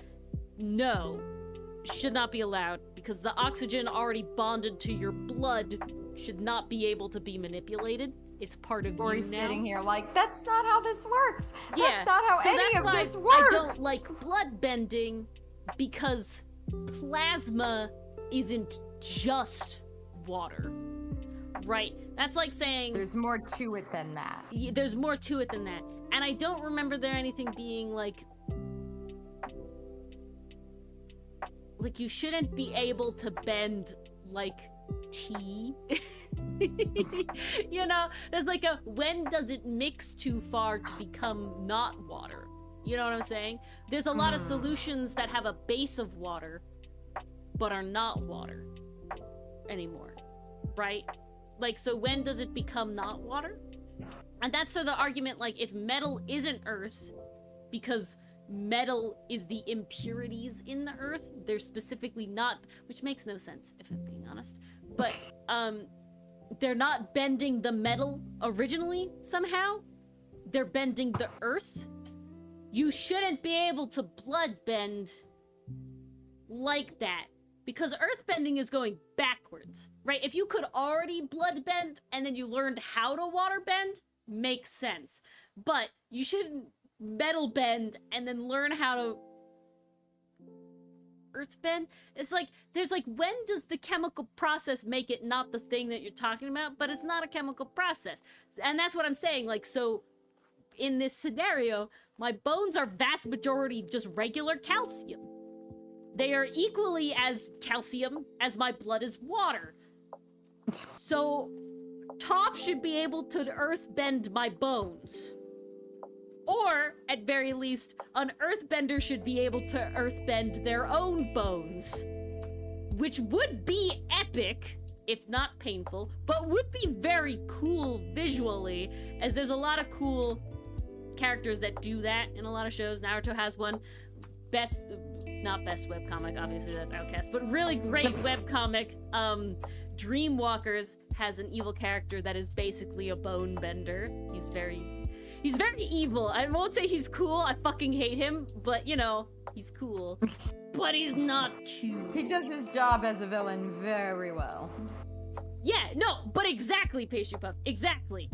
No, should not be allowed, because the oxygen already bonded to your blood should not be able to be manipulated. It's part of Ori's you now. sitting here like, that's not how this works. Yeah, That's not how so any that's of why this works. I don't like blood bending, because plasma isn't just water, right? That's like saying... There's more to it than that. There's more to it than that. And I don't remember there anything being like you shouldn't be able to bend like tea. You know, there's like a, when does it mix too far to become not water? You know what I'm saying? There's a lot of solutions that have a base of water, but are not water anymore, right? Like, so when does it become not water? And that's so the argument, like, if metal isn't earth, because metal is the impurities in the earth, they're specifically not, which makes no sense, if I'm being honest, but, they're not bending the metal originally, somehow. They're bending the earth. You shouldn't be able to blood bend like that, because earth bending is going backwards, right? If you could already blood bend and then you learned how to water bend, makes sense. But you shouldn't metal bend and then learn how to earth bend. It's like, there's like, when does the chemical process make it not the thing that you're talking about? But it's not a chemical process. And that's what I'm saying. Like, so in this scenario, my bones are vast majority just regular calcium. They are equally as calcium as my blood is water. So Toph should be able to earth bend my bones. Or, at very least, an earthbender should be able to earthbend their own bones. Which would be epic, if not painful, but would be very cool visually, as there's a lot of cool characters that do that in a lot of shows. Naruto has one. Not best webcomic, obviously that's Outcast, but really great webcomic. Dreamwalkers has an evil character that is basically a bone bender. He's very evil. I won't say he's cool. I fucking hate him, but you know, he's cool. But he's not cute. He does his job as a villain very well. Yeah, no, but exactly, Pastry Puff. Exactly.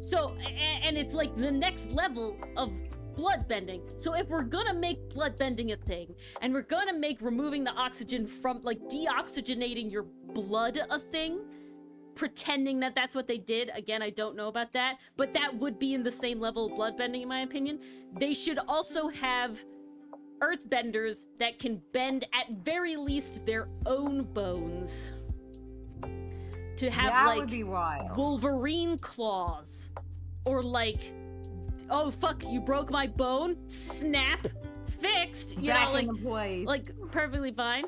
So, and it's like the next level of bloodbending. So if we're gonna make bloodbending a thing, and we're gonna make removing the oxygen from, like, deoxygenating your blood a thing, pretending that that's what they did. Again, I don't know about that, but that would be in the same level of bloodbending, in my opinion. They should also have earthbenders that can bend, at very least, their own bones. To have, that like, would be wild. Wolverine claws. Or, like, oh, fuck, you broke my bone? Snap. fixed, you Back know, in place. like perfectly fine.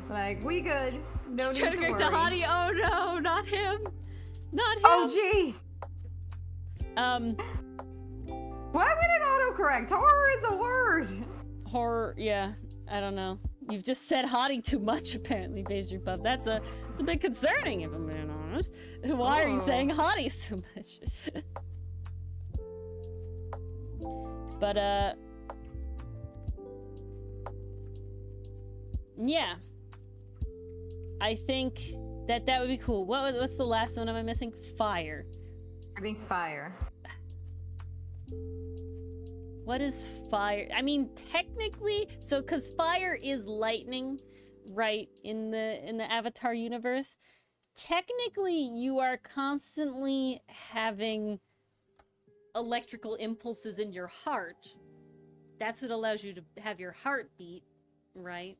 Like, we good. No Just need trying to to worry. correct Hottie. Oh no, not him. Not him. Oh, jeez. Why would it autocorrect? Horror is a word. Horror, yeah. I don't know. You've just said Hottie too much, apparently, Pastry Puff. It's a bit concerning, if I'm being honest. Why are you saying Hottie so much? But, yeah. I think that would be cool. What's the last one am I missing? Fire. I think fire. What is fire? I mean, technically, so because fire is lightning, right, in the Avatar universe. Technically, you are constantly having electrical impulses in your heart. That's what allows you to have your heart beat, right?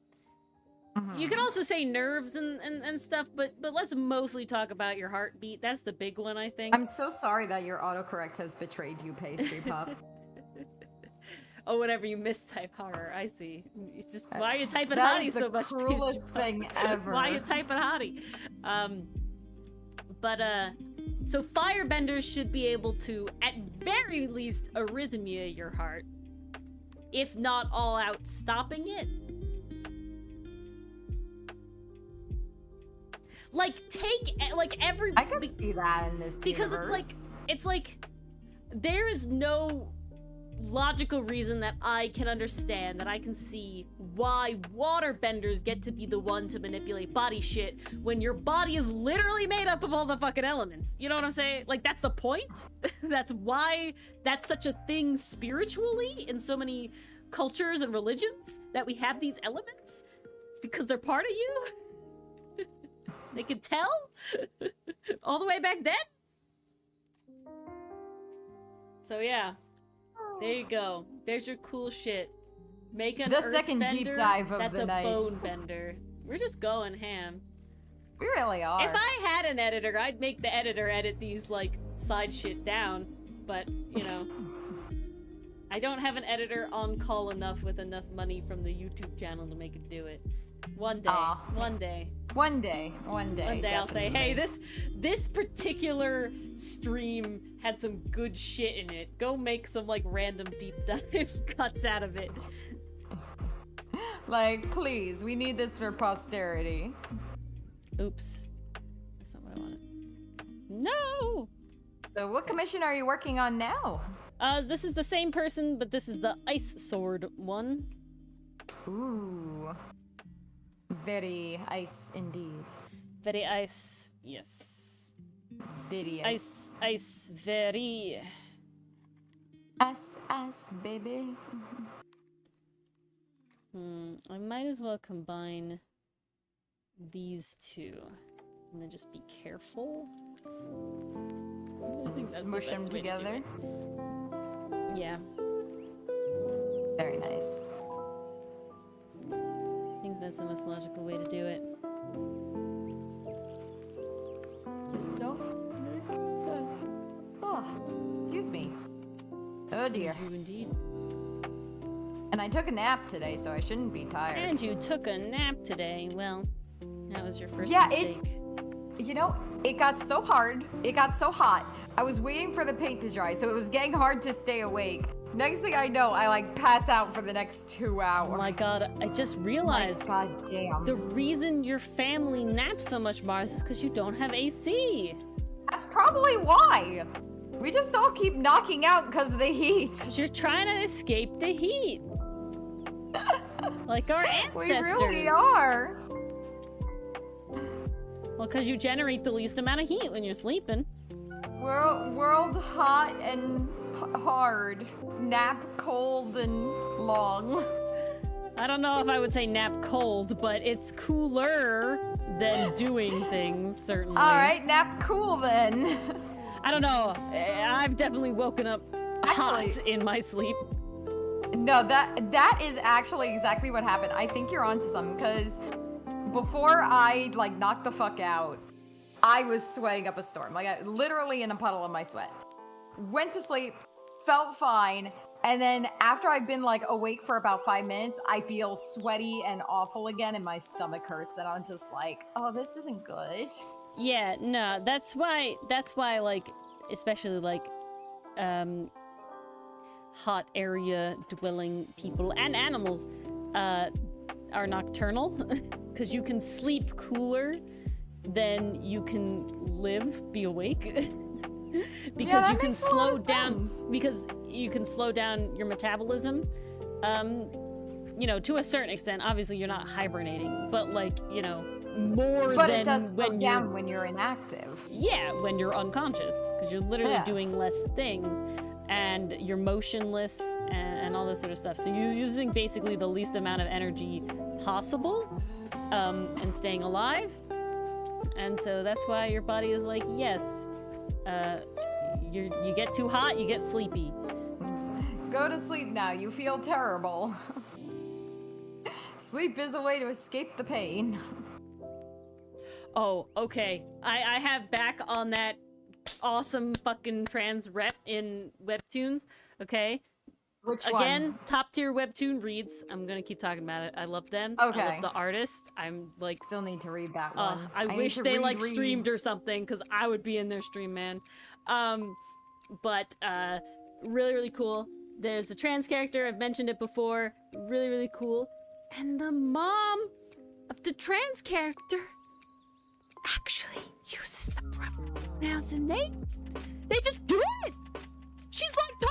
You can also say nerves and stuff, but let's mostly talk about your heartbeat. That's the big one, I think. I'm so sorry that your autocorrect has betrayed you, Pastry Puff. Oh, whatever, you mistype horror. I see. It's just, why are you typing That Hottie is so the much? cruelest thing ever. Why are you typing Hottie? So firebenders should be able to, at very least, arrhythmia your heart. If not all out stopping it. Like, every... I could see that in this because universe. it's like, there is no logical reason that I can understand, that I can see why waterbenders get to be the one to manipulate body shit when your body is literally made up of all the fucking elements. You know what I'm saying? Like, that's the point. That's why that's such a thing spiritually in so many cultures and religions, that we have these elements. It's because they're part of you. They could tell all the way back then. So yeah, there you go. There's your cool shit. Make an The second deep earthbender, dive of that's the a night. bone bender. We're just going ham. We really are. If I had an editor, I'd make the editor edit these like side shit down. But you know, I don't have an editor on call enough with enough money from the YouTube channel to make it do it. One day. One day. One day. One day. One day I'll say, hey, definitely. this particular stream had some good shit in it. Go make some like random deep dive cuts out of it. Like, please, we need this for posterity. Oops. That's not what I wanted. No! So what commission are you working on now? This is the same person, but this is the ice sword one. Ooh. Very ice indeed. Very ice, yes. Very Ice, ice, very. Ice, baby. I might as well combine these two. And then just be careful. I think that's Smush the them best way to do together. it. Yeah. Very nice. I think that's the most logical way to do it. Oh, excuse me. Oh dear. Excuse you indeed. And I took a nap today, so I shouldn't be tired. And you took a nap today. Well, that was your first Yeah, mistake. You know, it got so hard. It got so hot. I was waiting for the paint to dry, so it was getting hard to stay awake. Next thing I know, I like pass out for the next 2 hours. Oh my god, I just realized. My god damn. The reason your family naps so much, Mars, is because you don't have AC. That's probably why. We just all keep knocking out because of the heat. 'Cause you're trying to escape the heat. Like our ancestors. We really are. Well, because you generate the least amount of heat when you're sleeping. World hot and hard. Nap cold and long. I don't know if I would say nap cold, but it's cooler than doing things, certainly. Alright, nap cool then. I don't know. I've definitely woken up hot Actually- in my sleep. No, that is actually exactly what happened. I think you're onto something, because before I like knocked the fuck out, I was sweating up a storm. Like literally in a puddle of my sweat. Went to sleep, felt fine, And then after I've been like awake for about 5 minutes, I feel sweaty and awful again, and my stomach hurts, and I'm just like, oh, this isn't good. Yeah, no, that's why, like, especially, like, hot area dwelling people and animals, are nocturnal, because you can sleep cooler than you can be awake. Because you can slow down, because you can slow down your metabolism. You know, to a certain extent. Obviously, you're not hibernating, but like, you know, more But than it does slow when down when you're inactive. Yeah, when you're unconscious, because you're literally doing less things, and you're motionless and all this sort of stuff. So you're using basically the least amount of energy possible, and staying alive. And so that's why your body is like, yes, you get too hot, you get sleepy. Go to sleep now. You feel terrible. Sleep is a way to escape the pain. Oh, okay. I have back on that awesome fucking trans rep in webtoons, okay? Which Again, one? top tier webtoon reads. I'm gonna keep talking about it. I love them. Okay. I love the artist. I'm like, Still need to read that one. I wish they like streamed or something, because I would be in their stream, man. But really, really cool. There's a trans character. I've mentioned it before. Really, really cool. And the mom of the trans character actually uses the proper pronouns and name. They just do it. She's like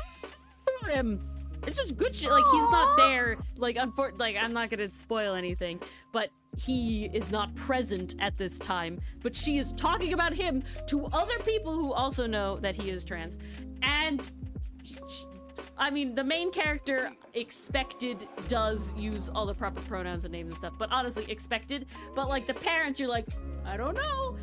for him. It's just good shit. Like, he's not there. Like, like, I'm not gonna spoil anything, but he is not present at this time. But she is talking about him to other people who also know that he is trans. And I mean, the main character expected does use all the proper pronouns and names and stuff, but honestly, expected. But like the parents, you're like, I don't know.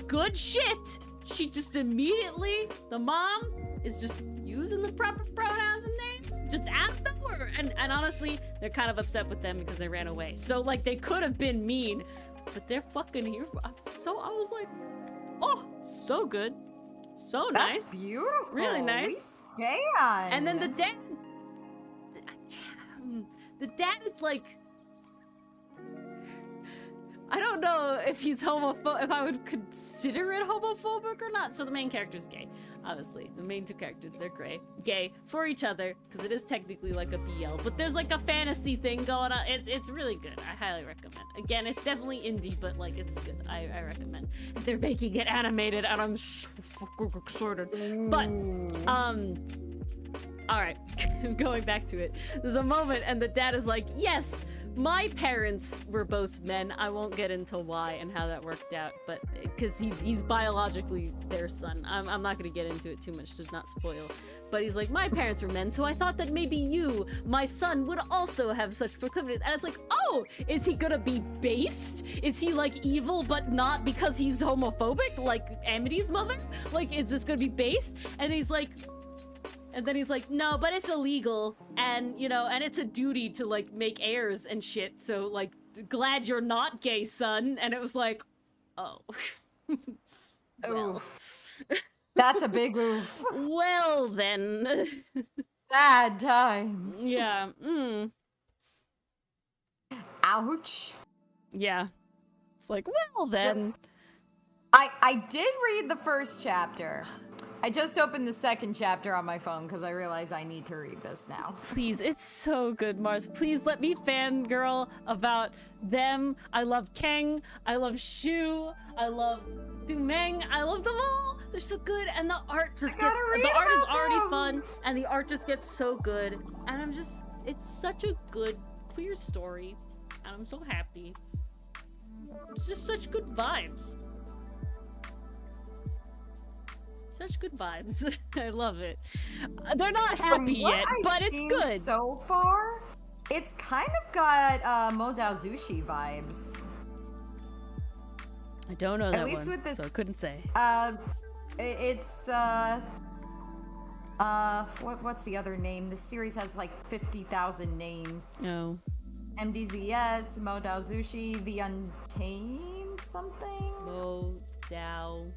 Good shit. She just immediately, the mom is just using the proper pronouns and names, just out of nowhere. And honestly, they're kind of upset with them because they ran away. So like they could have been mean, but they're fucking here. So I was like, oh, so good. So nice. That's beautiful. Really nice. Stand. And then the dad is like, I don't know if he's homophobic, if I would consider it homophobic or not. So the main character's gay, obviously. The main two characters, they're gay for each other, because it is technically like a BL, but there's like a fantasy thing going on. It's really good. I highly recommend. Again, it's definitely indie, but like it's good. I recommend. They're making it animated, and I'm so fucking excited. But all right, going back to it. There's a moment, and the dad is like, yes, my parents were both men. I won't get into why and how that worked out, but because he's biologically their son. I'm not gonna get into it too much to not spoil. But he's like, my parents were men, so I thought that maybe you, my son, would also have such proclivities. And it's like, oh, is he gonna be based? Is he like evil, but not because he's homophobic, like Amity's mother? Like, is this gonna be based? And he's like, no, but it's illegal, and, you know, and it's a duty to, like, make heirs and shit, so, like, glad you're not gay, son. And it was like, oh. Well. That's a big oof. Well, then. Sad times. Yeah. Ouch. Yeah. It's like, well, then. So, I did read the first chapter. I just opened the second chapter on my phone because I realize I need to read this now. Please, it's so good, Mars. Please let me fangirl about them. I love Kang. I love Shu. I love Dumeng. I love them all. They're so good, and the art just gets. The art is already fun, and the art just gets so good. And I'm just. It's such a good queer story, and I'm so happy. It's just such good vibes. Such good vibes. I love it. They're not happy yet, but it's good. So far, it's kind of got Modao Zushi vibes. I don't know that At least one, with this, so I couldn't say. It's what's the other name? This series has like 50,000 names. No. MDZS, Modao Zushi, The Untamed something. Modao.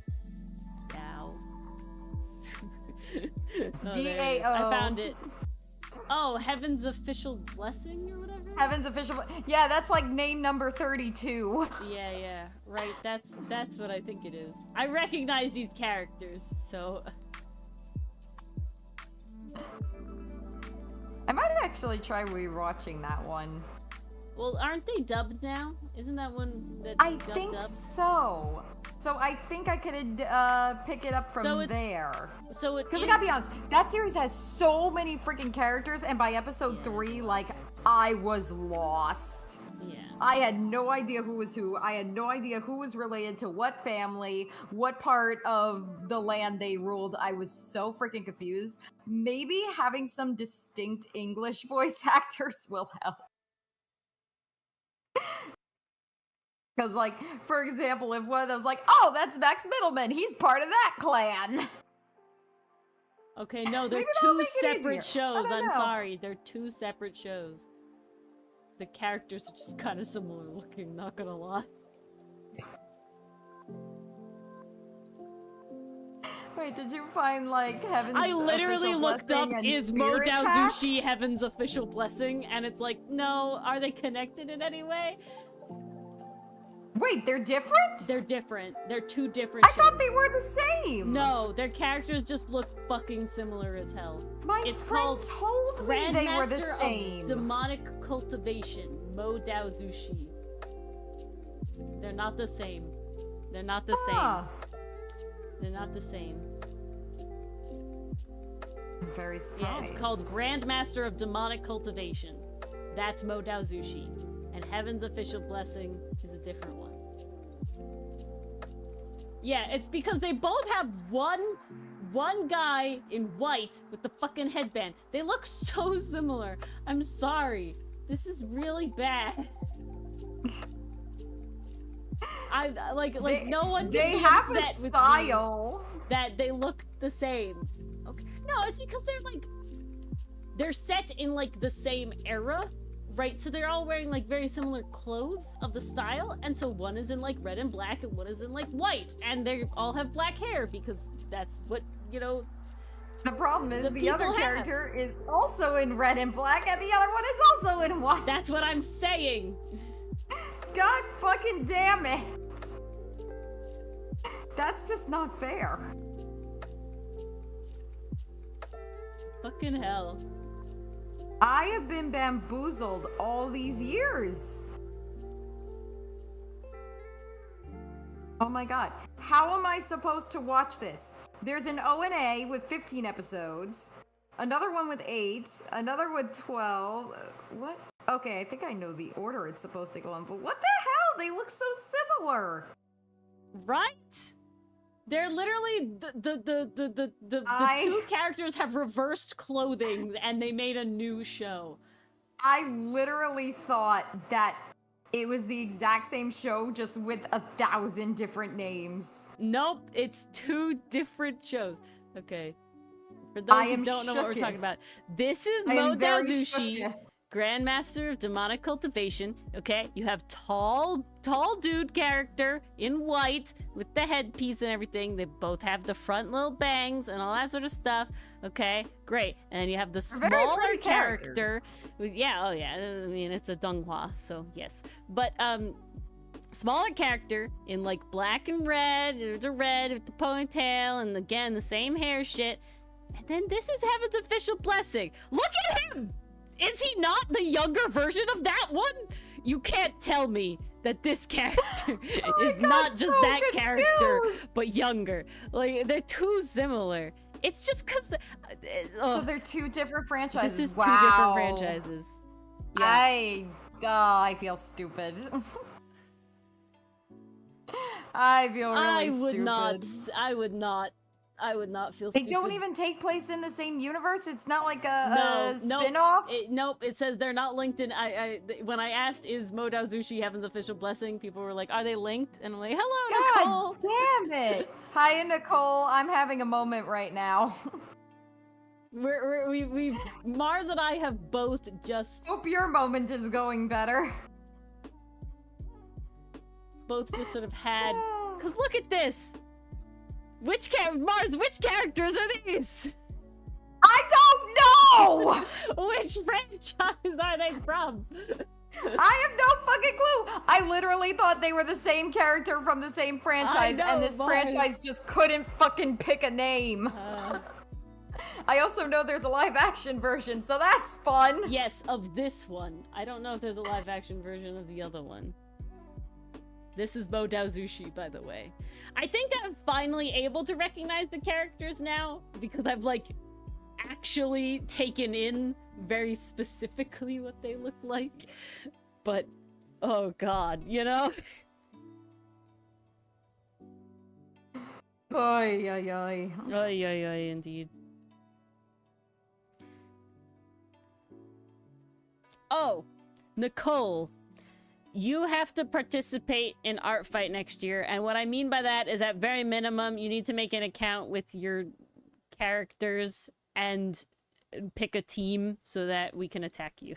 Oh, DAO. I found it. Oh, Heaven's Official Blessing or whatever? Heaven's Official. Yeah, that's like name number 32. Yeah. Right, that's what I think it is. I recognize these characters, so... I might actually try rewatching that one. Well, aren't they dubbed now? Isn't that one that's I dubbed think up? so. So I think I could pick it up from there. So it Because I gotta be honest, that series has so many freaking characters, and by episode 3, like, I was lost. Yeah. I had no idea who was who. I had no idea who was related to what family, what part of the land they ruled. I was so freaking confused. Maybe having some distinct English voice actors will help. Because, like, for example, if one of them's like, oh, that's Max Middleman, he's part of that clan. Okay, no, they're Maybe that'll two make it separate easier. I shows. don't I'm know. sorry. They're two separate shows. The characters are just kind of similar looking, not gonna lie. Wait, did you find, like, Heaven's I literally Official looked up, Blessing and is Mo Spirit Pack? Daozushi Heaven's Official Blessing? And it's like, no, are they connected in any way? Wait, they're different? They're different. They're two different I thought shows. they were the same. No, their characters just look fucking similar as hell. My It's friend called told me they were the Grandmaster same. of Demonic Cultivation, Mo Daozushi. They're not the same. They're not the Huh. same. They're not the same. I'm very surprised. Yeah, it's called Grandmaster of Demonic Cultivation. That's Mo Daozushi. And Heaven's Official Blessing is a different one. Yeah, it's because they both have one guy in white with the fucking headband. They look so similar. I'm sorry. This is really bad. I like no one They can be have upset a with style. me that they look the same. Okay. No, it's because they're set in like the same era, right? So they're all wearing like very similar clothes of the style, and so one is in like red and black and one is in like white, and they all have black hair because that's what, you know. The problem is The the other people have. character is also in red and black, and the other one is also in white. That's what I'm saying. God fucking damn it. That's just not fair. Fucking hell. I have been bamboozled all these years. Oh my god. How am I supposed to watch this? There's an ONA with 15 episodes, another one with 8, another with 12. What? Okay, I think I know the order it's supposed to go in, but what the hell? They look so similar. Right? They're literally the two characters have reversed clothing and they made a new show. I literally thought that it was the exact same show, just with 1,000 different names. Nope, it's two different shows. Okay. For those who don't know what we're talking about, this is Mo Daozushi, Grandmaster of Demonic Cultivation. Okay, you have tall dude character in white with the headpiece and everything. They both have the front little bangs and all that sort of stuff. Okay, great. And then you have the smaller character with, I mean, it's a Donghua, so yes. But smaller character in like black and red, or the red with the ponytail, and again the same hair shit. And then this is Heaven's Official Blessing. Look at him! Is he not the younger version of that one? You can't tell me that this character is not just so that confused. character, but younger. Like, they're too similar. It's just because... So they're two different franchises. This is wow. two different franchises. Yeah. I feel stupid. I feel really stupid. I would not feel They stupid. don't even take place in the same universe? It's not like a spin-off? Nope, it says they're not linked in... when I asked, is Mo Daozushi Heaven's Official Blessing, people were like, are they linked? And I'm like, hello, Nicole! God damn it! Hi, Nicole. I'm having a moment right now. We've Mars and I have both just... Hope your moment is going better. Both just sort of had... Because look at this! Mars, which characters are these? No! Which franchise are they from? I have no fucking clue. I literally thought they were the same character from the same franchise, know, and this Mars. franchise just couldn't fucking pick a name. I also know there's a live action version, so that's fun. Yes, of this one. I don't know if there's a live action version of the other one. This is Bo Daozushi, by the way. I think I'm finally able to recognize the characters now because I've like actually taken in very specifically what they look like. But oh god, you know? Oy, oy, oy. Oy, oy, oy, indeed. Oh, Nicole, you have to participate in Art Fight next year, and what I mean by that is at very minimum, you need to make an account with your characters and pick a team so that we can attack you.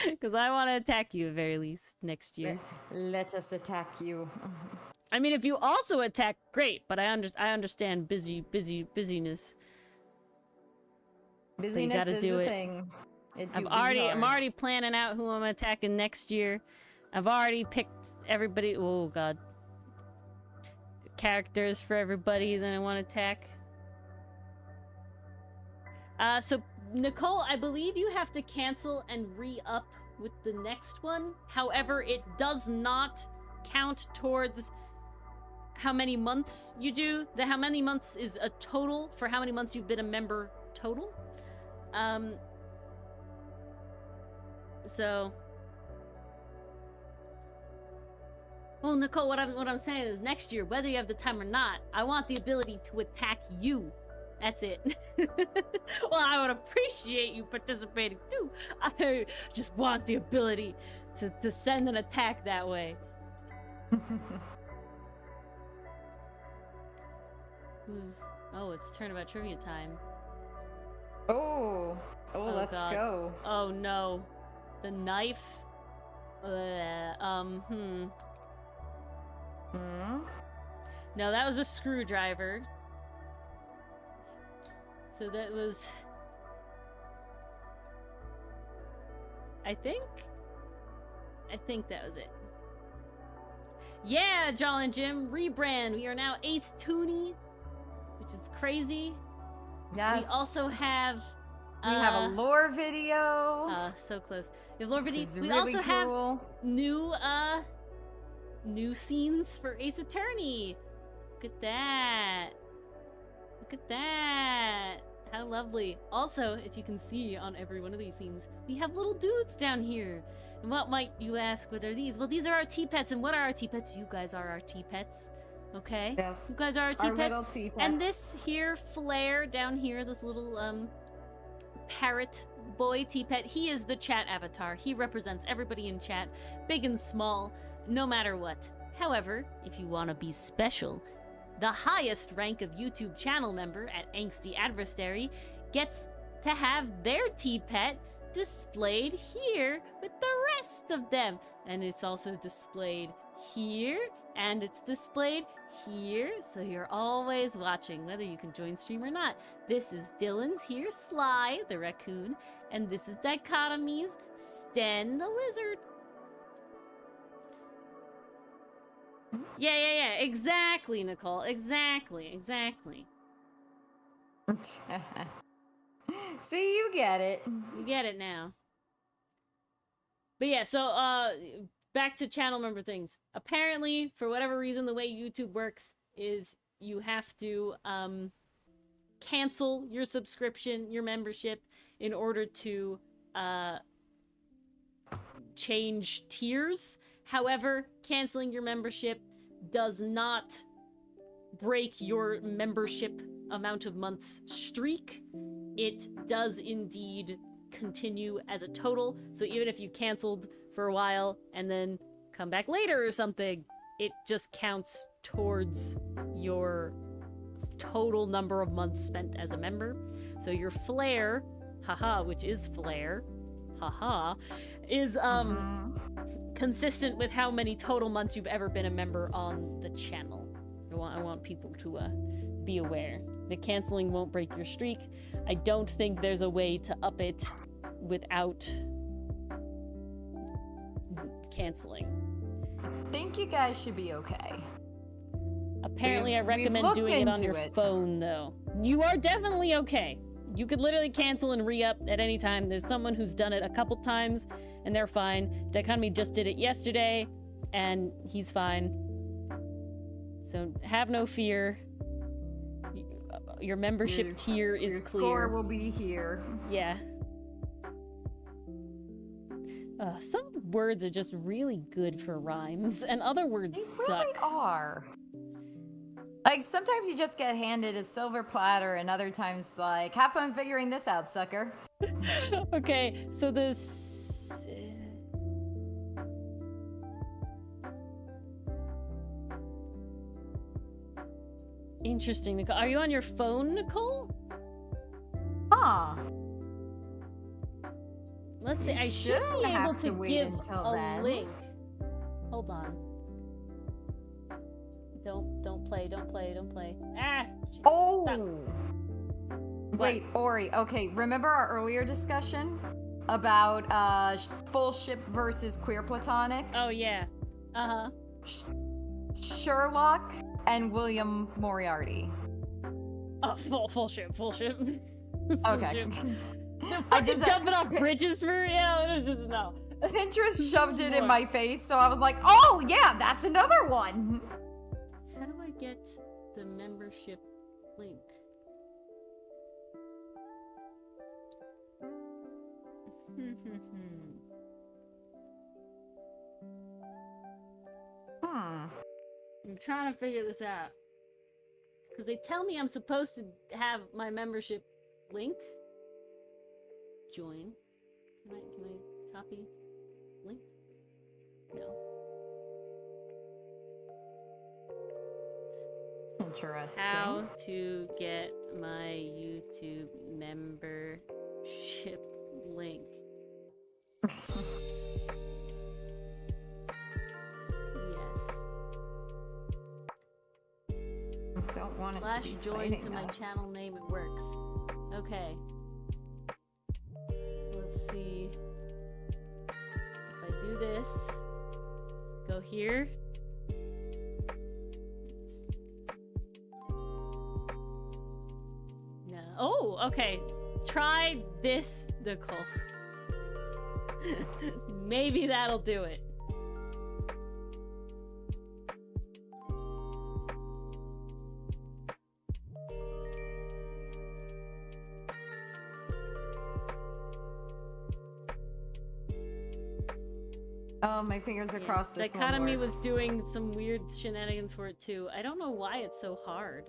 Because I want to attack you at very least next year. Let us attack you. I mean, if you also attack, great, but I understand busyness. Busyness gotta is do a it. thing. I'm already planning out who I'm attacking next year. I've already picked everybody. Oh god, characters for everybody that I want to attack. So Nicole, I believe you have to cancel and re-up with the next one. However, it does not count towards how many months you do. The how many months is a total for how many months you've been a member total. So, well, Nicole, what I'm saying is next year, whether you have the time or not, I want the ability to attack you. That's it. Well, I would appreciate you participating too. I just want the ability to send an attack that way. Oh, it's turnabout trivia time. Oh, let's God. go. Oh no. The knife? Hmm? No, that was a screwdriver. So that was... I think that was it. Yeah, Jolly and Jim, rebrand. We are now Ace Tooney, which is crazy. Yes. We also have... We have a lore video. So close. We have lore video. We really also cool. have new scenes for Ace Attorney. Look at that. Look at that. How lovely. Also, if you can see on every one of these scenes, we have little dudes down here. And what might you ask, what are these? Well, these are our T-Pets. And what are our T-Pets? You guys are our T-Pets. Okay? Yes. You guys are our Our T-Pets. little T-Pets. And this here flare down here, this little parrot boy T-Pet, he is the chat avatar. He represents everybody in chat, big and small, no matter what. However, if you want to be special, the highest rank of YouTube channel member at Angsty Adversary gets to have their T-Pet displayed here with the rest of them. And it's also displayed here, and it's displayed here, so you're always watching, whether you can join stream or not. This is Dylan's here, Sly, the raccoon, and this is Dichotomy's Sten, the lizard. Yeah, exactly, Nicole, exactly. See, you get it. You get it now. But yeah, so, back to channel member things. Apparently, for whatever reason, the way YouTube works is you have to cancel your subscription, your membership, in order to change tiers. However, canceling your membership does not break your membership amount of months streak. It does indeed continue as a total. So even if you canceled for a while and then come back later or something, it just counts towards your total number of months spent as a member. So your flare, haha, which is flare, haha, is consistent with how many total months you've ever been a member on the channel. I want people to be aware. The canceling won't break your streak. I don't think there's a way to up it without canceling. I think you guys should be okay. Apparently, I recommend doing it on your phone, though. You are definitely okay. You could literally cancel and re-up at any time. There's someone who's done it a couple times, and they're fine. Dichotomy just did it yesterday, and he's fine. So have no fear. Your membership tier is clear. Your score will be here. Yeah. Some words are just really good for rhymes, and other words suck. They really are. Like, sometimes you just get handed a silver platter, and other times, like, have fun figuring this out, sucker. Okay, so this... Interesting, Nicole. Are you on your phone, Nicole? Huh. Let's see, I should be able to give a link. Hold on. Don't play. Ah! Oh! Stop. Wait, Ori, okay, remember our earlier discussion about full ship versus queer platonic? Oh, yeah. Uh-huh. Sherlock and William Moriarty. Oh, full ship. Okay. I just jumping off bridges for no. Pinterest shoved it in my face, so I was like, oh yeah, that's another one. How do I get the membership link? I'm trying to figure this out. Because they tell me I'm supposed to have my membership link. Join. Can I copy link? No. Interesting. How to get my YouTube membership link. Yes. Don't want / it to be join to my us. channel name. It works. Okay. Let's see. If I do this, go here. No. Oh, okay. Try this, Nicole. Maybe that'll do it. Oh, my fingers are crossed. This Dichotomy was doing some weird shenanigans for it too. I don't know why it's so hard.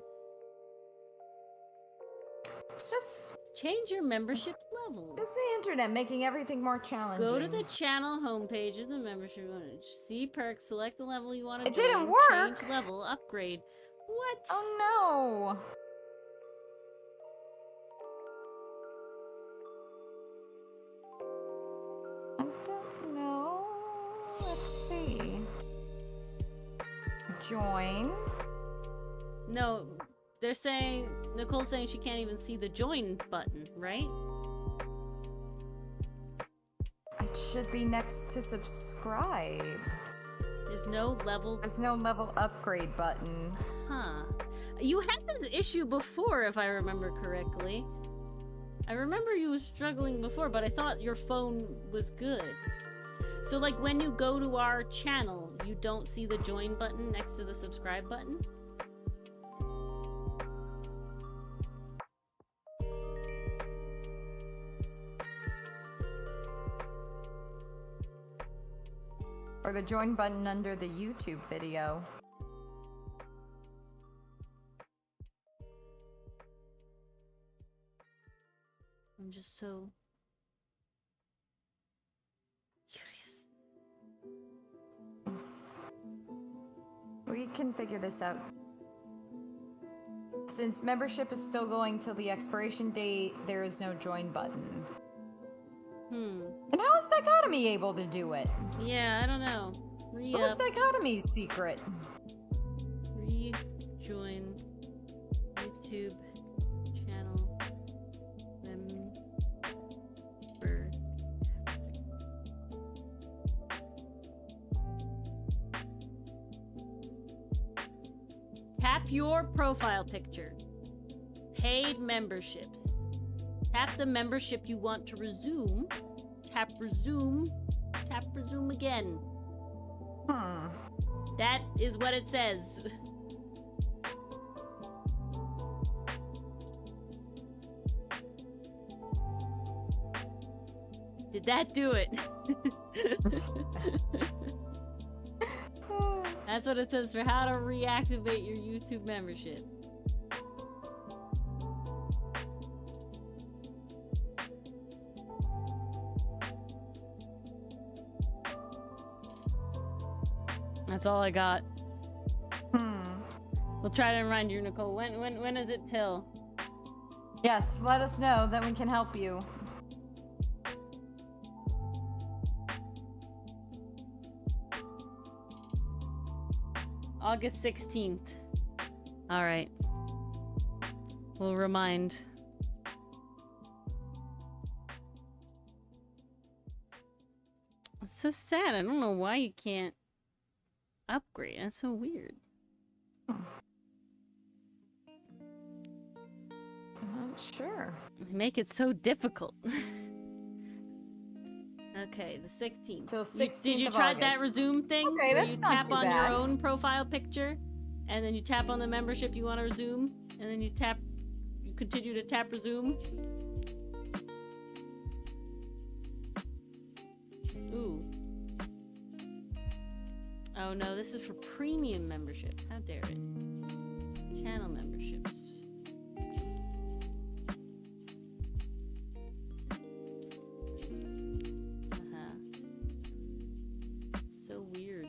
It's just change your membership level. It's the internet making everything more challenging. Go to the channel homepage of the membership. See perks. Select the level you want to It join. didn't work. Change level. Upgrade. What? Oh no. Join. No, they're saying, Nicole's saying she can't even see the join button, right? It should be next to subscribe. There's no level. There's no level upgrade button. Huh. You had this issue before, if I remember correctly. I remember you were struggling before, but I thought your phone was good. So, like, when you go to our channel, you don't see the join button next to the subscribe button? Or the join button under the YouTube video. I'm just so... We can figure this out. Since membership is still going till the expiration date, there is no join button. And how is Dichotomy able to do it? Yeah, I don't know. What is Dichotomy's secret? Rejoin YouTube Tap your profile picture. Paid memberships. Tap the membership you want to resume. Tap resume. Tap resume again. That is what it says. Did that do it? That's what it says for how to reactivate your YouTube membership. That's all I got. We'll try to remind you, Nicole. When is it till? Yes, let us know, then we can help you. August 16th. All right. We'll remind. It's so sad. I don't know why you can't upgrade. That's so weird. I'm not sure. They make it so difficult. Okay, the 16th. Till 16th Did you of try August. that resume thing? Okay, where that's you not tap too on bad. your own profile picture, and then you tap on the membership you want to resume, and then you continue to tap resume. Ooh. Oh no, this is for premium membership. How dare it? Channel memberships. So weird.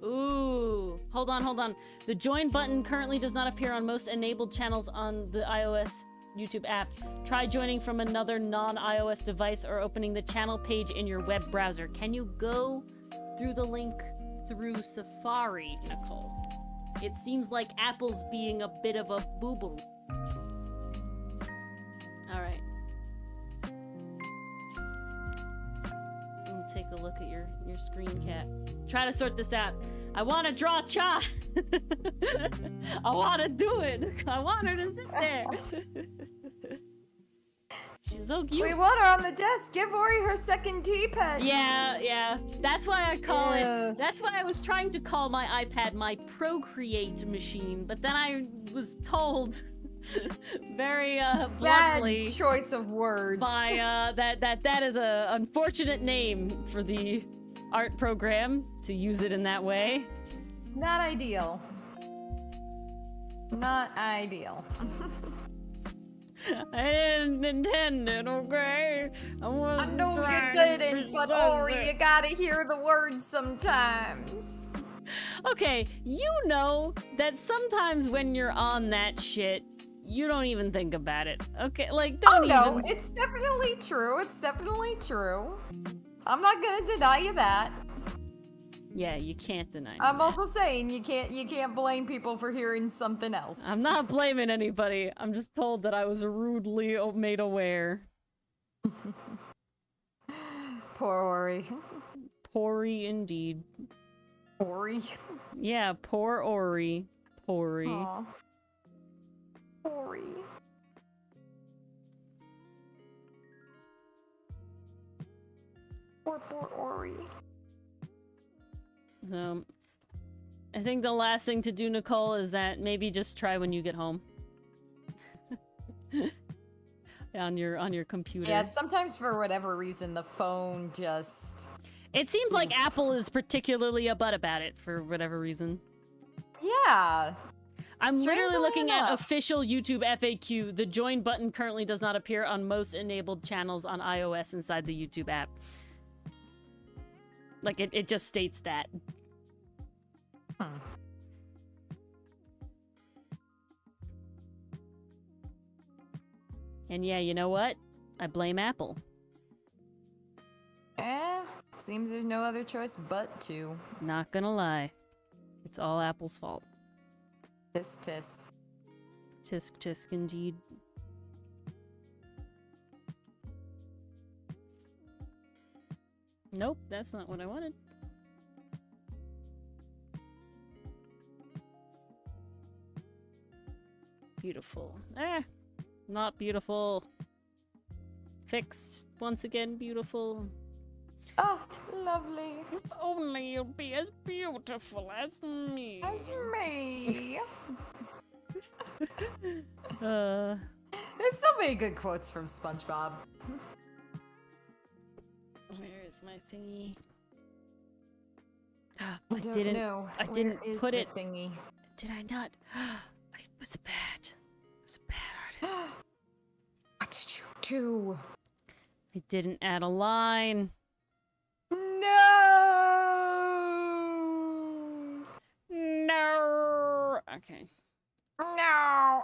Ooh. Hold on. The join button currently does not appear on most enabled channels on the iOS YouTube app. Try joining from another non-iOS device or opening the channel page in your web browser. Can you go through the link through Safari, Nicole? It seems like Apple's being a bit of a boo-boo. Alright. Let me take a look at your screen cap. Try to sort this out. I want to draw Cha! I want to do it! I want her to sit there! She's so cute. We want her on the desk. Give Ori her second D-pad. Yeah. That's why I call it. That's why I was trying to call my iPad my Procreate machine, but then I was told very bluntly Bad choice of words. by that is a unfortunate name for the art program to use it in that way. Not ideal. Not ideal. I didn't intend it, okay? I know you didn't, but Ori, you gotta hear the words sometimes. Okay, you know that sometimes when you're on that shit, you don't even think about it. Okay, like, don't no, even... it's definitely true. It's definitely true. I'm not gonna deny you that. Yeah, you can't deny I'm that. also saying you can't blame people for hearing something else. I'm not blaming anybody. I'm just told that I was rudely made aware. Poor Ori. Poory indeed. Ori. Yeah, poor Ori. Poory. Aw. Ori. Poor Ori. I think the last thing to do, Nicole, is that maybe just try when you get home. on your computer. Yeah, sometimes for whatever reason the phone just... It seems like Apple is particularly a butt about it for whatever reason. Yeah. I'm literally Strangely looking at enough. official YouTube FAQ. The join button currently does not appear on most enabled channels on iOS inside the YouTube app. Like, it just states that. And yeah, you know what? I blame Apple. Seems there's no other choice but to. Not gonna lie. It's all Apple's fault. Tisk tisk. Tisk tisk indeed. Nope, that's not what I wanted. Beautiful. Not beautiful. Fixed. Once again, beautiful. Oh, lovely. If only you'll be as beautiful as me. As me. There's so many good quotes from SpongeBob. Where is my thingy? I didn't know. I didn't put it. Thingy. Did I not? I was bad. I was a bad artist. What did you do? I didn't add a line. No. No. Okay. No.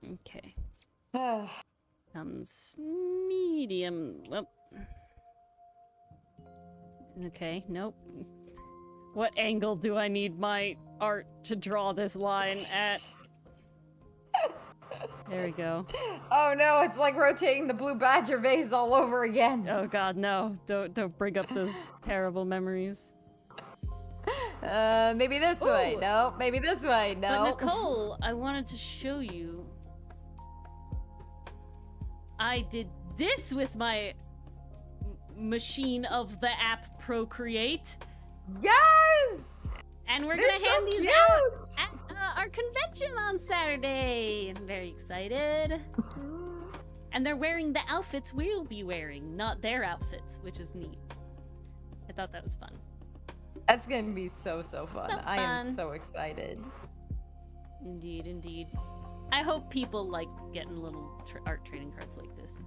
Okay. Comes medium. Well. Okay, nope. What angle do I need my art to draw this line at? There we go. Oh no, it's like rotating the blue badger vase all over again. Oh god, no. Don't bring up those terrible memories. Maybe this way. No, maybe this way. No. But Nicole, I wanted to show you. I did this with my machine of the app Procreate. Yes! And we're They're gonna hand so these cute! out at our convention on Saturday. I'm very excited. And they're wearing the outfits we'll be wearing, not their outfits, which is neat. I thought that was fun. That's gonna be so fun. I am fun. so excited. Indeed, indeed. I hope people like getting little art trading cards like this.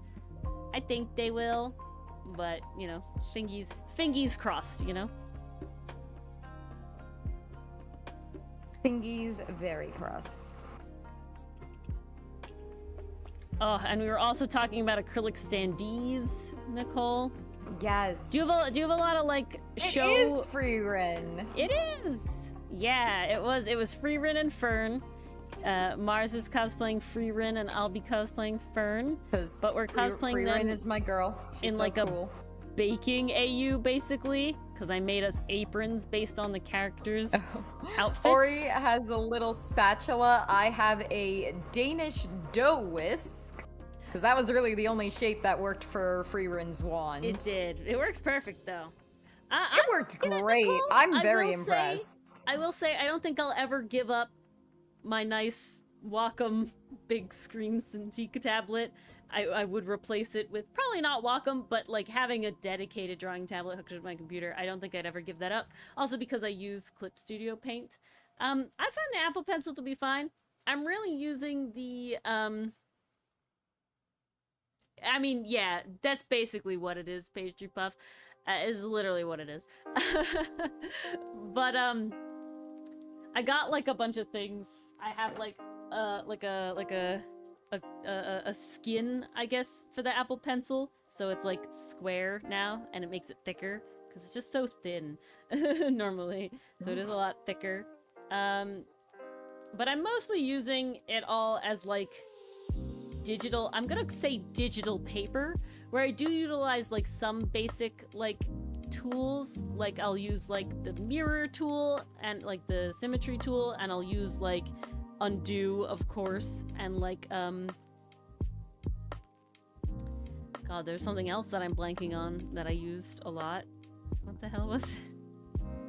I think they will, but, you know, fingies crossed, you know? Fingies very crossed. Oh, and we were also talking about acrylic standees, Nicole. Yes. Do you have a lot of like show? It is free Rin. It is. Yeah, it was Free Rin and Fern. Mars is cosplaying Free Rin and I'll be cosplaying Fern. But we're cosplaying Free them Rin is my girl. She's in so like cool. a baking AU basically, because I made us aprons based on the characters' outfits. Ori has a little spatula. I have a Danish dough whisk. Because that was really the only shape that worked for Free Rin's wand. It did. It works perfect though. It worked great. Nicole, I'm very impressed. I will say, I don't think I'll ever give up my nice Wacom big screen Cintiq tablet. I would replace it with, probably not Wacom, but like having a dedicated drawing tablet hooked to my computer. I don't think I'd ever give that up. Also because I use Clip Studio Paint. I found the Apple Pencil to be fine. I'm really using the, I mean, yeah, that's basically what it is, Pastry Puff. Is literally what it is. But, I got like a bunch of things. I have like a skin, I guess, for the Apple Pencil. So it's like square now, and it makes it thicker because it's just so thin normally. So it is a lot thicker. But I'm mostly using it all as like digital, I'm gonna say digital paper, where I do utilize like some basic like tools. Like I'll use like the mirror tool and like the symmetry tool, and I'll use like undo, of course, and like God, there's something else that I'm blanking on that I used a lot. What the hell was it?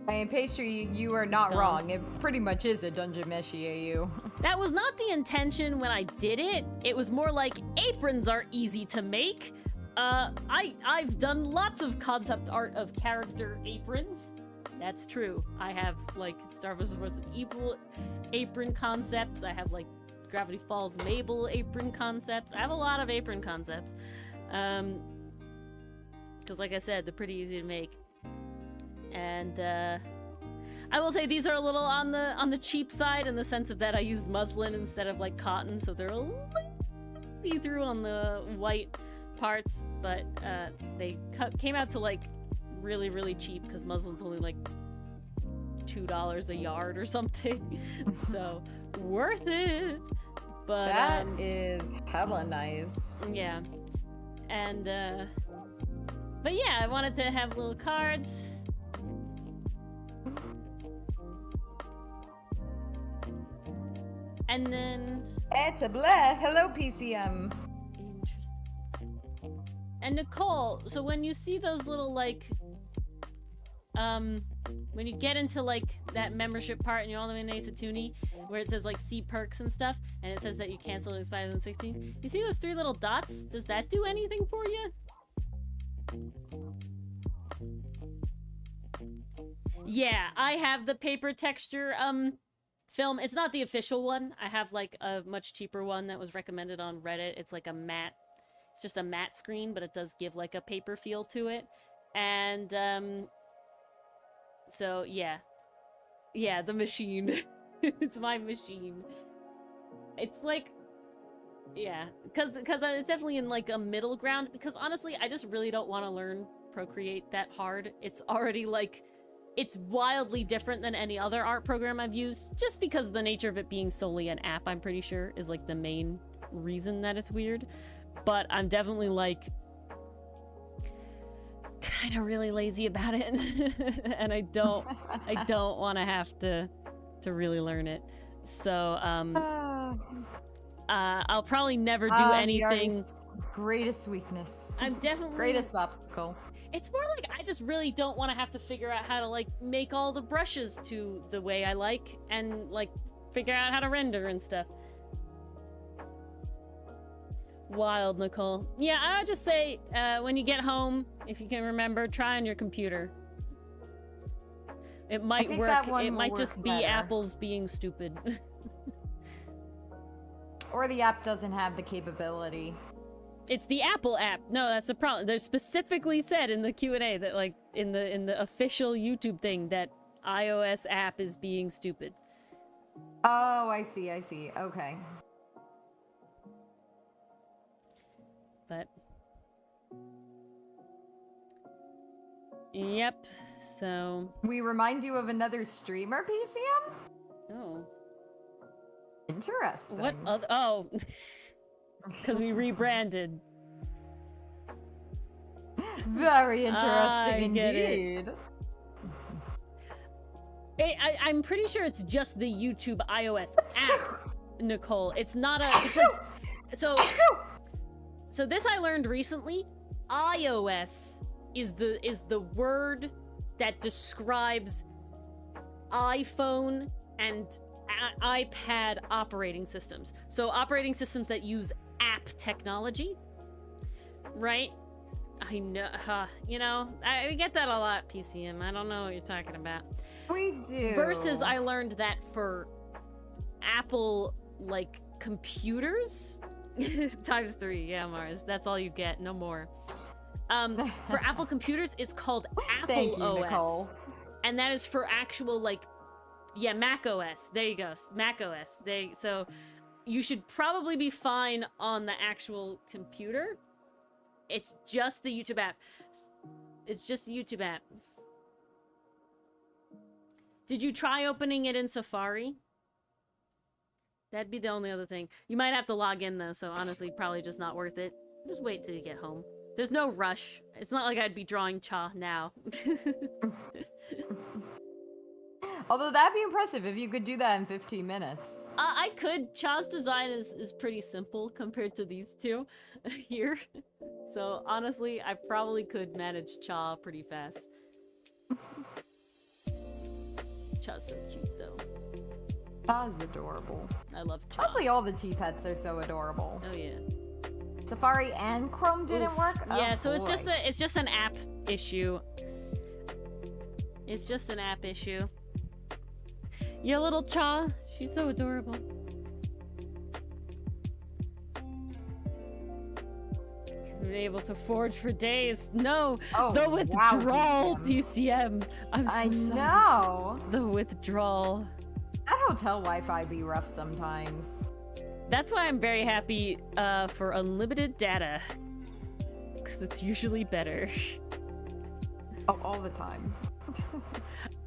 I mean, Pastry, you are not wrong. It pretty much is a Dungeon Meshi AU. That was not the intention when I did it. It was more like aprons are easy to make. I've done lots of concept art of character aprons. That's true. I have like Star Wars Evil apron concepts. I have like Gravity Falls Mabel apron concepts. I have a lot of apron concepts. Because like I said, they're pretty easy to make. And I will say these are a little on the cheap side in the sense of that I used muslin instead of like cotton, so they're a little see-through on the white parts, but they came out to like really cheap because muslin's only like $2 a yard or something. So worth it. But that is hella nice. Yeah. And but yeah, I wanted to have little cards. And then Eta bleh. Hello, PCM. interesting. And Nicole, so when you see those little like when you get into like that membership part and you're all the way in Ace Attorney, where it says like see perks and stuff, and it says that you cancel it expires in 16. You see those 3 little dots? Does that do anything for you? Yeah, I have the paper texture film. It's not the official one. I have like a much cheaper one that was recommended on Reddit. It's like a matte, it's just a matte screen, but it does give like a paper feel to it. And so yeah, the machine. It's my machine. It's like, yeah, because it's definitely in like a middle ground, because honestly I just really don't want to learn Procreate that hard. It's already like, it's wildly different than any other art program I've used, just because the nature of it being solely an app, I'm pretty sure, is like the main reason that it's weird. But I'm definitely like kind of really lazy about it. And I don't want to have to really learn it. So I'll probably never do anything. Greatest weakness. I'm definitely greatest obstacle. It's more like I just really don't want to have to figure out how to like make all the brushes to the way I like, and like figure out how to render and stuff. Wild, Nicole. Yeah, I would just say when you get home, if you can remember, try on your computer. It might work. It might just be better. Apple's being stupid. Or the app doesn't have the capability. It's the Apple app. No, that's the problem. They're specifically said in the Q&A that like in the official YouTube thing that iOS app is being stupid. Oh, I see. Okay. But yep, so we remind you of another streamer, PCM? oh. Interesting. What other oh because we rebranded. Very interesting indeed. I'm pretty sure it's just the YouTube iOS app, Nicole. It's not a because so this I learned recently. iOS is the word that describes iPhone and iPad operating systems. So operating systems that use app technology, right? I know, you know, I get that a lot, PCM. I don't know what you're talking about. We do. Versus I learned that for Apple, like, computers, times 3, yeah, Mars, that's all you get, no more. For Apple computers, it's called Apple Thank you, OS. Nicole. And that is for actual, like, yeah, Mac OS. There you go, Mac OS. So you should probably be fine on the actual computer. It's just the YouTube app. It's just the YouTube app. Did you try opening it in Safari? That'd be the only other thing. You might have to log in though, so honestly, probably just not worth it. Just wait till you get home. There's no rush. It's not like I'd be drawing Cha now. Although that'd be impressive if you could do that in 15 minutes. I could. Cha's design is pretty simple compared to these two here. So honestly, I probably could manage Cha pretty fast. Cha's so cute though. Cha's adorable. I love Cha. Honestly, all the T-Pets are so adorable. Oh yeah. Safari and Chrome didn't work? Yeah, Oh, so boy. it's just an app issue. It's just an app issue. Your little Cha, she's so adorable. Been able to forge for days. No, Oh, the withdrawal, wow, PCM. I'm so I sorry. know. The withdrawal. That hotel Wi-Fi be rough sometimes. That's why I'm very happy for unlimited data. Because it's usually better. Oh, all the time.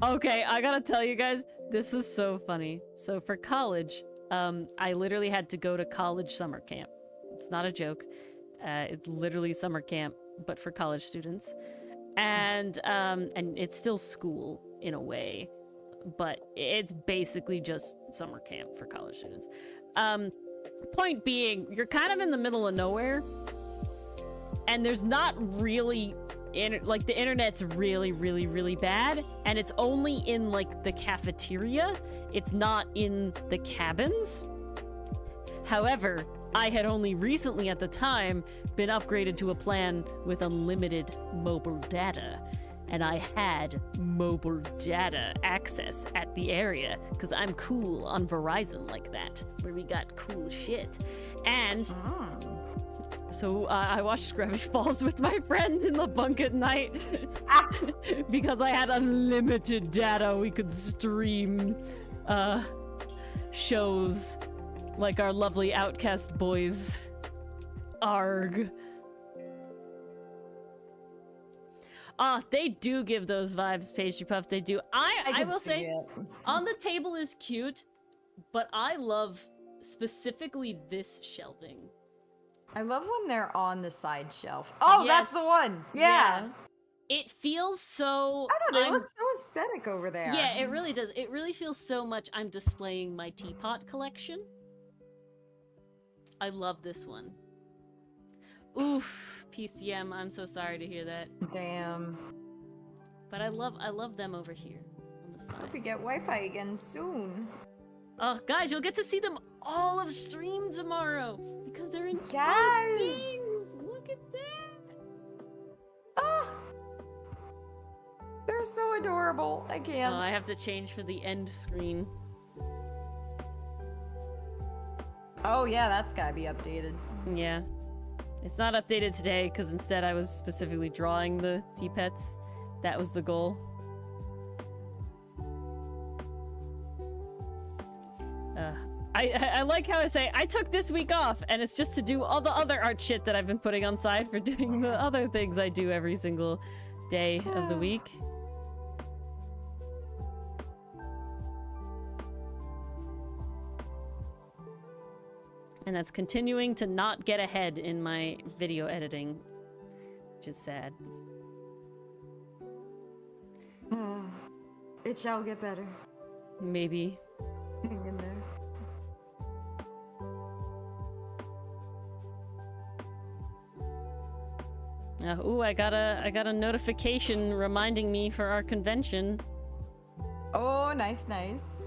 Okay, I gotta tell you guys, this is so funny. So for college, I literally had to go to college summer camp. It's not a joke. It's literally summer camp, but for college students. And it's still school in a way, but it's basically just summer camp for college students. Point being, you're kind of in the middle of nowhere, and there's not really like the internet's really, really, really bad, and it's only in like the cafeteria. It's not in the cabins. However, I had only recently at the time been upgraded to a plan with unlimited mobile data, and I had mobile data access at the area because I'm cool on Verizon like that, where we got cool shit. And so I watched Gravity Falls with my friend in the bunk at night because I had unlimited data. We could stream shows like our lovely Outcast boys. Arg. They do give those vibes, Pastry Puff. They do. I will say, On the Table is cute, but I love specifically this shelving. I love when they're on the side shelf. Oh, yes. That's the one. Yeah. It feels so... I don't know, it looks so aesthetic over there. Yeah, it really does. It really feels so much I'm displaying my teapot collection. I love this one. Oof, PCM, I'm so sorry to hear that. Damn. But I love them over here on the side. Hope we get Wi-Fi again soon. Oh, guys, you'll get to see them all of stream tomorrow because they're in yes! things. Look at that. Oh, they're so adorable. I can't. Oh, I have to change for the end screen. Oh yeah, that's gotta be updated. Yeah. It's not updated today because instead I was specifically drawing the T-Pets. That was the goal. I like how I say, I took this week off, and it's just to do all the other art shit that I've been putting on side for doing the other things I do every single day of the week. And that's continuing to not get ahead in my video editing, which is sad. It shall get better. Maybe. Hang in there. Ooh, I got a notification reminding me for our convention. Oh, nice, nice.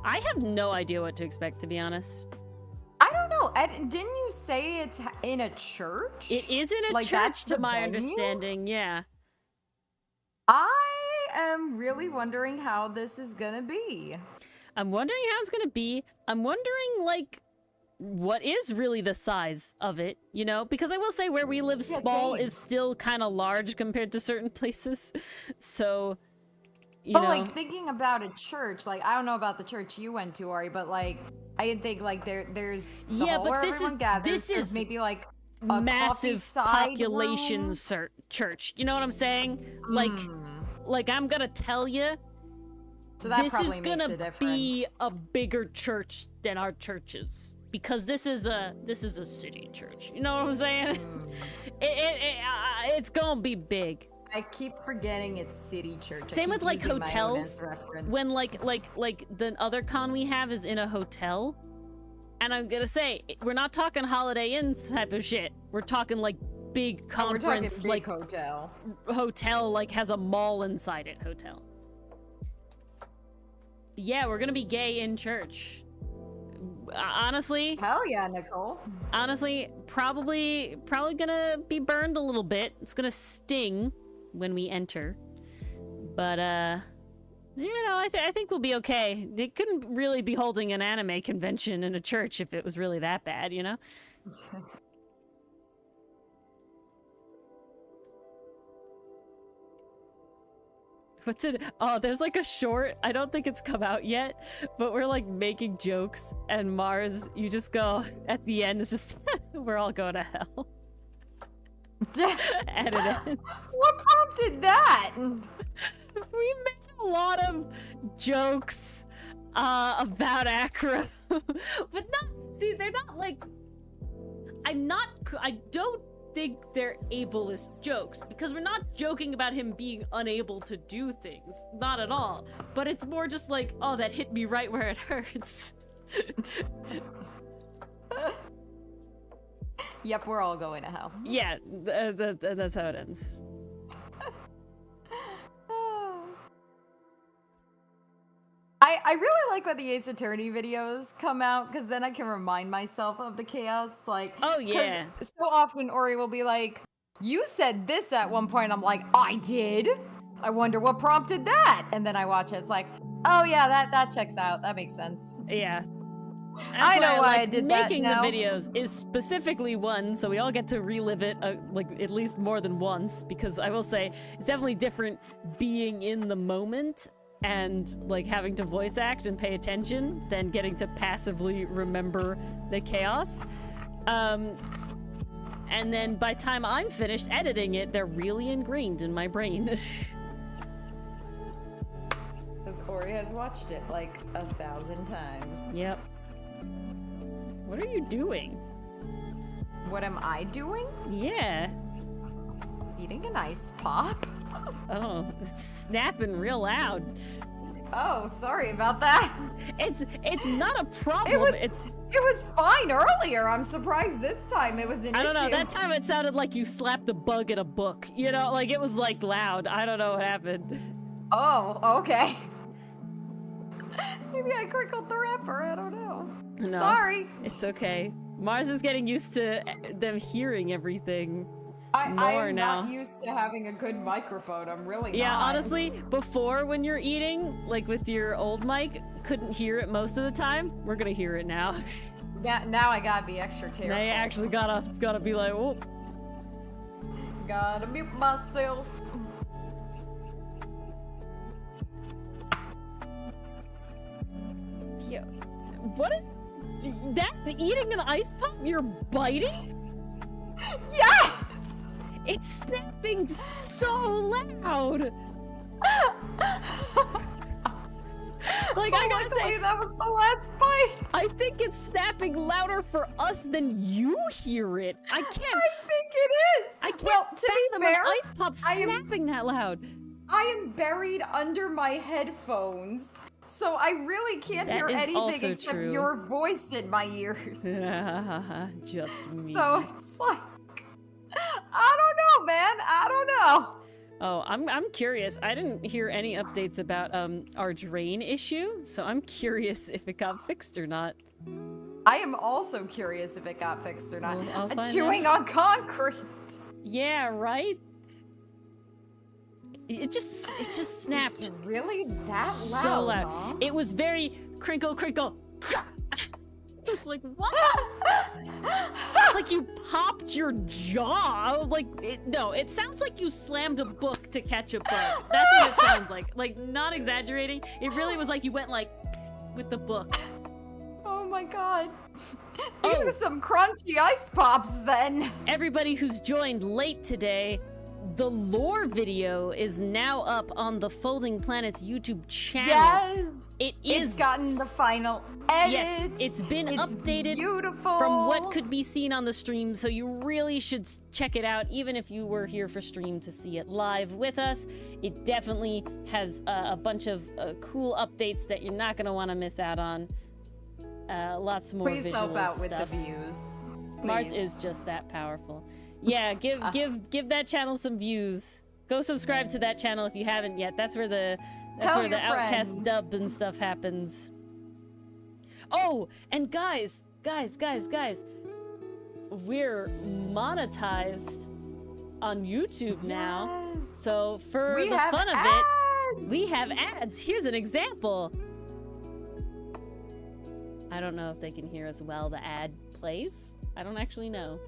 I have no idea what to expect, to be honest. I don't know. Didn't you say it's in a church? It is in a church, to my understanding, yeah. I am really wondering how this is gonna be. I'm wondering how it's gonna be. I'm wondering, like, what is really the size of it, you know? Because I will say where we live, small is still kind of large compared to certain places. So, you know. Like, thinking about a church, like, I don't know about the church you went to, Ori, but, like, I think, like, there's the hall where everyone gathers. There's maybe, like, a massive population church. You know what I'm saying? Like I'm gonna tell you, so that this is gonna be a bigger church than our churches because this is a city church. You know what I'm saying? It's gonna be big. I keep forgetting it's city church. Same with like hotels. When like the other con we have is in a hotel, and I'm gonna say we're not talking Holiday Inn type of shit. We're talking like big conference, like hotel like has a mall inside it. Hotel. Yeah, we're gonna be gay in church. Honestly. Hell yeah, Nicole. Honestly, probably gonna be burned a little bit. It's gonna sting when we enter, but you know, I think we'll be okay. They couldn't really be holding an anime convention in a church if it was really that bad, you know. What's it? Oh, there's like a short. I don't think it's come out yet, but we're like making jokes, and Mars, you just go at the end. It's just we're all going to hell. Evidence. What prompted that? We made a lot of jokes about Acro, but not. See, they're not like. I don't think they're ableist jokes because we're not joking about him being unable to do things. Not at all. But it's more just like, oh, that hit me right where it hurts. Yep, we're all going to hell. Yeah, that's how it ends. I really like when the Ace Attorney videos come out because then I can remind myself of the chaos. Like, oh yeah. So often Ori will be like, "You said this at one point." I'm like, "I did. I wonder what prompted that." And then I watch it. It's like, "Oh yeah, that checks out. That makes sense." Yeah. I know why I did that making now. the videos is specifically one, so we all get to relive it like at least more than once. Because I will say it's definitely different being in the moment and like having to voice act and pay attention than getting to passively remember the chaos. And then by the time I'm finished editing it, they're really ingrained in my brain. Because Ori has watched it like 1,000 times. Yep. What are you doing? What am I doing? Yeah. Eating an ice pop? Oh, it's snapping real loud. Oh, sorry about that. It's not a problem. It was fine earlier. I'm surprised this time it was an issue. I don't know. That time it sounded like you slapped a bug in a book. You know, like it was like loud. I don't know what happened. Oh, okay. Maybe I crinkled the wrapper. I don't know. No, sorry. It's okay. Mars is getting used to them hearing everything. I'm not used to having a good microphone. I'm really Yeah, not. honestly, before when you're eating, like with your old mic, couldn't hear it most of the time. We're gonna hear it now. Yeah, now I gotta be extra careful. Now you actually gotta be like, oh. Gotta mute myself. Yeah. What? That's eating an ice pop? You're biting? Yes! It's snapping so loud. Like, I gotta say, that was the last bite. I think it's snapping louder for us than you hear it. I can't. I think it is. I can't. Well, to be fair, an ice pop snapping that loud. I am buried under my headphones, so I really can't hear anything except your voice in my ears. Just me. So it's like, I don't know, man. I don't know. Oh, I'm curious. I didn't hear any updates about our drain issue, so I'm curious if it got fixed or not. I am also curious if it got fixed or not. Well, I'll find Chewing out. on concrete. Yeah, right? It just snapped. It's really that loud? So loud. Huh? It was very crinkle. It's like, what? It's like you popped your jaw. Like, no, it sounds like you slammed a book to catch a bug. That's what it sounds like. Like, not exaggerating. It really was like you went like, with the book. Oh my god. These are some crunchy ice pops then. Everybody who's joined late today, the lore video is now up on the Folding Planets YouTube channel. Yes. It's gotten the final edits. Yes, it's been updated beautiful. From what could be seen on the stream, so you really should check it out, even if you were here for stream to see it live with us. It definitely has a bunch of cool updates that you're not going to want to miss out on. Lots more Please visual help out stuff. with the views. Please. Mars is just that powerful. Yeah, give that channel some views. Go subscribe to that channel if you haven't yet. That's where the Outcast dub and stuff happens. Oh, and guys, we're monetized on YouTube now. So for the fun of it, we have ads. Here's an example. I don't know if they can hear us while the ad plays. I don't actually know.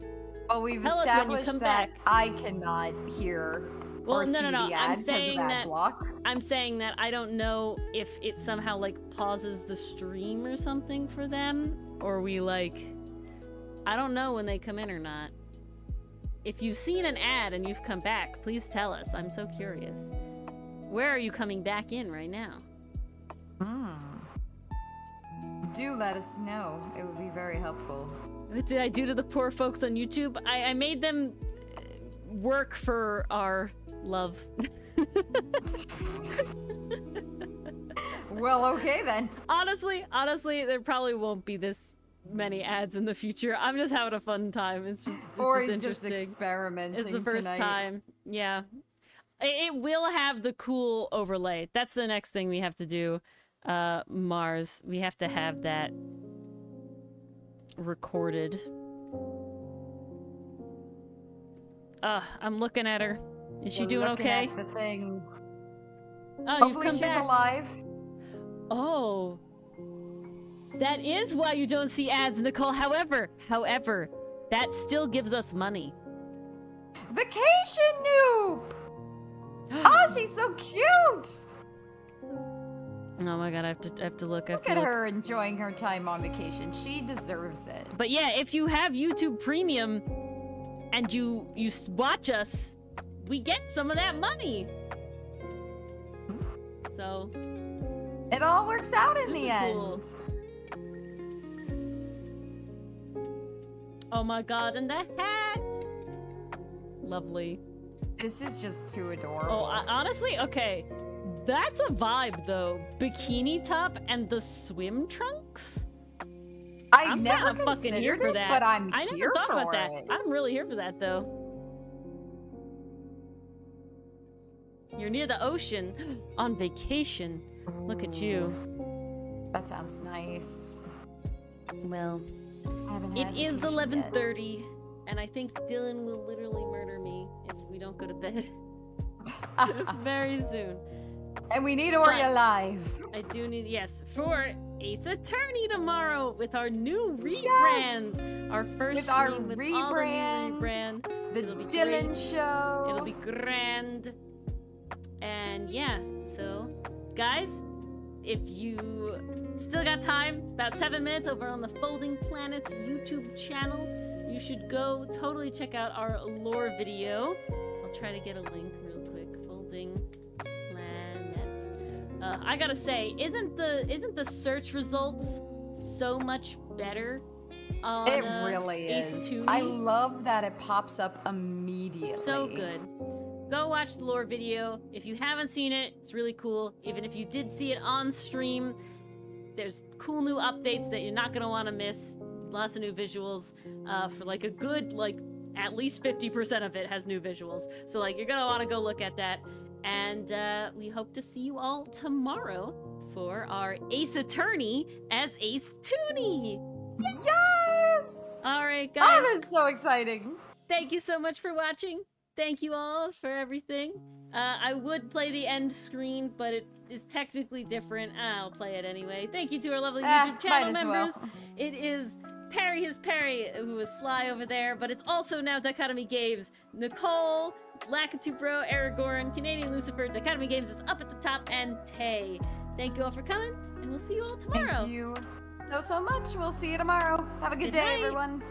Oh, we've established that I cannot hear or see the ad because of ad block. I'm saying that I don't know if it somehow like pauses the stream or something for them, or we like, I don't know when they come in or not. if you've seen an ad and you've come back, please tell us. I'm so curious. Where are you coming back in right now? Do let us know. It would be very helpful. What did I do to the poor folks on YouTube? I made them work for our love. Well, okay then. Honestly, there probably won't be this many ads in the future. I'm just having a fun time. It's just Just experimenting. It's the first time. Yeah. It will have the cool overlay. That's the next thing we have to do. Mars. We have to have that recorded. I'm looking at her. Is she doing okay? At the thing. Oh, hopefully you've come she's back. alive. Oh. That is why you don't see ads, Nicole. However, that still gives us money. Vacation noob! Oh, she's so cute! Oh my god, I have to look. Look at her enjoying her time on vacation. She deserves it. But yeah, if you have YouTube Premium and you watch us, we get some of that money. So it all works out in the cool. end. Oh my god, and the hat! Lovely. This is just too adorable. Oh, honestly, okay. That's a vibe, though. Bikini top and the swim trunks? I never kinda fucking here considered for it, that. but I'm I never here thought for about that. it. I'm really here for that, though. You're near the ocean on vacation. Look at you. That sounds nice. Well, I haven't it had is vacation yet. 11:30, and I think Dylan will literally murder me if we don't go to bed very soon. And we need Ori But alive. I do need, yes, for Ace Attorney tomorrow with our new rebrand. Yes! Our first With our stream with all the new rebrand. The It'll be Dylan great. show. It'll be grand. And yeah, so guys, if you still got time, about 7 minutes over on the Folding Planets YouTube channel, you should go totally check out our lore video. I'll try to get a link real quick. Folding Planets. I gotta say, isn't the search results so much better on It really Ace is. Attorney? I love that it pops up immediately. So good. Go watch the lore video. If you haven't seen it, it's really cool. Even if you did see it on stream, there's cool new updates that you're not gonna want to miss. Lots of new visuals for like a good, like at least 50% of it has new visuals. So like you're gonna want to go look at that. And we hope to see you all tomorrow for our Ace Attorney as Ace Tooney. Yes! All right, guys. Oh, this is so exciting. Thank you so much for watching. Thank you all for everything. I would play the end screen, but it is technically different. I'll play it anyway. Thank you to our lovely YouTube channel might as members. well. It is Perry His Perry, who is Sly over there, but it's also now Dichotomy Games. Nicole, Lakitu Bro, Aragorn, Canadian Lucifer, Dichotomy Games is up at the top, and Tay. Thank you all for coming, and we'll see you all tomorrow. Thank you so much. We'll see you tomorrow. Have a good Good day, night. everyone.